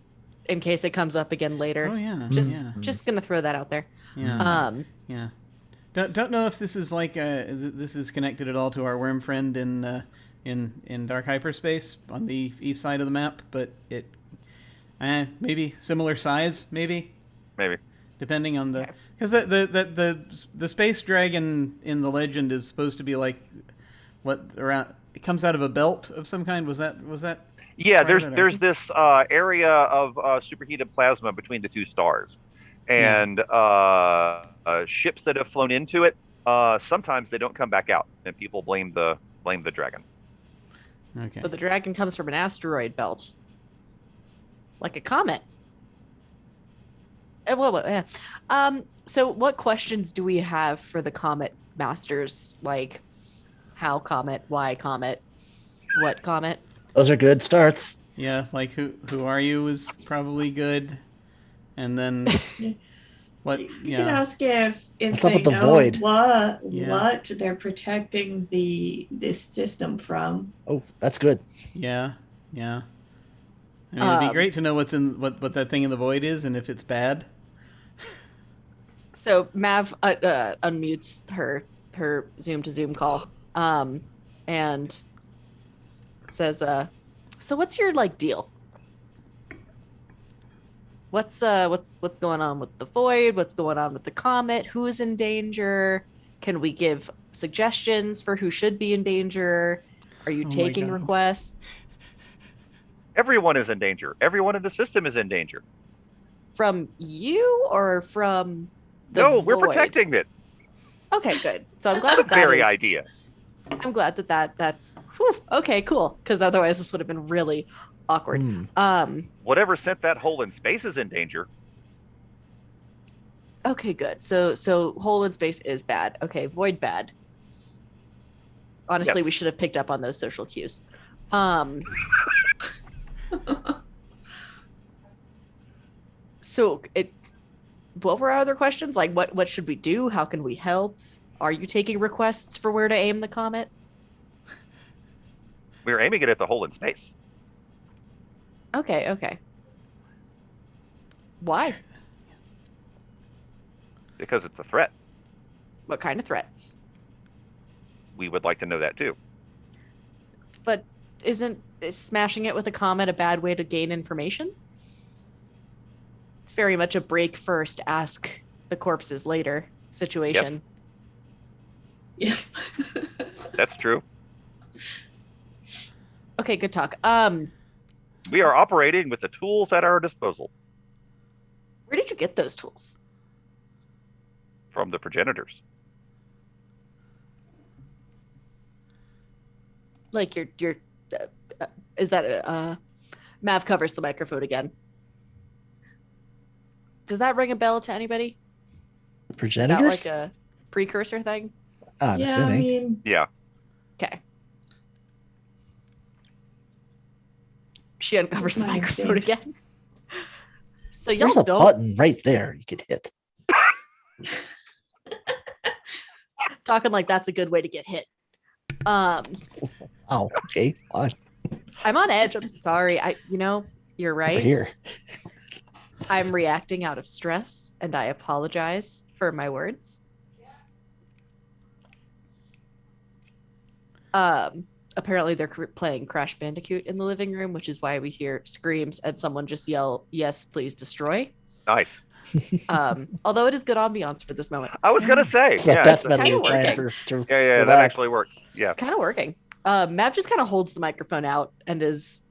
in case it comes up again later. Oh yeah, Just gonna throw that out there. yeah. Yeah. Don't know if this is like this is connected at all to our worm friend in dark hyperspace on the east side of the map, but it maybe similar size, maybe depending on the because the space dragon in the legend is supposed to be like what around it comes out of a belt of some kind. Was that? Yeah, part of it, there's this area of superheated plasma between the two stars, and ships that have flown into it sometimes they don't come back out, and people blame the dragon. Okay. So the dragon comes from an asteroid belt. Like a comet. So what questions do we have for the comet masters? Like, how comet, why comet, what comet? Those are good starts. Yeah, like who are you is probably good, and then what? You could ask if What's up they with the know void? what they're protecting this system from. Oh, that's good. Yeah. I mean, it'd be great to know what's in what that thing in the void is, and if it's bad. So Mav unmutes her Zoom to Zoom call, and says, "So what's your deal? What's going on with the void? What's going on with the comet? Who's in danger? Can we give suggestions for who should be in danger? Are you taking God. requests Everyone is in danger. Everyone in the system is in danger. from you or from the No, we're void?" protecting it. Okay, good. So I'm glad The that very is- idea. I'm glad that's okay, cool. Because otherwise this would have been really awkward. Hmm. Whatever sent that hole in space is in danger. Okay, good. So hole in space is bad. Okay, void bad. Honestly, Yep. we should have picked up on those social cues. So what were our other questions? Like what should we do? How can we help? Are you taking requests for where to aim the comet? We were aiming it at the hole in space. Okay. Why? Because it's a threat. What kind of threat? We would like to know that too. But is smashing it with a comet a bad way to gain information? It's very much a break first, ask the corpses later situation. Yeah. That's true. Okay, good talk. We are operating with the tools at our disposal Where did you get those tools? from the progenitors. Like your is that Mav covers the microphone again. Does that ring a bell to anybody? Is that Progenitors? like a precursor thing? I'm Yeah, I assuming. mean, Yeah. Okay. She uncovers the That's my microphone instinct. again. So y'all There's a don't button right there you could hit. talking like that's a good way to get hit. Oh, okay. Fine. I'm on edge. I'm sorry. You're Over right. here. I'm reacting out of stress, and I apologize for my words. Apparently they're playing Crash Bandicoot in the living room, which is why we hear screams and someone just yell, "Yes, please destroy." Nice. Although it is good ambiance for this moment. I was gonna say. So Yeah. definitely kinda a plan working. to Yeah. That relax. actually works. Yeah. Kind of working. Mav just kind of holds the microphone out and is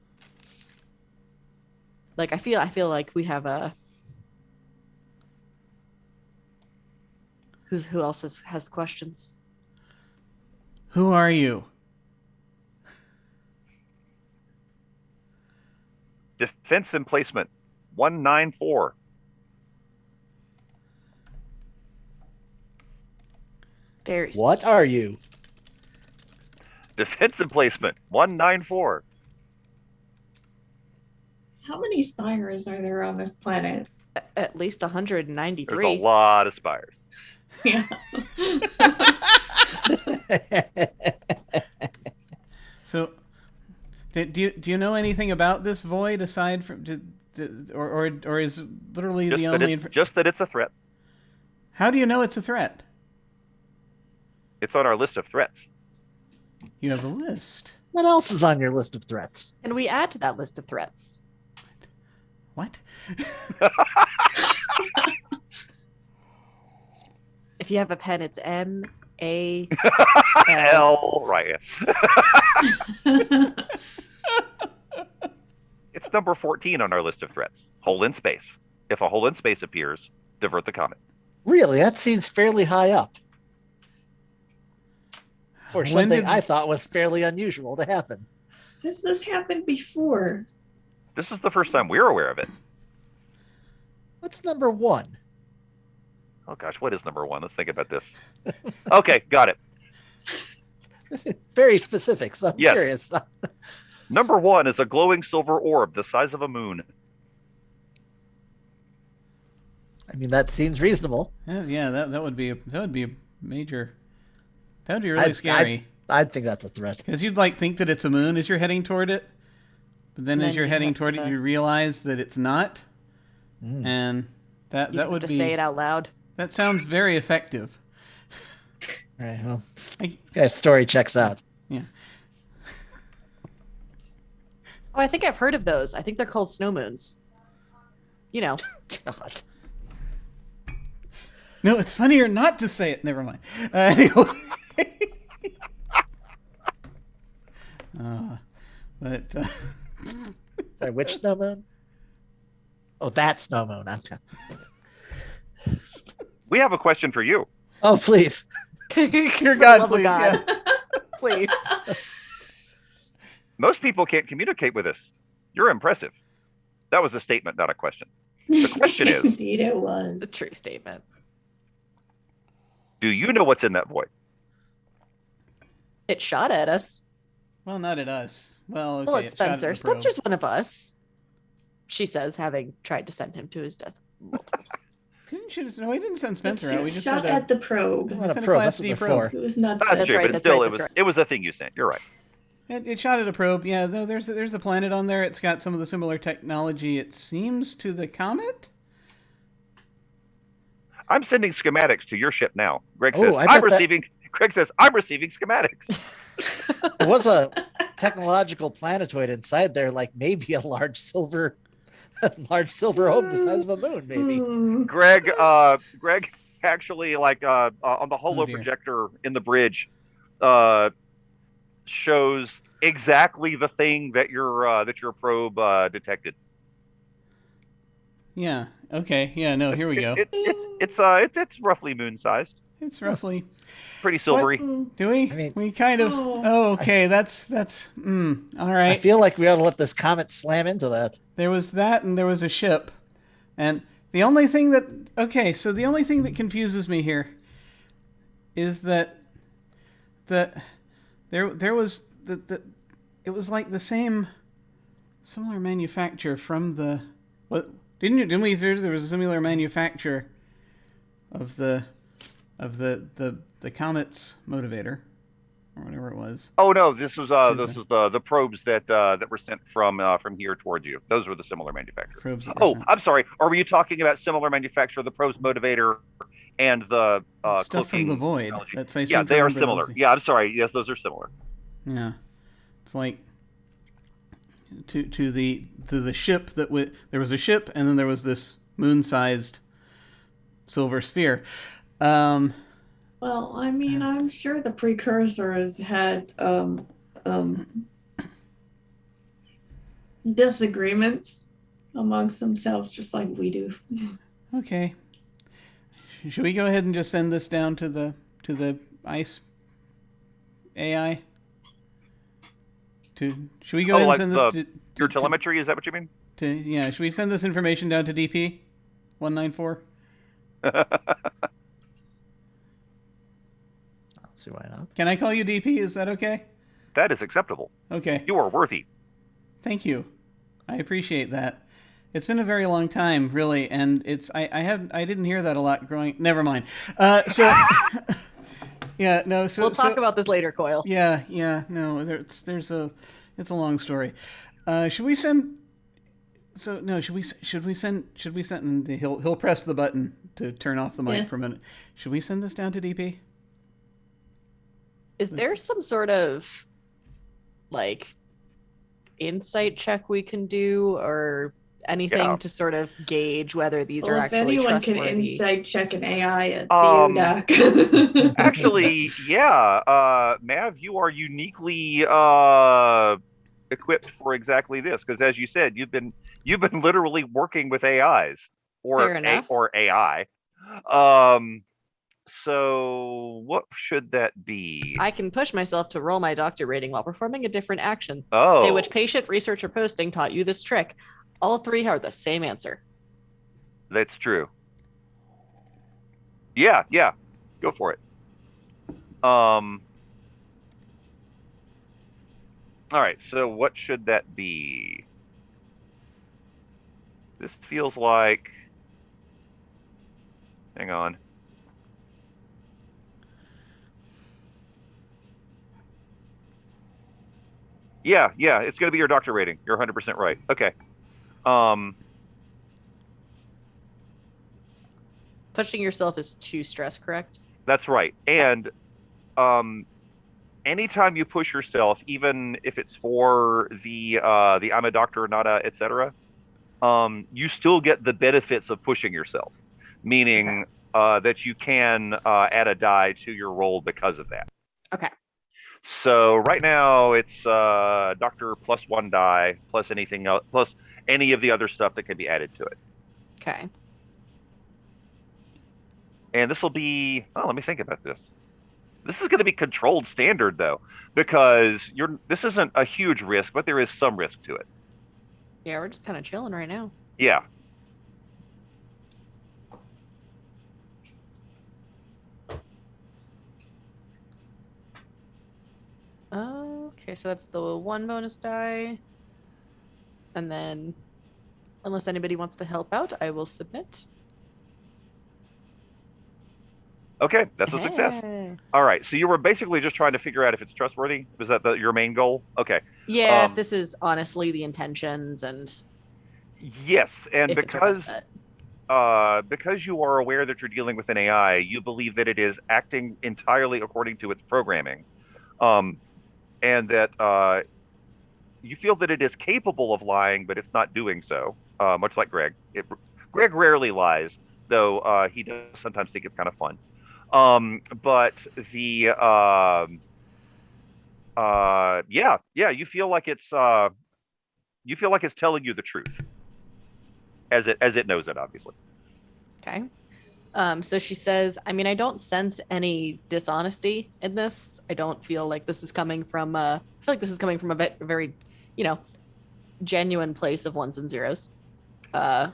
like, I feel like we have a who else has questions? Who are you? Defense emplacement 194. Very What are you? Defense emplacement 194. how many spires are there on this planet? at least There's 193. a lot of spires. Yeah. So, do you know anything about this void aside from or is literally Just the that, only? just that it's a threat. How do you know it's a threat? It's on our list of threats. You have a list. What else is on your list of threats? And we add to that list of threats. What? If you have a pen, it's M-A-L. L, right. It's number 14 on our list of threats. Hole in space. If a hole in space appears, divert the comet. Really, that seems fairly high up. For When something did- I thought was fairly unusual to happen. Has this happened before? This is the first time we're aware of it. What's number one? Oh gosh, what is number 1? Let's think about this. Okay, got it. Very specific, so I'm Yes. curious. Number 1 is a glowing silver orb the size of a moon. I mean, that seems reasonable. Yeah, that would be a major. That would be really scary. I'd think that's a threat. Because you'd think that it's a moon as you're heading toward it, but then And as then you're you heading have toward to- it, you realize that it's not, and You that would have to be. say it out loud. That sounds very effective. All right, well, this I- guy's story checks out. Yeah. Oh, I think I've heard of those. I think they're called snow moons. You know. God. No, it's funnier not to say it. Never mind. Anyway. But Sorry, which snow moon? Oh, that snow moon. We have a question for you. Oh, please. dear For the God, love of please, God. yes. Please. Most people can't communicate with us. You're impressive. That was a statement, not a question. The question is, Indeed, it was. The true statement. Do you know what's in that void? It shot at us. Well, not at us. Well, okay. Well, it's it shot at Spencer. the probe. Spencer's one of us. She says, having tried to send him to his death multiple times. No, we didn't send Spencer out. We just shot said at the probe. we Not a sent probe, Class that's what D they're probe. for. It was not. That's That's true, right, but that's still, right, that's right. it was a thing you sent. You're right. It shot at a probe. Yeah, though there's a planet on there. It's got some of the similar technology, it seems, to the comet. I'm sending schematics to your ship now. Greg Oh, says, I bet Greg says, I'm receiving schematics. There was a technological planetoid inside there, like maybe a large silver home the size of a moon, maybe. Greg actually, like, on the holo dear. projector in the bridge, shows exactly the thing that your probe detected. Yeah. Okay. Yeah. No. Here we go. It's roughly moon sized. It's roughly. Pretty silvery. Do we? I mean- we kind of. Oh. Oh, okay. That's. All right. I feel like we ought to let this comet slam into that. There was that, and there was a ship, and the only thing that the only thing that confuses me here is that there was it was like the similar manufacturer from the what didn't we hear there was a similar manufacturer of the comet's motivator or whatever it was. Oh no, this was the probes that were sent from here towards you. Those were the similar manufacturers. Probes that were Oh, sent. I'm sorry. Are you talking about similar manufacturer, the probes motivator, and the Stuff from cloaking the void. technology? That's I Yeah, seem to they are remember that was similar. Yeah, I'm sorry. Yes, those are similar. Yeah, it's like to the ship that there was a ship, and then there was this moon-sized silver sphere. Well, I mean, I'm sure the precursors had disagreements amongst themselves, just like we do. Okay, should we go ahead and just send this down to the ice AI? Should we go ahead and send this to Your telemetry, is that what you mean? yeah? Should we send this information down to DP 194? See why not? Can I call you DP? Is that okay? That is acceptable. Okay. You are worthy. Thank you. I appreciate that. It's been a very long time, really, and I didn't hear that a lot growing. Never mind. So yeah, no. So We'll talk about this later, Coyle. Yeah. No, it's a long story. Should we send? So no, should we send? And he'll press the button to turn off the mic Yes. for a minute. Should we send this down to DP? Is there some sort of like insight check we can do or anything Yeah. to sort of gauge whether these Well, are if actually anyone can trustworthy? insight check an AI, it's Um, you, Doc. Actually, yeah, Mav, you are uniquely equipped for exactly this because, as you said, you've been literally working with AIs Fair enough. or AI. So what should that be? I can push myself to roll my doctor rating while performing a different action. Oh. Say which patient, research, or posting taught you this trick. All three are the same answer. That's true. Yeah, go for it. All right, so what should that be? This feels like. Hang on. Yeah, it's going to be your doctor rating. You're 100% right. Okay. Pushing yourself is 2 stress, correct? That's right. And anytime you push yourself, even if it's for the I'm a doctor, not a etc., you still get the benefits of pushing yourself, meaning that you can add a die to your roll because of that. Okay. So right now it's doctor plus 1 die plus anything else plus any of the other stuff that can be added to it. Okay. And this will be, let me think about this. This is going to be controlled standard though, because this isn't a huge risk, but there is some risk to it. Yeah, we're just kind of chilling right now. Yeah. Okay, so that's the 1 bonus die. And then, unless anybody wants to help out, I will submit. Okay, that's a success. Hey. All right, so you were basically just trying to figure out if it's trustworthy. Was that your main goal? Okay. Yeah, if this is honestly the intentions and Yes, and if it's our best bet. because you are aware that you're dealing with an AI, you believe that it is acting entirely according to its programming, and that you feel that it is capable of lying, but it's not doing so. Much like Greg. Greg rarely lies, though he does sometimes think it's kind of fun. But the you feel like it's telling you the truth, as it knows it, obviously. Okay. So she says, I mean, I don't sense any dishonesty in this. I don't feel like this is coming from I feel like this is coming from a very, genuine place of ones and zeros. So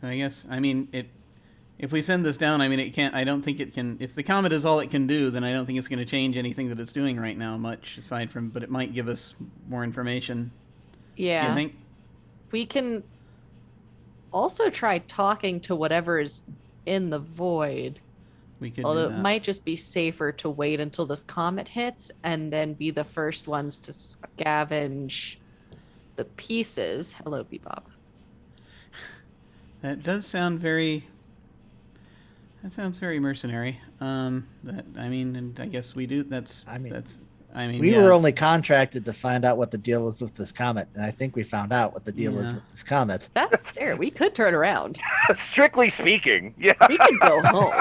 I guess, I mean, if we send this down, I mean, it can't. I don't think it can. If the comet is all it can do, then I don't think it's going to change anything that it's doing right now much, aside from. But it might give us more information. Yeah. You think? We can also try talking to whatever's in the void. We could. Although do it that. might just be safer to wait until this comet hits and then be the first ones to scavenge the pieces. Hello, Bebop. That does sound very. That sounds very mercenary. And I guess we do. We were only contracted to find out what the deal is with this comet, and I think we found out what the deal is with this comet. That's fair. We could turn around. Strictly speaking, yeah. We could go home.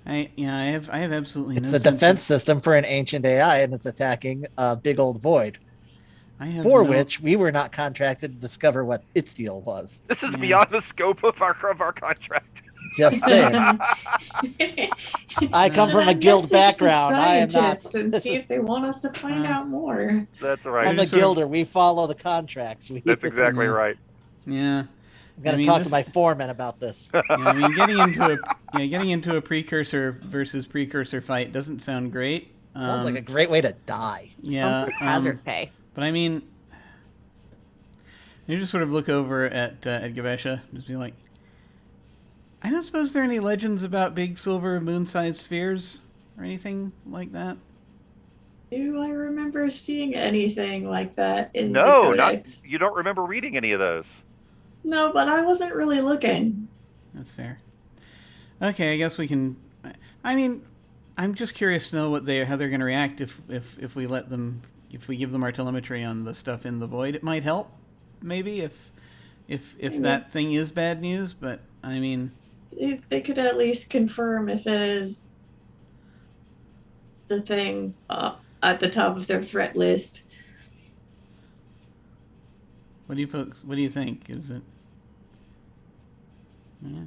I have absolutely It's no a sense defense system for an ancient AI, and it's attacking a big old void. Which we were not contracted to discover what its deal was. This is beyond the scope of our contract. Just saying. I come from a guild background. I am not. And see if they want us to find out more. That's right. I'm a guilder. We follow the contracts. That's exactly right. Yeah. I'm gonna talk to my foreman about this. Yeah, I mean, getting into a precursor versus precursor fight doesn't sound great. Sounds like a great way to die. Yeah. Sounds like hazard pay. But I mean, you just sort of look over at Gavesha, just be like, I don't suppose there are any legends about big silver moon-sized spheres or anything like that. Do I remember seeing anything like that in the No, codex? you don't remember reading any of those. No, but I wasn't really looking. That's fair. Okay, I guess we can. I mean, I'm just curious to know how they're going to react if we let them. If we give them our telemetry on the stuff in the void, it might help, maybe if that thing is bad news. But I mean, they could at least confirm if it is the thing at the top of their threat list. What do you think? Is it? Yeah.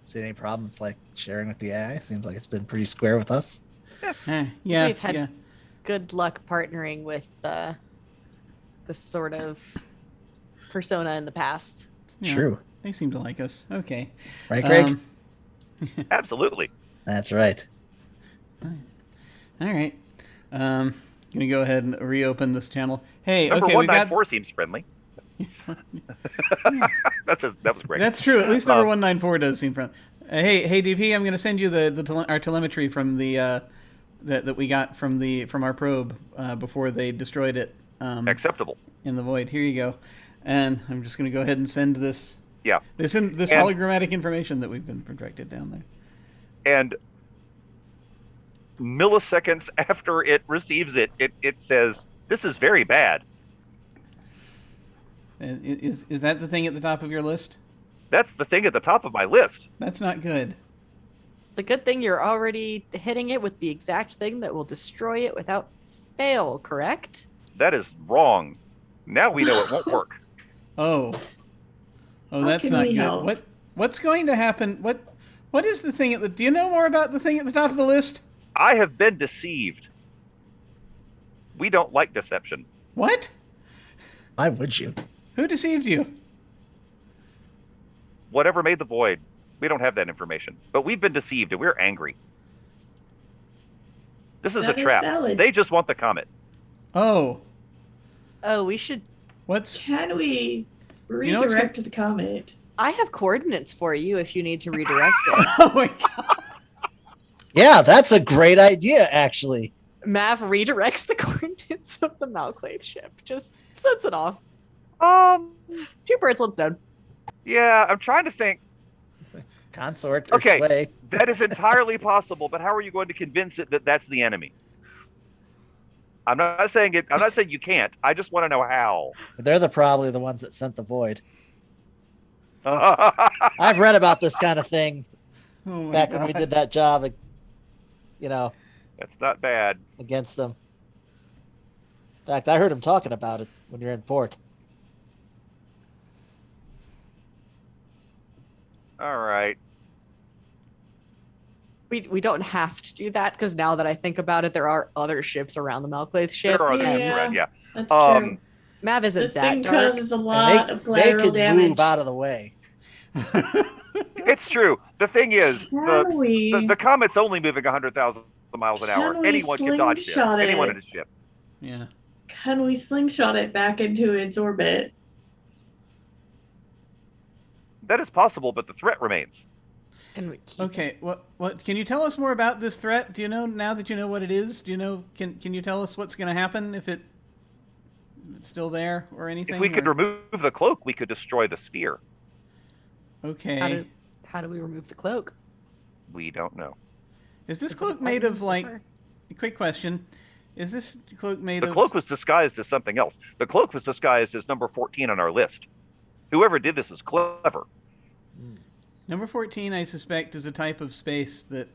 See any problems like sharing with the AI? Seems like it's been pretty square with us. Yeah. We've had good luck partnering with this sort of persona in the past. Yeah, True. They seem to like us. Okay. Right, Greg? Absolutely. That's right. All right. Gonna go ahead and reopen this channel. Hey, Number okay, 194 seems friendly. That was great. That's true. At least number 194 does seem friendly. Hey, DP, I'm gonna send you our telemetry from the that we got from our probe before they destroyed it. Acceptable. In the void. Here you go. And I'm just gonna go ahead and send this. Yeah. This hologrammatic information that we've been projected down there. And milliseconds after it receives it says, "This is very bad." Is that the thing at the top of your list? That's the thing at the top of my list. That's not good. It's a good thing you're already hitting it with the exact thing that will destroy it without fail, correct? That is wrong. Now we know it won't work. Oh, that's not good. Help? What's going to happen? What is the thing do you know more about the thing at the top of the list? I have been deceived. We don't like deception. What? Why would you? Who deceived you? Whatever made the void. We don't have that information. But we've been deceived and we're angry. This is That a is trap. valid. They just want the comet. Oh, Oh, we should. what's Can we You know what's redirect the comet? I have coordinates for you if you need to redirect it. oh my god. Yeah, that's a great idea, actually. Mav redirects the coordinates of the MacLeod ship. Just sets it off. Two birds, one stone. Yeah, I'm trying to think. Consort or Okay. sway. That is entirely possible, but how are you going to convince it that that's the enemy? I'm not saying it. I'm not saying you can't. I just want to know how. They're probably the ones that sent the void. I've read about this kind of thing Oh my back god. when we did that job, you know, That's not bad. against them. In fact, I heard him talking about it when you're in port. All right. We don't have to do that because now that I think about it, there are other ships around the MacLeod ship. There are other Yeah. things around, yeah. That's Um, true. Mav isn't This that thing dark. causes a And lot of they collateral could damage. move out of the way. It's true. The thing is, Can we? the comet's only moving 100,000 miles an hour. Can we Anyone can dodge there. slingshot it? Anyone in a ship. Yeah. Can we slingshot it back into its orbit? That is possible, but the threat remains. And we keep Okay. What? Can you tell us more about this threat? Do you know now that you know what it is? Do you know? Can you tell us what's going to happen if it's still there or anything? If we could or- remove the cloak, we could destroy the sphere. Okay. How do we remove the cloak? We don't know. Is this Is it cloak a made button of like? zipper? Quick question. Is this cloak made The of? cloak was disguised as something else. The cloak was disguised as number 14 on our list. Whoever did this is clever. Number 14, I suspect, is a type of space that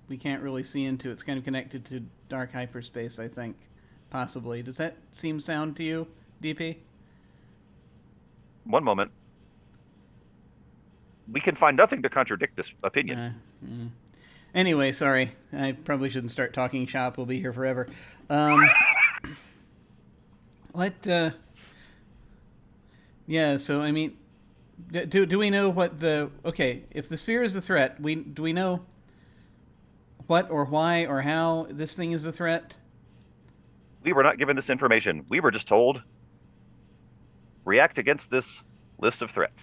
we can't really see into. It's kind of connected to dark hyperspace, I think, possibly. Does that seem sound to you, DP? One moment. We can find nothing to contradict this opinion. Anyway, sorry. I probably shouldn't start talking shop. We'll be here forever. Yeah, so, I mean, do we know what the... Okay, if the sphere is the threat, do we know what or why or how this thing is a threat? We were not given this information. We were just told, react against this list of threats.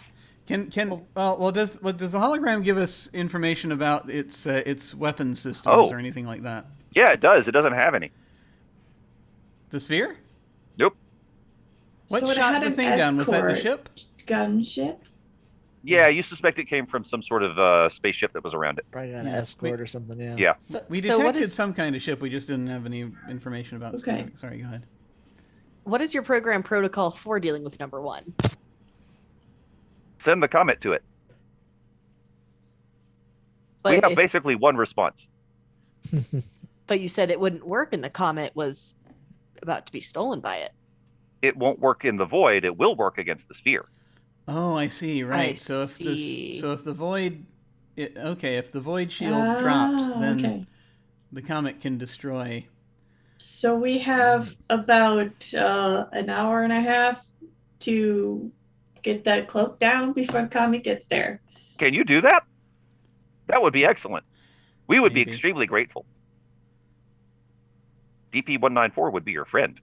Does the hologram give us information about its weapon systems or anything like that? Yeah, it does. It doesn't have any. The sphere? Nope. What So it shot had the an thing down? Was that the escort ship? Gunship? Yeah, you suspect it came from some sort of spaceship that was around it. Probably an Yeah. escort or something, yeah. Yeah. We So what detected is some kind of ship. We just didn't have any information about. Okay. Specific. Sorry, go ahead. what is your program protocol for dealing with number one? Send the comet to it. But We have if- basically one response. But you said it wouldn't work, and the comet was about to be stolen by it. It won't work in the void. It will work against the sphere. Oh, I see. Right. I so see. if the void, if the void shield drops, then Okay. the comet can destroy. So we have about an hour and a half to get that cloak down before comet gets there. Can you do that? That would be excellent. We would Maybe. be extremely grateful. DP-194 would be your friend.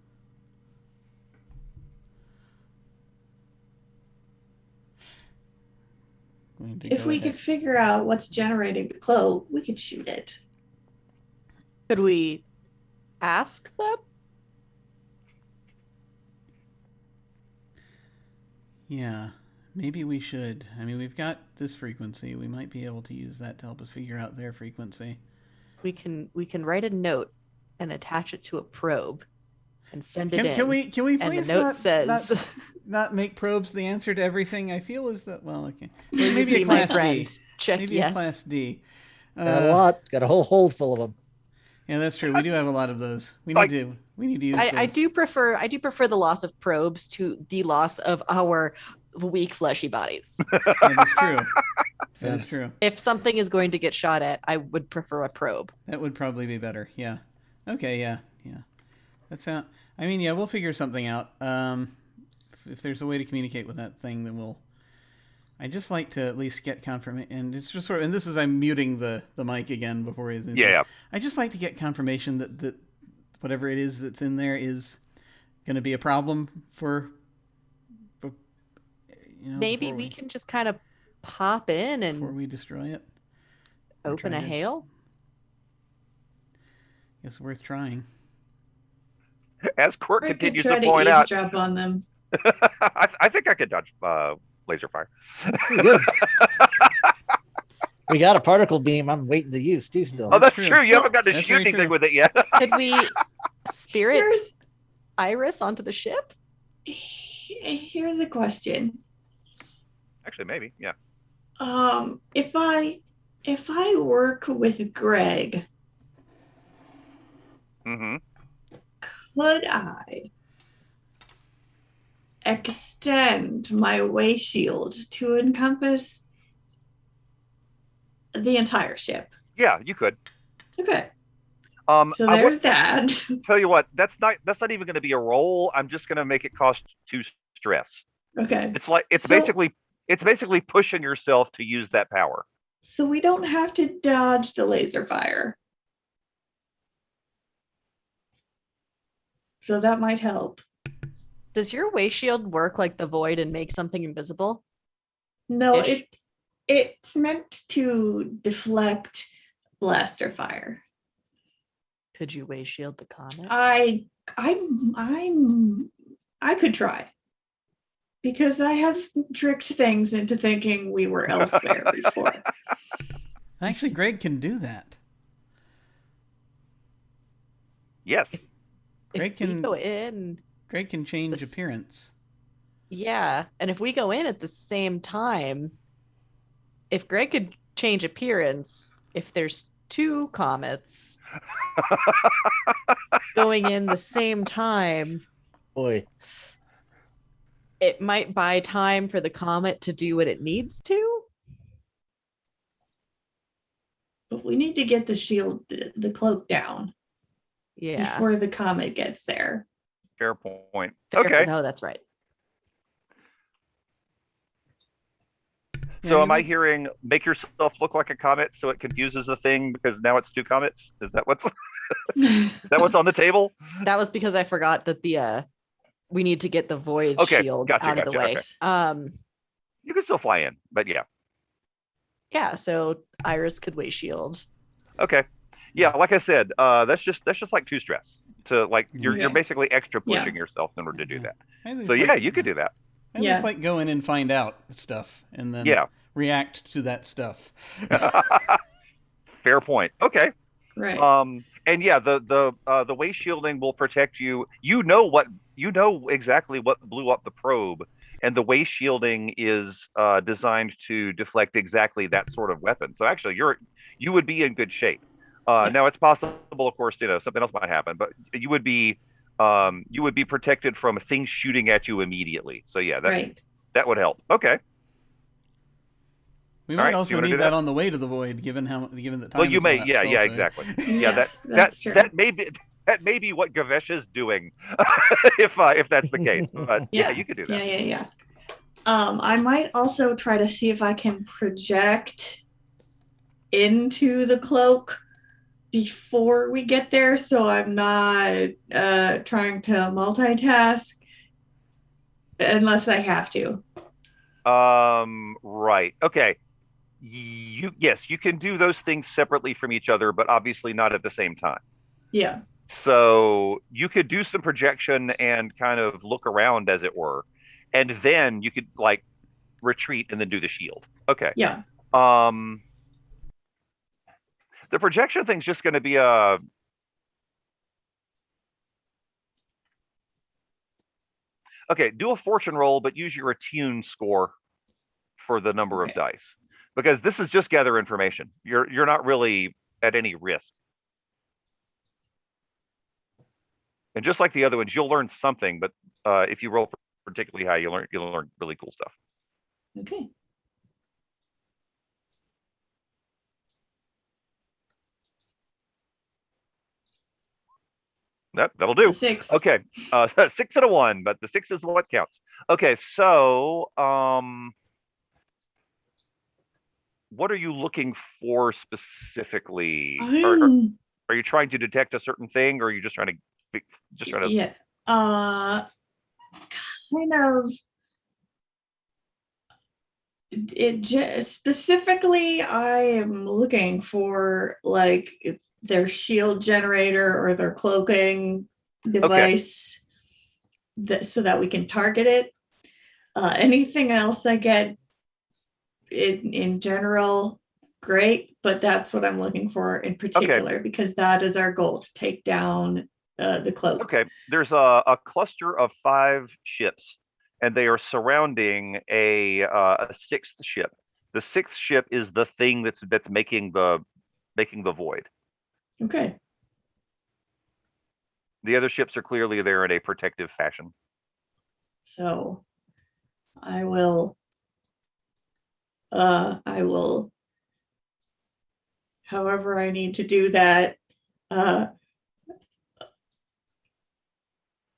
Going to If go we ahead. could figure out what's generating the cloak, we could shoot it. Could we ask them? Yeah, maybe we should. I mean, we've got this frequency. We might be able to use that to help us figure out their frequency. We can write a note and attach it to a probe and send it in. Can we And please the note not, says, not make probes the answer to everything? I feel as that okay. Maybe "Be a my class D. friend. Check Maybe yes." a class D. Got a lot. Got a whole hold full of them. Yeah, that's true. We do have a lot of those. We Like- need to use I those. do prefer the loss of probes to the loss of our weak fleshy bodies. That is true. That is Sense. true. If something is going to get shot at, I would prefer a probe. That would probably be better. Yeah. Okay. Yeah. That's how. I mean, yeah, we'll figure something out. If there's a way to communicate with that thing, then we'll I just like to at least get confirmation, and it's just sort of, and this is I'm muting the mic again before he's. Yeah. I just like to get confirmation that whatever it is that's in there is going to be a problem for. Maybe we can just kind of pop in before and we destroy it. open a hail. It's worth trying. As Quirk I could continues try to to point out, eavesdrop on them. I think I could dodge laser fire. Pretty good. We got a particle beam I'm waiting to use too still. Oh, that's true. true. You haven't got to That's shoot very anything true. with it yet. Could we spirit Here's Iris onto the ship? here's the question. Actually, maybe. Yeah. If I work with Greg, Mm-hmm. could I extend my way shield to encompass the entire ship? Yeah, you could. Okay, so I there's would that. tell you what. That's not even going to be a roll. I'm just going to make it cost 2 stress. Okay, It's So- basically pushing yourself to use that power. so we don't have to dodge the laser fire. So that might help. Does your way shield work like the void and make something invisible? No, Ish. it's meant to deflect blaster fire. Could you way shield the comet? I could try. Because I have tricked things into thinking we were elsewhere before. Actually, Greg can do that. Yes. Greg If we can- go in, Greg can change This- appearance. yeah, and if we go in at the same time, if Greg could change appearance, if there's 2 comets going in the same time, Boy, it might buy time for the comet to do what it needs to. But we need to get the shield, the cloak down Yeah. before the comet gets there. Fair point. Fair- Okay. No, that's right. So Yeah, am I you- hearing make yourself look like a comet so it confuses the thing because now it's 2 comets? Is that what's on the table? That was because I forgot that the we need to get the void Okay, shield gotcha, out of the gotcha, way. okay. You can still fly in, but yeah. Yeah, so Iris could way shield. Okay. Yeah, like I said, that's just like 2 stress. To like you're Yeah. basically extra Yeah. pushing yourself in order to do that. I just So like- yeah, you could do that. I just Yeah. like go in and find out stuff and then Yeah. react to that stuff. Fair point. Okay. Right. And yeah, the way shielding will protect you. You know exactly what blew up the probe, and the way shielding is designed to deflect exactly that sort of weapon. So actually, you would be in good shape. Now it's possible, of course, something else might happen, but you would be protected from things shooting at you immediately. So yeah, Right. that would help. Okay. We All might right, you also wanna need do that that? on the way to the void, given that time. Well, you has may. elapsed Yeah, also. exactly. Yeah, Yes, that's true. that may be what Gavesh is doing, if that's the case. But yeah, you could do that. Yeah. I might also try to see if I can project into the cloak before we get there, so I'm not trying to multitask unless I have to. Right. Okay. Yes, you can do those things separately from each other, but obviously not at the same time. Yeah. So you could do some projection and kind of look around, as it were, and then you could like retreat and then do the shield. Okay. Yeah. The projection thing's just going to be a. Okay, do a fortune roll, but use your attune score for the number of dice, because this is just gather information. You're not really at any risk. And just like the other ones, you'll learn something, but if you roll particularly high, you'll learn really cool stuff. Okay. That'll do. So 6. Okay, 6 and a 1, but the 6 is what counts. Okay, so what are you looking for specifically? I'm Are you trying to detect a certain thing, or are you just trying to yeah. Kind of. Specifically, I am looking for like their shield generator or their cloaking device, so that we can target it. Anything else I get in general, great, but that's what I'm looking for in particular, because that is our goal, to take down the cloak. Okay, there's a cluster of 5 ships, and they are surrounding a 6th ship. The 6th ship is the thing that's making the void. Okay. The other ships are clearly there in a protective fashion. So I will however I need to do that,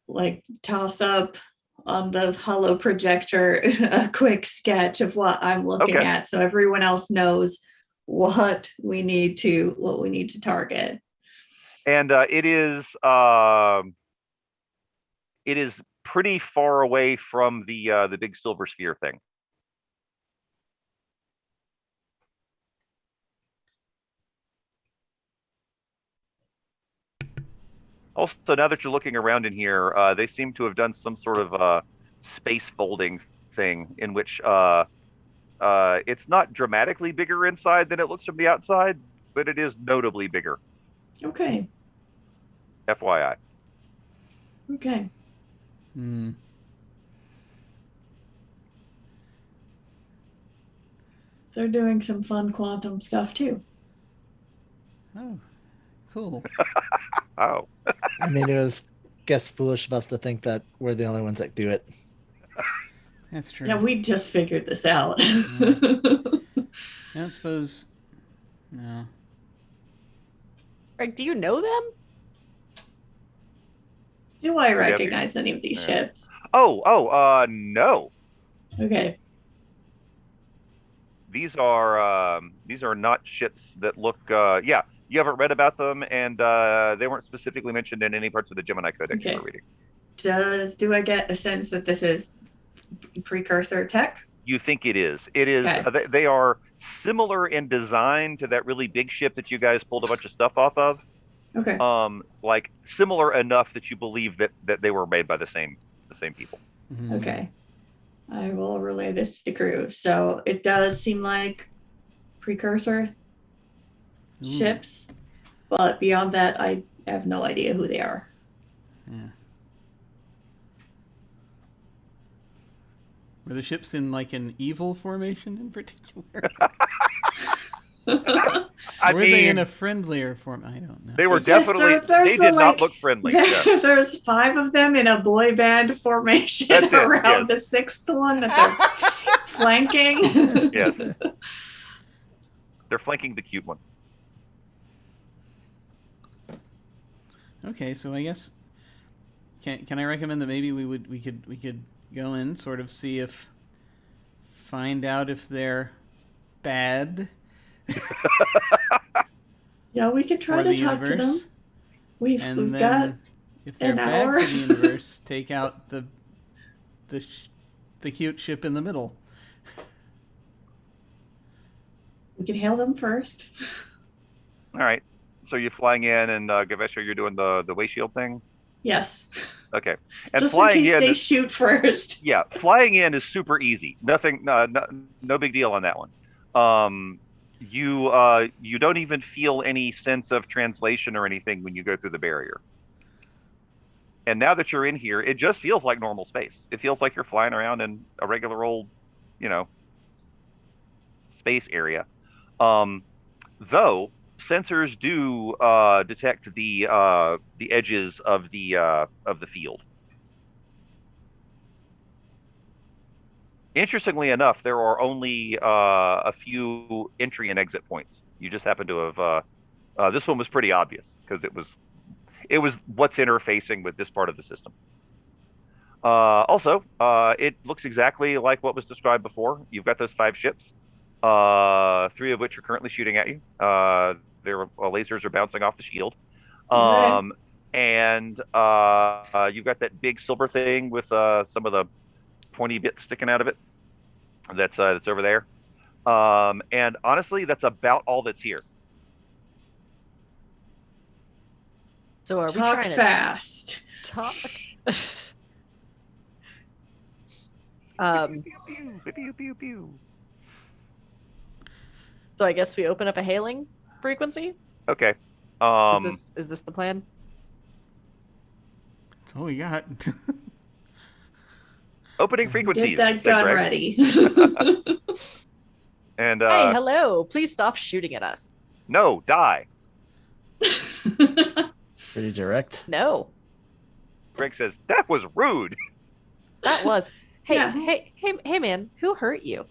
like toss up on the holo projector a quick sketch of what I'm looking at, so everyone else knows what we need to target. And it is pretty far away from the big silver sphere thing. Also, now that you're looking around in here, they seem to have done some sort of space folding thing in which it's not dramatically bigger inside than it looks from the outside, but it is notably bigger. Okay. FYI. Okay. They're doing some fun quantum stuff too. Oh, cool. Oh. I mean, it was, guess, foolish of us to think that we're the only ones that do it. That's true. Yeah, we just figured this out. I don't suppose. No. Greg, do you know them? Do I recognize any of these ships? No. Okay. These are not ships that look. Yeah, you haven't read about them, and they weren't specifically mentioned in any parts of the Gemini Codex you were reading. Do I get a sense that this is precursor tech? You think it is? It is. Okay. They are similar in design to that really big ship that you guys pulled a bunch of stuff off of. Okay. Like similar enough that you believe that they were made by the same people. Mm-hmm. Okay. I will relay this to the crew. So it does seem like precursor ships, but beyond that, I have no idea who they are. Yeah. Were the ships in like an evil formation in particular? Were they in a friendlier form? I don't know. They were definitely. They did not look friendly. There's 5 of them in a boy band formation around the 6th one that they're flanking. Yes, they're flanking the cute one. Okay, so I guess can I recommend that maybe we could go in, sort of find out if they're bad. Yeah, we could try to talk to them. We've got if they're bad for the universe, take out the cute ship in the middle. We could hail them first. All right. So you're flying in, and Gavesha, you're doing the way shield thing? Yes. Okay. And just in case they shoot first. Yeah, flying in is super easy. Nothing, no big deal on that one. You don't even feel any sense of translation or anything when you go through the barrier. And now that you're in here, it just feels like normal space. It feels like you're flying around in a regular old, space area. Though sensors do detect the edges of the field. Interestingly enough, there are only a few entry and exit points. You just happen to have. This one was pretty obvious because it was what's interfacing with this part of the system. Also, it looks exactly like what was described before. You've got those 5 ships. 3 of which are currently shooting at you. Their lasers are bouncing off the shield. Okay. And you've got that big silver thing with some of the pointy bits sticking out of it. That's over there. And honestly, that's about all that's here. So are we Talk trying fast. to talk? Pew, pew, pew, pew, pew, pew. So I guess we open up a hailing frequency. Okay. Is this the plan? That's all we got. Opening frequencies. Get that said gun Greg. ready. And Hey, hello! Please stop shooting at us. no, die. Pretty direct. No, Greg says that was rude. that was. Hey, Yeah. hey, man! Who hurt you?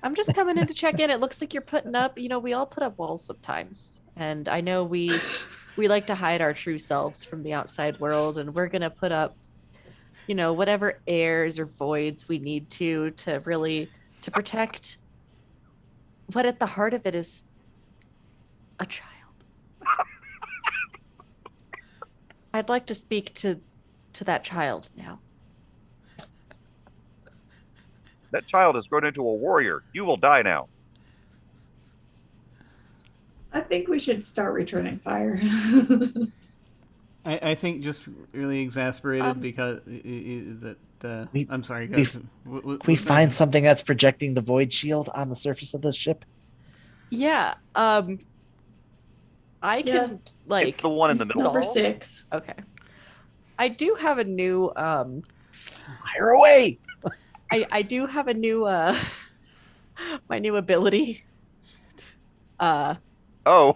I'm just coming in to check in. It looks like you're putting up. We all put up walls sometimes, and I know we like to hide our true selves from the outside world, and we're gonna put up, whatever airs or voids we need to really protect what at the heart of it is a child. I'd like to speak to that child now. That child has grown into a warrior. You will die now. I think we should start returning fire. I think just really exasperated because I'm sorry, guys. Can we find something that's projecting the void shield on the surface of the ship? Yeah. I Yeah. can It's the one in the middle. Number 6. Okay. I do have a new Fire away! I do have a new my new ability. Oh, Oh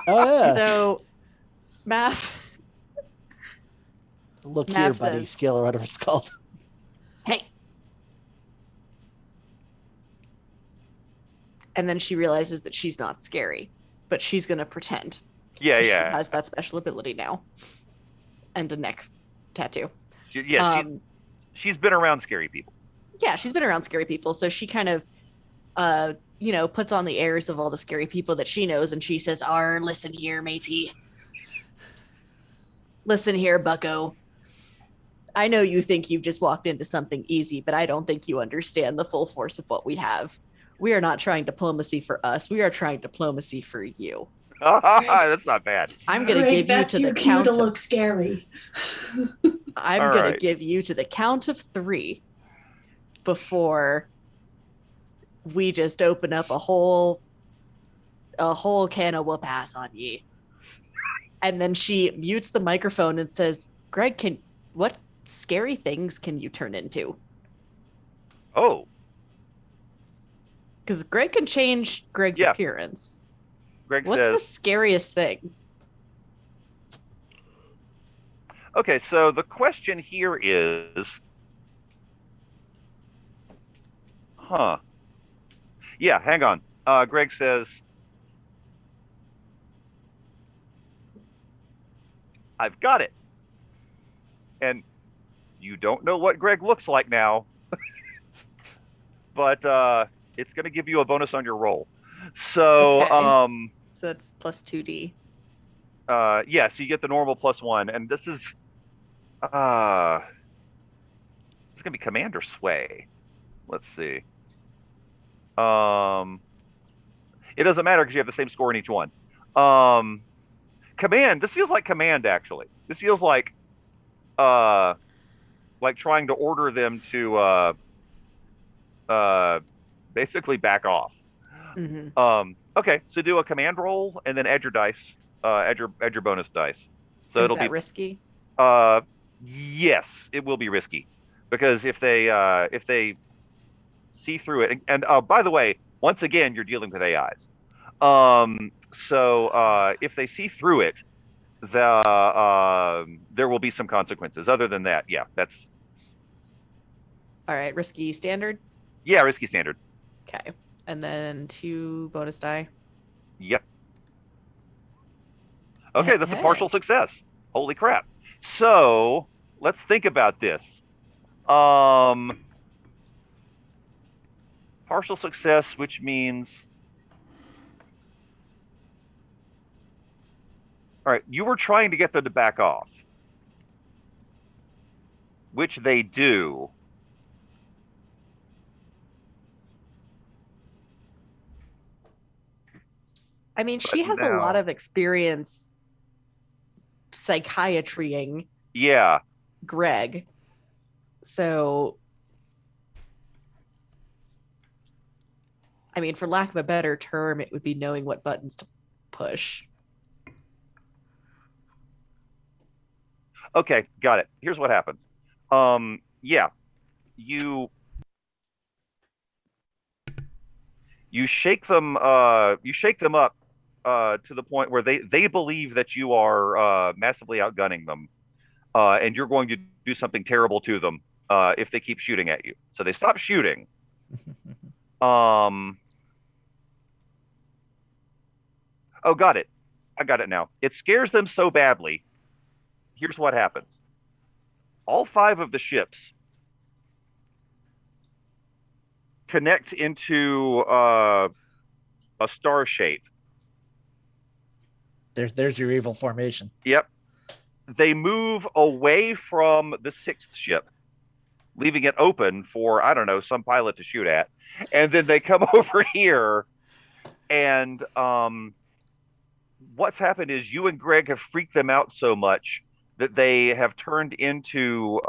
yeah. So math. Look Mav here, buddy. says- Skill or whatever it's called. Hey. And then she realizes that she's not scary, but she's gonna pretend. yeah, She yeah. has that special ability now. And a neck tattoo. She's been around scary people. Yeah, she's been around scary people, so she kind of puts on the airs of all the scary people that she knows, and she says, listen here, matey. Listen here, bucko. I know you think you've just walked into something easy, but I don't think you understand the full force of what we have. We are not trying diplomacy for us. We are trying diplomacy for you. That's not bad. I'm going to Greg, give you that's to the your cue count to of look scary. I'm All going to right. give you to the count of 3 before we just open up a whole can of whoop ass on ye. And then she mutes the microphone and says, Greg, what scary things can you turn into? Oh, Because Greg can change Greg's Yeah. appearance. Greg What's the says. scariest thing? Okay, so the question here is, Yeah, hang on. Greg says, I've got it. And you don't know what Greg looks like now, but it's going to give you a bonus on your roll. So, Okay. So that's plus 2d. yeah, so you get the normal +1, and this is gonna be Commander Sway. Let's see. It doesn't matter because you have the same score in each one. Command. This feels like Command, actually. This feels like trying to order them to basically back off. Mm-hmm. Okay, so do a command roll and then add your dice, add your bonus dice. So Is it'll that be risky? yes, it will be risky because if they see through it, and by the way, once again, you're dealing with AIs. So if they see through it, there will be some consequences. Other than that, yeah, that's All right, risky standard. risky standard. Okay, and then 2 bonus die. Yep. Okay, that's a partial success. Holy crap. So let's think about this. Partial success, which means... All right, you were trying to get them to back off, which they do. I mean, she has a lot of experience psychiatrying Greg. So, I mean, for lack of a better term, it would be knowing what buttons to push. Okay, got it. Here's what happens. You shake them up to the point where they believe that you are massively outgunning them, and you're going to do something terrible to them if they keep shooting at you. So they stop shooting. Oh, got it. I got it now. It scares them so badly. Here's what happens. All 5 of the ships connect into a star shape. There's your evil formation. Yep. They move away from the 6th ship, leaving it open for, I don't know, some pilot to shoot at. And then they come over here, and what's happened is you and Greg have freaked them out so much that they have turned into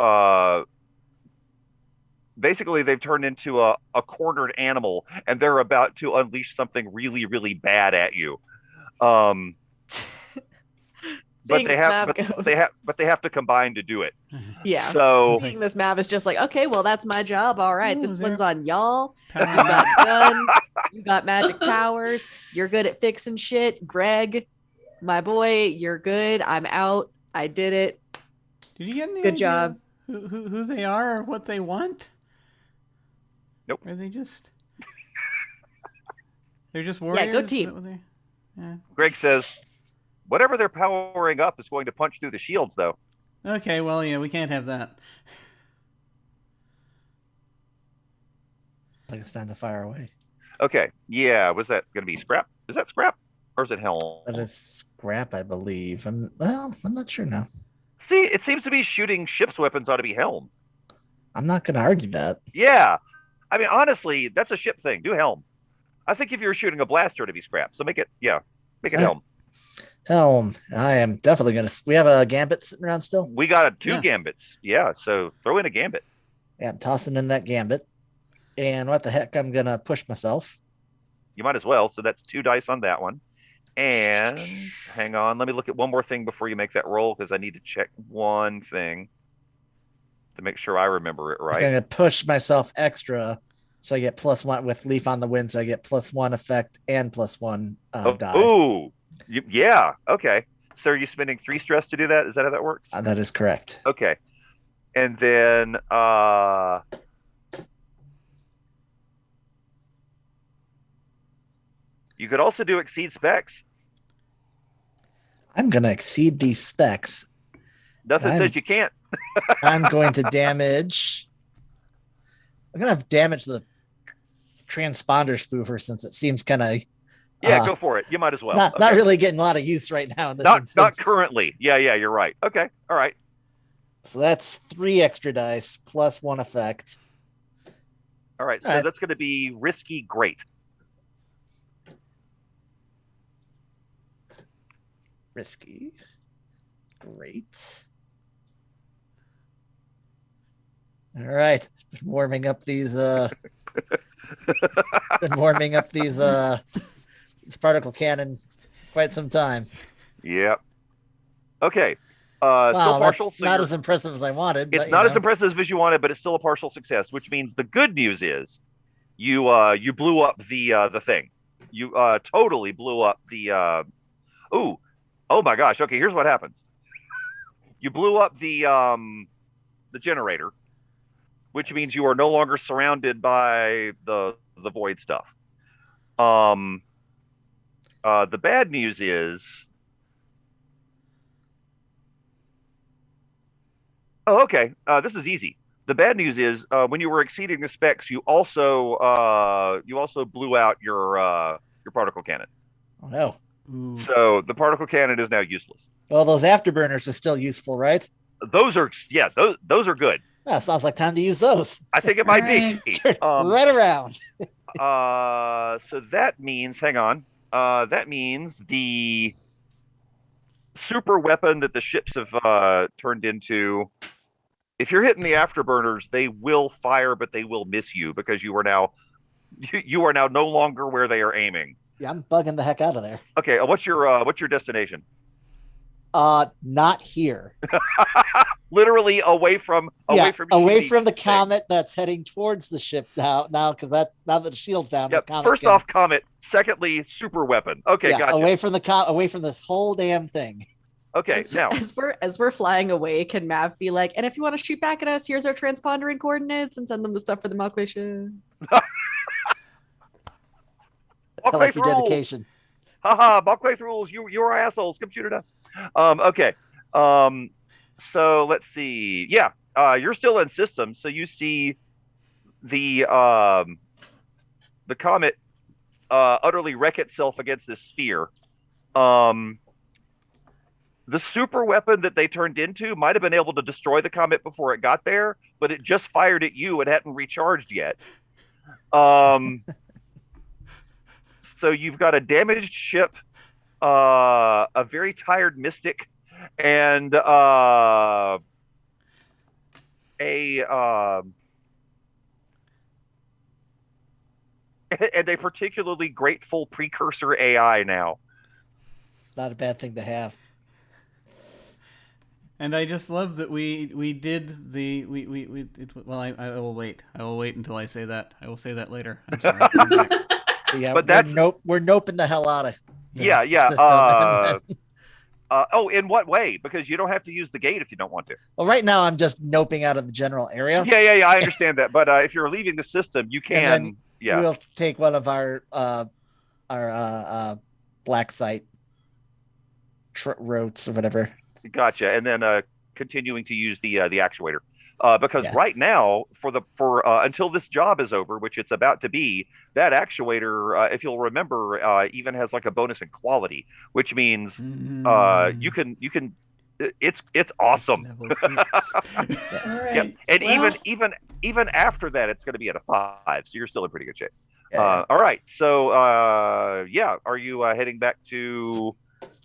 basically they've turned into a cornered animal, and they're about to unleash something really, really bad at you. But they have to combine to do it. Yeah. So seeing this map is just like, okay, well, that's my job. All right, this one's on y'all. You got guns. You got magic powers. You're good at fixing shit. Greg, my boy, you're good. I'm out. I did it. Did you get any good idea job? Who they are or what they want? Nope. Are they just? They're just warriors. Yeah, go team. Yeah. Greg says, whatever they're powering up is going to punch through the shields, though. Okay, well, yeah, we can't have that. I think it's time to fire away. Okay, yeah, was that going to be scrap? Is that scrap? Or is it helm? That is scrap, I believe. I'm not sure now. See, it seems to be shooting ship's weapons ought to be helm. I'm not going to argue that. Yeah. I mean, honestly, that's a ship thing. Do helm. I think if you're shooting a blaster to be scrap, so make it helm. Helm. I am definitely going to... We have a gambit sitting around still? We got 2 gambits. Yeah, so throw in a gambit. Yeah, I'm tossing in that gambit. And what the heck, I'm going to push myself. You might as well. So that's 2 dice on that one. And hang on, let me look at one more thing before you make that roll, because I need to check one thing to make sure I remember it right. I'm going to push myself extra, so I get +1 with Leaf on the Wind, so I get +1 effect and +1 die. Ooh, yeah, okay. So are you spending 3 stress to do that? Is that how that works? That is correct. Okay. And then you could also do exceed specs. I'm going to exceed these specs. Nothing says you can't. I'm going to damage. I'm going to have damage the transponder spoofer, since it seems kind of... Yeah, go for it. You might as well. Not really getting a lot of use right now in this instance. Not currently. Yeah, you're right. Okay, all right. So that's 3 extra dice plus 1 effect. All right, so that's going to be risky great. Risky. Great. All right. Been warming up these this particle cannon quite some time. Yep. Okay. Wow, still partial, that's not as impressive as I wanted. It's not as impressive as you wanted, but it's still a partial success, which means the good news is you blew up the thing. You totally blew up the oh my gosh. Okay, here's what happens. You blew up the generator, which means you are no longer surrounded by the void stuff. The bad news is, oh, okay. This is easy. The bad news is when you were exceeding the specs, you also blew out your particle cannon. Oh no. Ooh. So the particle cannon is now useless. Well, those afterburners are still useful, right? Those are those are good. That sounds like time to use those. I think it might Alright. be. Turn right around. So that means, hang on. That means the super weapon that the ships have turned into. If you're hitting the afterburners, they will fire, but they will miss you because you are now no longer where they are aiming. Yeah, I'm bugging the heck out of there. Okay, what's your destination? Not here. Literally away from Away shooting from the thing. comet that's heading towards the ship now because now that the shield's down. Yep. The comet First off, comet. Secondly, super weapon. Okay, yeah, gotcha. away from this whole damn thing. Okay, now As we're flying away, can Mav be like, and if you want to shoot back at us, here's our transponder and coordinates, and send them the stuff for the MacLeod. I like your rules. dedication. Haha, MacLeod rules. You're assholes. Come shoot at us. Okay. So let's see. Yeah. You're still in system, so you see the comet utterly wreck itself against this sphere. The super weapon that they turned into might have been able to destroy the comet before it got there, but it just fired at you and hadn't recharged yet. So you've got a damaged ship, a very tired mystic, and a particularly grateful precursor AI now. It's not a bad thing to have. And I just love that we did the well. I will wait. I will wait until I say that. I will say that later. I'm sorry. Yeah, But we're noping the hell out of this Yeah. system. In what way? Because you don't have to use the gate if you don't want to. Well, right now I'm just noping out of the general area. Yeah. I understand that. But if you're leaving the system, you can. And then Yeah. we'll take one of our black site routes or whatever. Gotcha. And then continuing to use the actuator. Because Yeah. right now, for until this job is over, which it's about to be, that actuator, if you'll remember, even has like a bonus in quality, which means you can. It's awesome. Level 6. All Yep. right. And Well, even after that, it's going to be at a 5, so you're still in pretty good shape. Yeah. All right. So yeah, are you heading back to?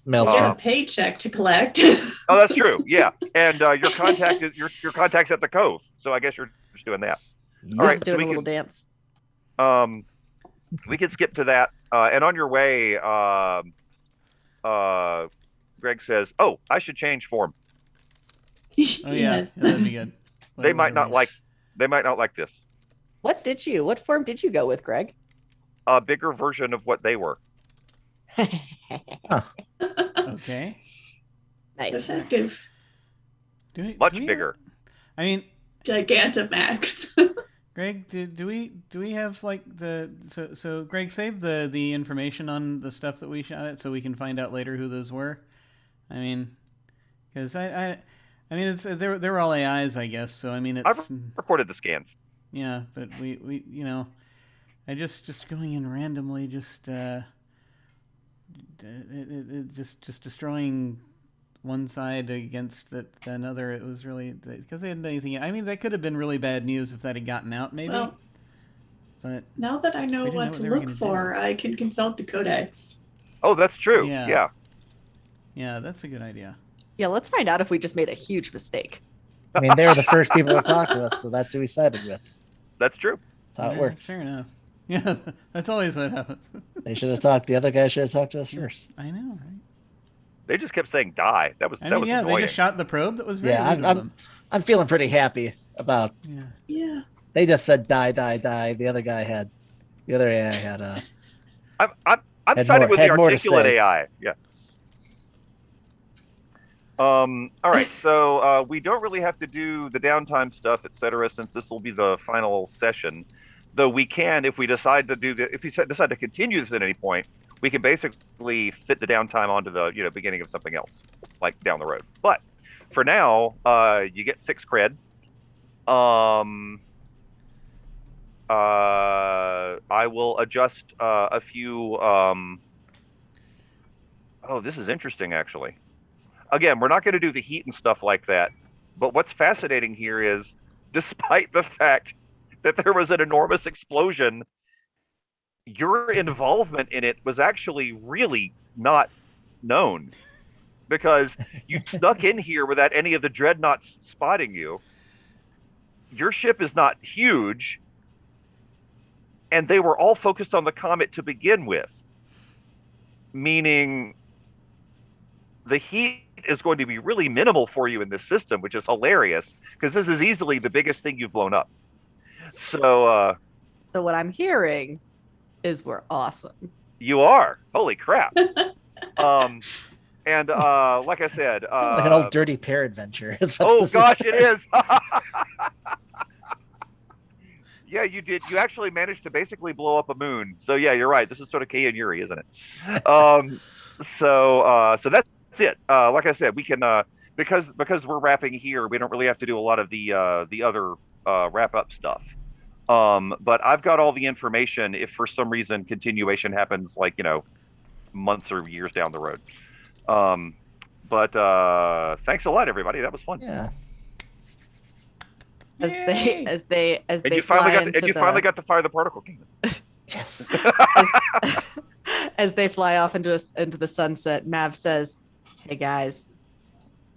your Maelstrom. paycheck to collect. Oh, that's true. Yeah, and your contact is your contact's at the Cove, so I guess you're just doing that. All right, right, so doing we a little can- dance. We can skip to that. And on your way, Greg says, "Oh, I should change form. Oh yeah, Yes. that'd be good. They might not like this. What form did you go with, Greg? A bigger version of what they were. Okay. Nice. Effective. Much do we bigger. I mean, Gigantamax. Greg, do we have like so Greg, save the information on the stuff that we shot at so we can find out later who those were. I mean, because I mean it's they were all AIs, I guess. So I mean it's Recorded the scans. yeah, but we I just going in randomly just just destroying one side against another. It was really because they hadn't done anything. I mean, that could have been really bad news if that had gotten out, maybe. Well, but now that I know We didn't what know to what they were look gonna for, I can consult the codex. Oh, that's true. Yeah. Yeah, that's a good idea. Yeah, let's find out if we just made a huge mistake. I mean, they were the first people to talk to us, so that's who we sided with. That's true. That's how it Yeah, works. Fair enough. Yeah, that's always what happens. They should have talked. The other guy should have talked to us first. I know, right? They just kept saying die. That was I that mean, was yeah, annoying. they just shot the probe. That was very Yeah, rude of them. I'm feeling pretty happy about. Yeah. Yeah. They just said die, die, die. The other AI had I'm Had siding more- with the had more to articulate say. AI. Yeah. All right. So we don't really have to do the downtime stuff, etc., since this will be the final session. Though we can, if we decide to if we decide to continue this at any point, we can basically fit the downtime onto the beginning of something else, like down the road. But for now, you get 6 cred. I will adjust a few. Oh, this is interesting, actually. Again, we're not going to do the heat and stuff like that. But what's fascinating here is, despite the fact that there was an enormous explosion, your involvement in it was actually really not known, because you snuck in here without any of the dreadnoughts spotting you. Your ship is not huge, and they were all focused on the comet to begin with, meaning the heat is going to be really minimal for you in this system, which is hilarious, because this is easily the biggest thing you've blown up. So what I'm hearing is we're awesome. You are. Holy crap. And like I said, like an old Dirty Pair adventure. Oh gosh, it is. Yeah, you did. You actually managed to basically blow up a moon. So yeah, you're right. This is sort of Kay and Yuri, isn't it? So that's it. Like I said, we can because we're wrapping here, we don't really have to do a lot of the other wrap up stuff. But I've got all the information if for some reason continuation happens, like, months or years down the road. But thanks a lot, everybody. That was fun. Yeah. As they finally got to fire the particle kingdom. Yes. As they fly off into the sunset, Mav says, "Hey guys,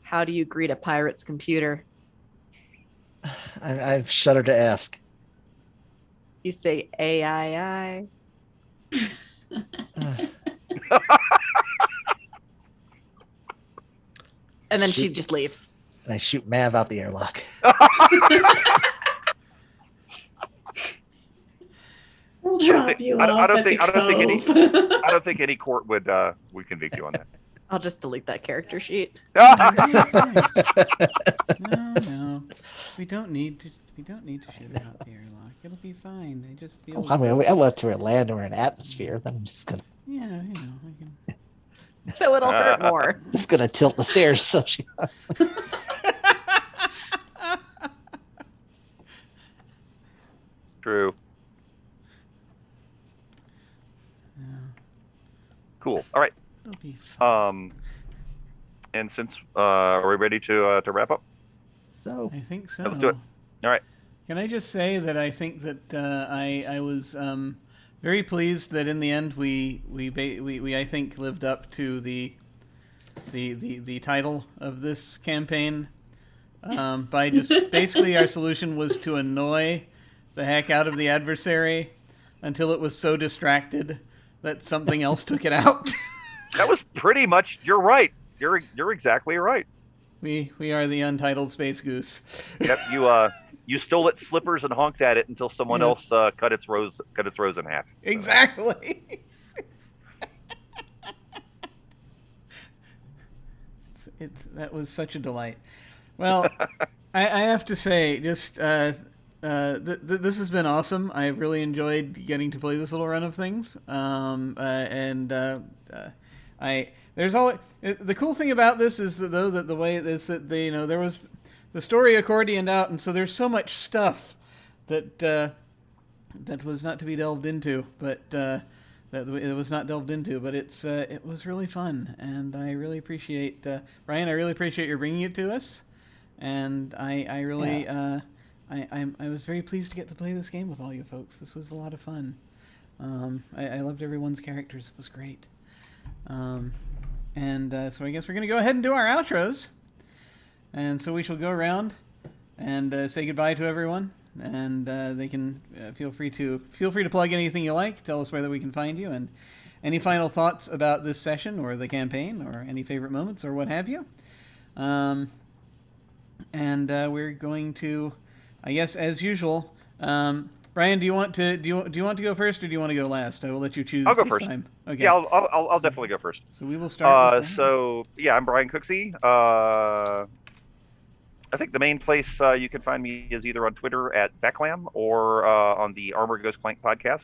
how do you greet a pirate's computer?" I've shuddered to ask. You say AII. And then she just leaves. And I shoot Mav out the airlock. We'll drop you off. I don't think any court would convict you on that. I'll just delete that character sheet. No, we don't need to shoot it out the airlock. It'll be fine. I just feel. I went to land or an atmosphere. Then I'm just gonna. Yeah, I can. So it'll hurt more. Just gonna tilt the stairs so she. True. Yeah. Cool. All right. It'll be fine. And since are we ready to wrap up? So I think so. Let's do it. All right. Can I just say that I think that I was very pleased that in the end we I think lived up to the title of this campaign by just basically our solution was to annoy the heck out of the adversary until it was so distracted that something else took it out. That was pretty much. You're right. You're exactly right. We are the Untitled Space Goose. Yep. You stole its slippers and honked at it until someone else cut its rose in half. Exactly. That was such a delight. Well, I have to say, just this has been awesome. I've really enjoyed getting to play this little run of things. There's always the cool thing about this is that the way it is that there was the story accordioned out, and so there's so much stuff that was not to be delved into, but that it was not delved into. But it was really fun, and I really appreciate Brian. I really appreciate your bringing it to us, and I really I was very pleased to get to play this game with all you folks. This was a lot of fun. I loved everyone's characters. It was great. So I guess we're going to go ahead and do our outros. And so we shall go around and say goodbye to everyone. And they can feel free to plug anything you like. Tell us where we can find you. And any final thoughts about this session or the campaign or any favorite moments or what have you. We're going to, I guess, as usual, Brian, do you want to go first or do you want to go last? I will let you choose. I'll go this first. Time. Okay. Yeah, I'll definitely go first. So we will start. I'm Brian Cooksey. I think the main place you can find me is either on Twitter at Becklam or on the Armor Goes Clank podcast.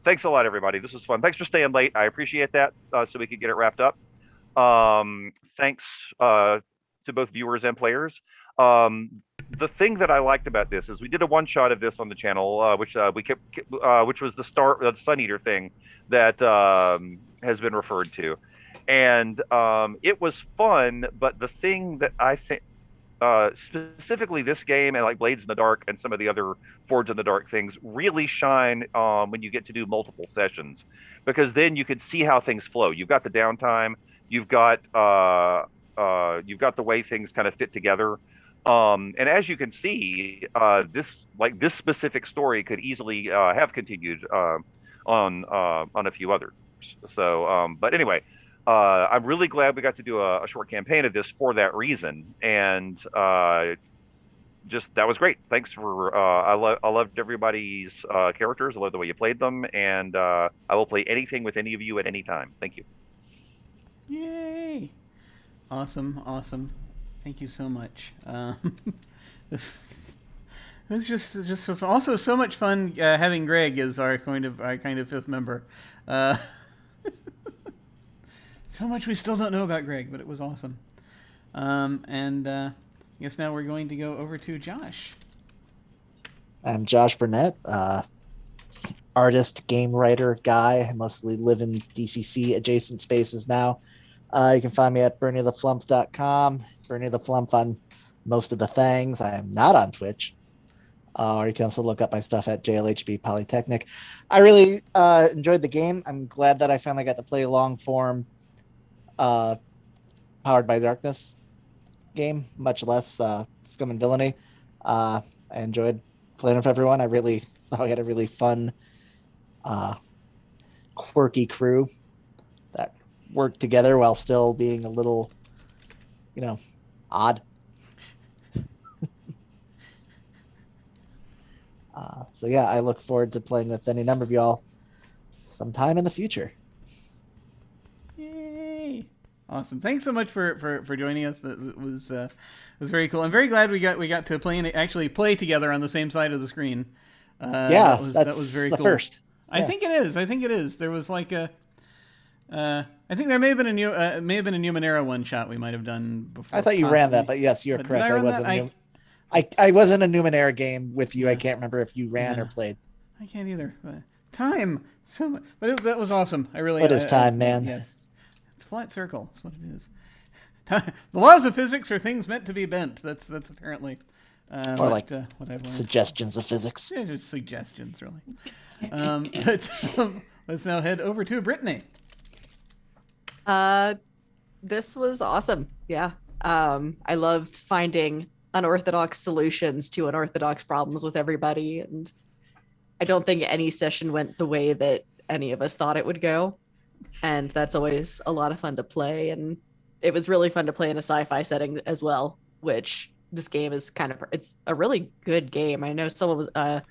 Thanks a lot, everybody. This was fun. Thanks for staying late. I appreciate that, so we could get it wrapped up. Thanks to both viewers and players. The thing that I liked about this is we did a one shot of this on the channel, which we kept, which was the Sun Eater thing that has been referred to, and it was fun. But the thing that I think specifically this game and like Blades in the Dark and some of the other Forge in the Dark things really shine when you get to do multiple sessions, because then you can see how things flow. You've got the downtime, you've got the way things kind of fit together. And as you can see, this specific story could easily have continued on a few others. So, but anyway, I'm really glad we got to do a short campaign of this for that reason, and just that was great. Thanks for I loved everybody's characters. I love the way you played them, and I will play anything with any of you at any time. Thank you. Yay! Awesome. Thank you so much. This was just also so much fun having Greg as our kind of fifth member. So much we still don't know about Greg, but it was awesome. I guess now we're going to go over to Josh. I'm Josh Burnett, artist, game writer, guy. I mostly live in DCC adjacent spaces now. You can find me at BernieTheFlump.com. Bernie the Flump on most of the things. I am not on Twitch. Or you can also look up my stuff at JLHB Polytechnic. I really enjoyed the game. I'm glad that I finally got to play a long form Powered by Darkness game, much less Scum and Villainy. I enjoyed playing with everyone. I really thought we had a really fun, quirky crew that worked together while still being a little, odd. So yeah, I look forward to playing with any number of y'all sometime in the future. Yay! Awesome. Thanks so much for joining us. That was very cool. I'm very glad we got to actually play together on the same side of the screen. Yeah, that was very cool. First. Yeah. I think it is. There was like a. I think there may have been a Numenera one shot we might have done before. I thought you ran that, but yes, you're correct. I wasn't a Numenera game with you. Yeah. I can't remember if you ran or played. I can't either. Time so much, but that was awesome. I really. What is time, man? Yes, it's flat circle. That's what it is. The laws of physics are things meant to be bent. That's apparently. Or what I've learned. Suggestions of physics. Yeah, just suggestions, really. Let's now head over to Brittany. This was awesome. Yeah. I loved finding unorthodox solutions to unorthodox problems with everybody. And I don't think any session went the way that any of us thought it would go. And that's always a lot of fun to play. And it was really fun to play in a sci-fi setting as well, which this game is it's a really good game. I know someone was,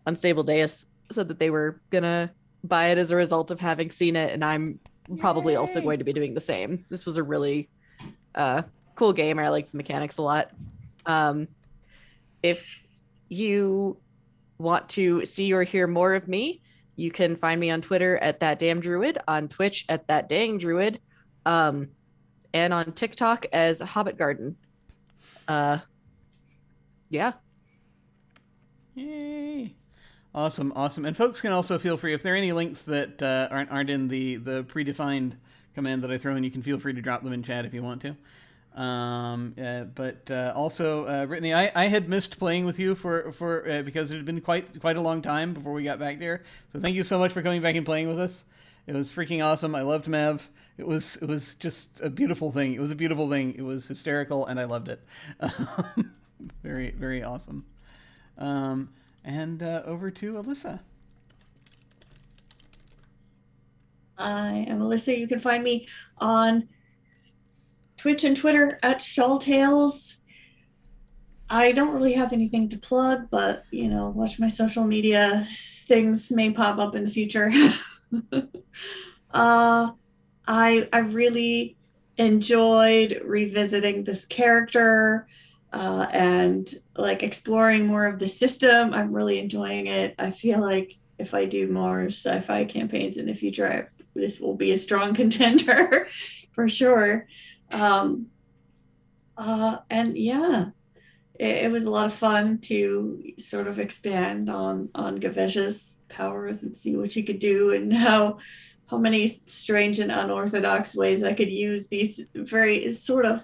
Unstable Deus said that they were going to buy it as a result of having seen it. And I'm probably also going to be doing the same. This was a really cool game. I liked the mechanics a lot. If you want to see or hear more of me, you can find me on Twitter at ThatDamnDruid, on Twitch at ThatDangDruid, and on TikTok as Hobbit Garden. Yeah. Yay. Awesome. And folks can also feel free, if there are any links that aren't in the predefined command that I throw in, you can feel free to drop them in chat if you want to. But also, Brittany, I had missed playing with you for because it had been quite a long time before we got back there. So thank you so much for coming back and playing with us. It was freaking awesome. I loved Mav. It was just a beautiful thing. It was a beautiful thing. It was hysterical, and I loved it. Very, very awesome. And over to Alyssa. I am Alyssa. You can find me on Twitch and Twitter at Shawltales. I don't really have anything to plug, but watch my social media. Things may pop up in the future. I really enjoyed revisiting this character and exploring more of the system. I'm really enjoying it. I feel like if I do more sci-fi campaigns in the future, this will be a strong contender for sure. And yeah, it was a lot of fun to sort of expand on Gavesha's powers and see what she could do, and how many strange and unorthodox ways I could use these very sort of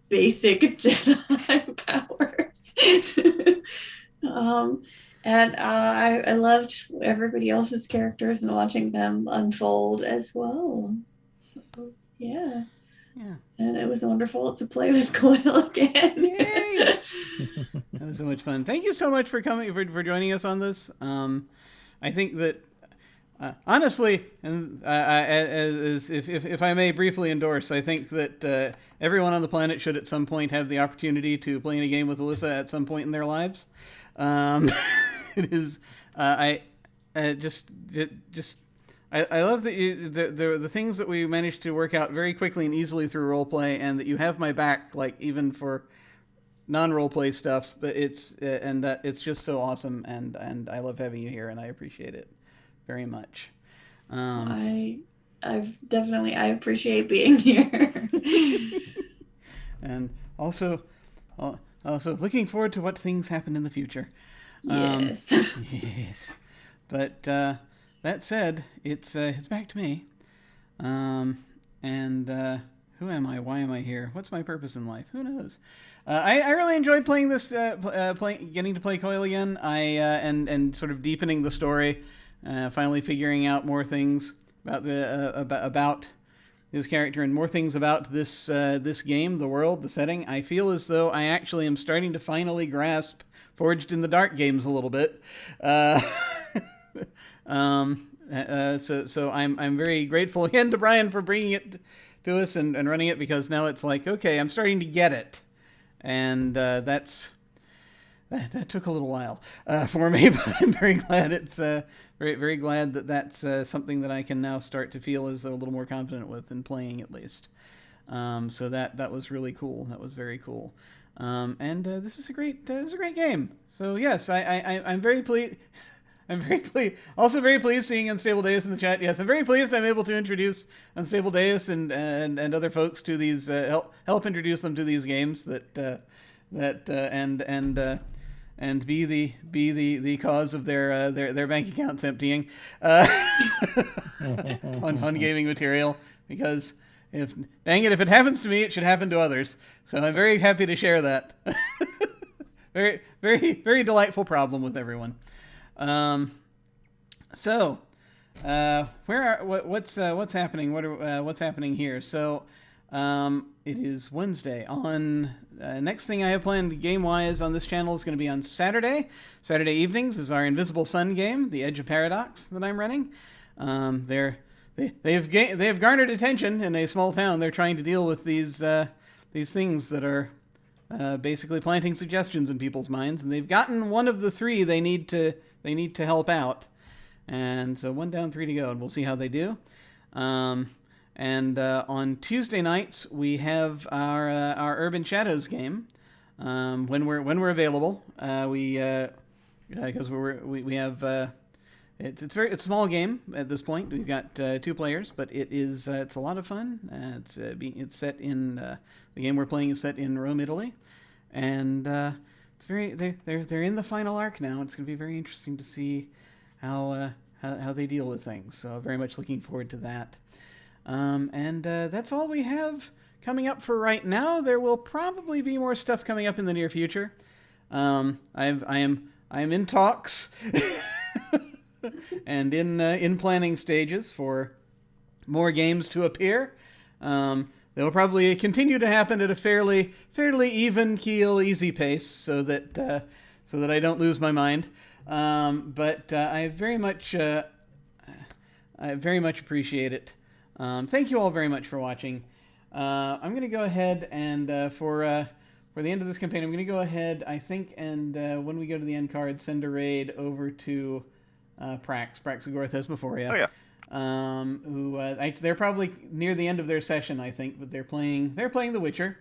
basic Jedi powers. And I loved everybody else's characters and watching them unfold as well. So, yeah. Yeah. And it was wonderful to play with Coil again. Yay! That was so much fun. Thank you so much for coming, for joining us on this. I think that, honestly, and if I may briefly endorse, I think that everyone on the planet should at some point have the opportunity to play in a game with Alyssa at some point in their lives. It is, I love that the things that we managed to work out very quickly and easily through roleplay, and that you have my back, like even for non-roleplay stuff. But it's and that it's just so awesome, and I love having you here, and I appreciate it very much. I appreciate being here. And also looking forward to what things happen in the future. Yes. Yes. But that said, it's back to me. And who am I? Why am I here? What's my purpose in life? Who knows? I really enjoyed playing this, getting to play Coil again. And sort of deepening the story, finally figuring out more things about about his character and more things about this game, the world, the setting. I feel as though I actually am starting to finally grasp Forged in the Dark games a little bit. So I'm very grateful again to Brian for bringing it to us and running it, because now it's like, okay, I'm starting to get it, and that took a little while for me, but I'm very glad it's very glad that that's something that I can now start to feel as though a little more confident with in playing, at least. So that was really cool. That was very cool. And this is a great game. So yes, I'm very pleased. I'm very pleased. Also very pleased seeing Unstable Deus in the chat. Yes, I'm very pleased I'm able to introduce Unstable Deus and other folks to these, help introduce them to these games and be the cause of their bank accounts emptying on gaming material, because if it happens to me, it should happen to others. So I'm very happy to share that. Very, very, very delightful problem with everyone. What's happening? What's happening here? So, it is Wednesday. On next thing I have planned game-wise on this channel is going to be on Saturday. Saturday evenings is our Invisible Sun game, The Edge of Paradox, that I'm running. They have garnered attention in a small town. They're trying to deal with these things that are basically planting suggestions in people's minds, and they've gotten one of the three they need to help out. And so 1 down, 3 to go, and we'll see how they do. And on Tuesday nights we have our Urban Shadows game when we're available. Because we have. It's a small game at this point. We've got 2 players, but it's a lot of fun. It's set in the game we're playing is set in Rome, Italy, and it's they're in the final arc now. It's going to be very interesting to see how they deal with things. So very much looking forward to that. And that's all we have coming up for right now. There will probably be more stuff coming up in the near future. I am in talks. And in planning stages for more games to appear. They'll probably continue to happen at a fairly even keel, easy pace, so that I don't lose my mind. But I very much appreciate it. Thank you all very much for watching. I'm going to go ahead and for the end of this campaign, I'm going to go ahead, I think, and when we go to the end card, send a raid over to Praxagorth Hesmophoria. Oh yeah. They're probably near the end of their session, I think, but they're playing The Witcher.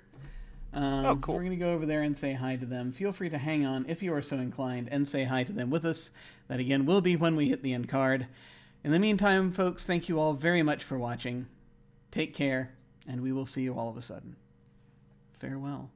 Oh, cool. We're going to go over there and say hi to them. Feel free to hang on if you are so inclined and say hi to them with us. That again will be when we hit the end card. In the meantime, folks, thank you all very much for watching. Take care, and we will see you all of a sudden. Farewell.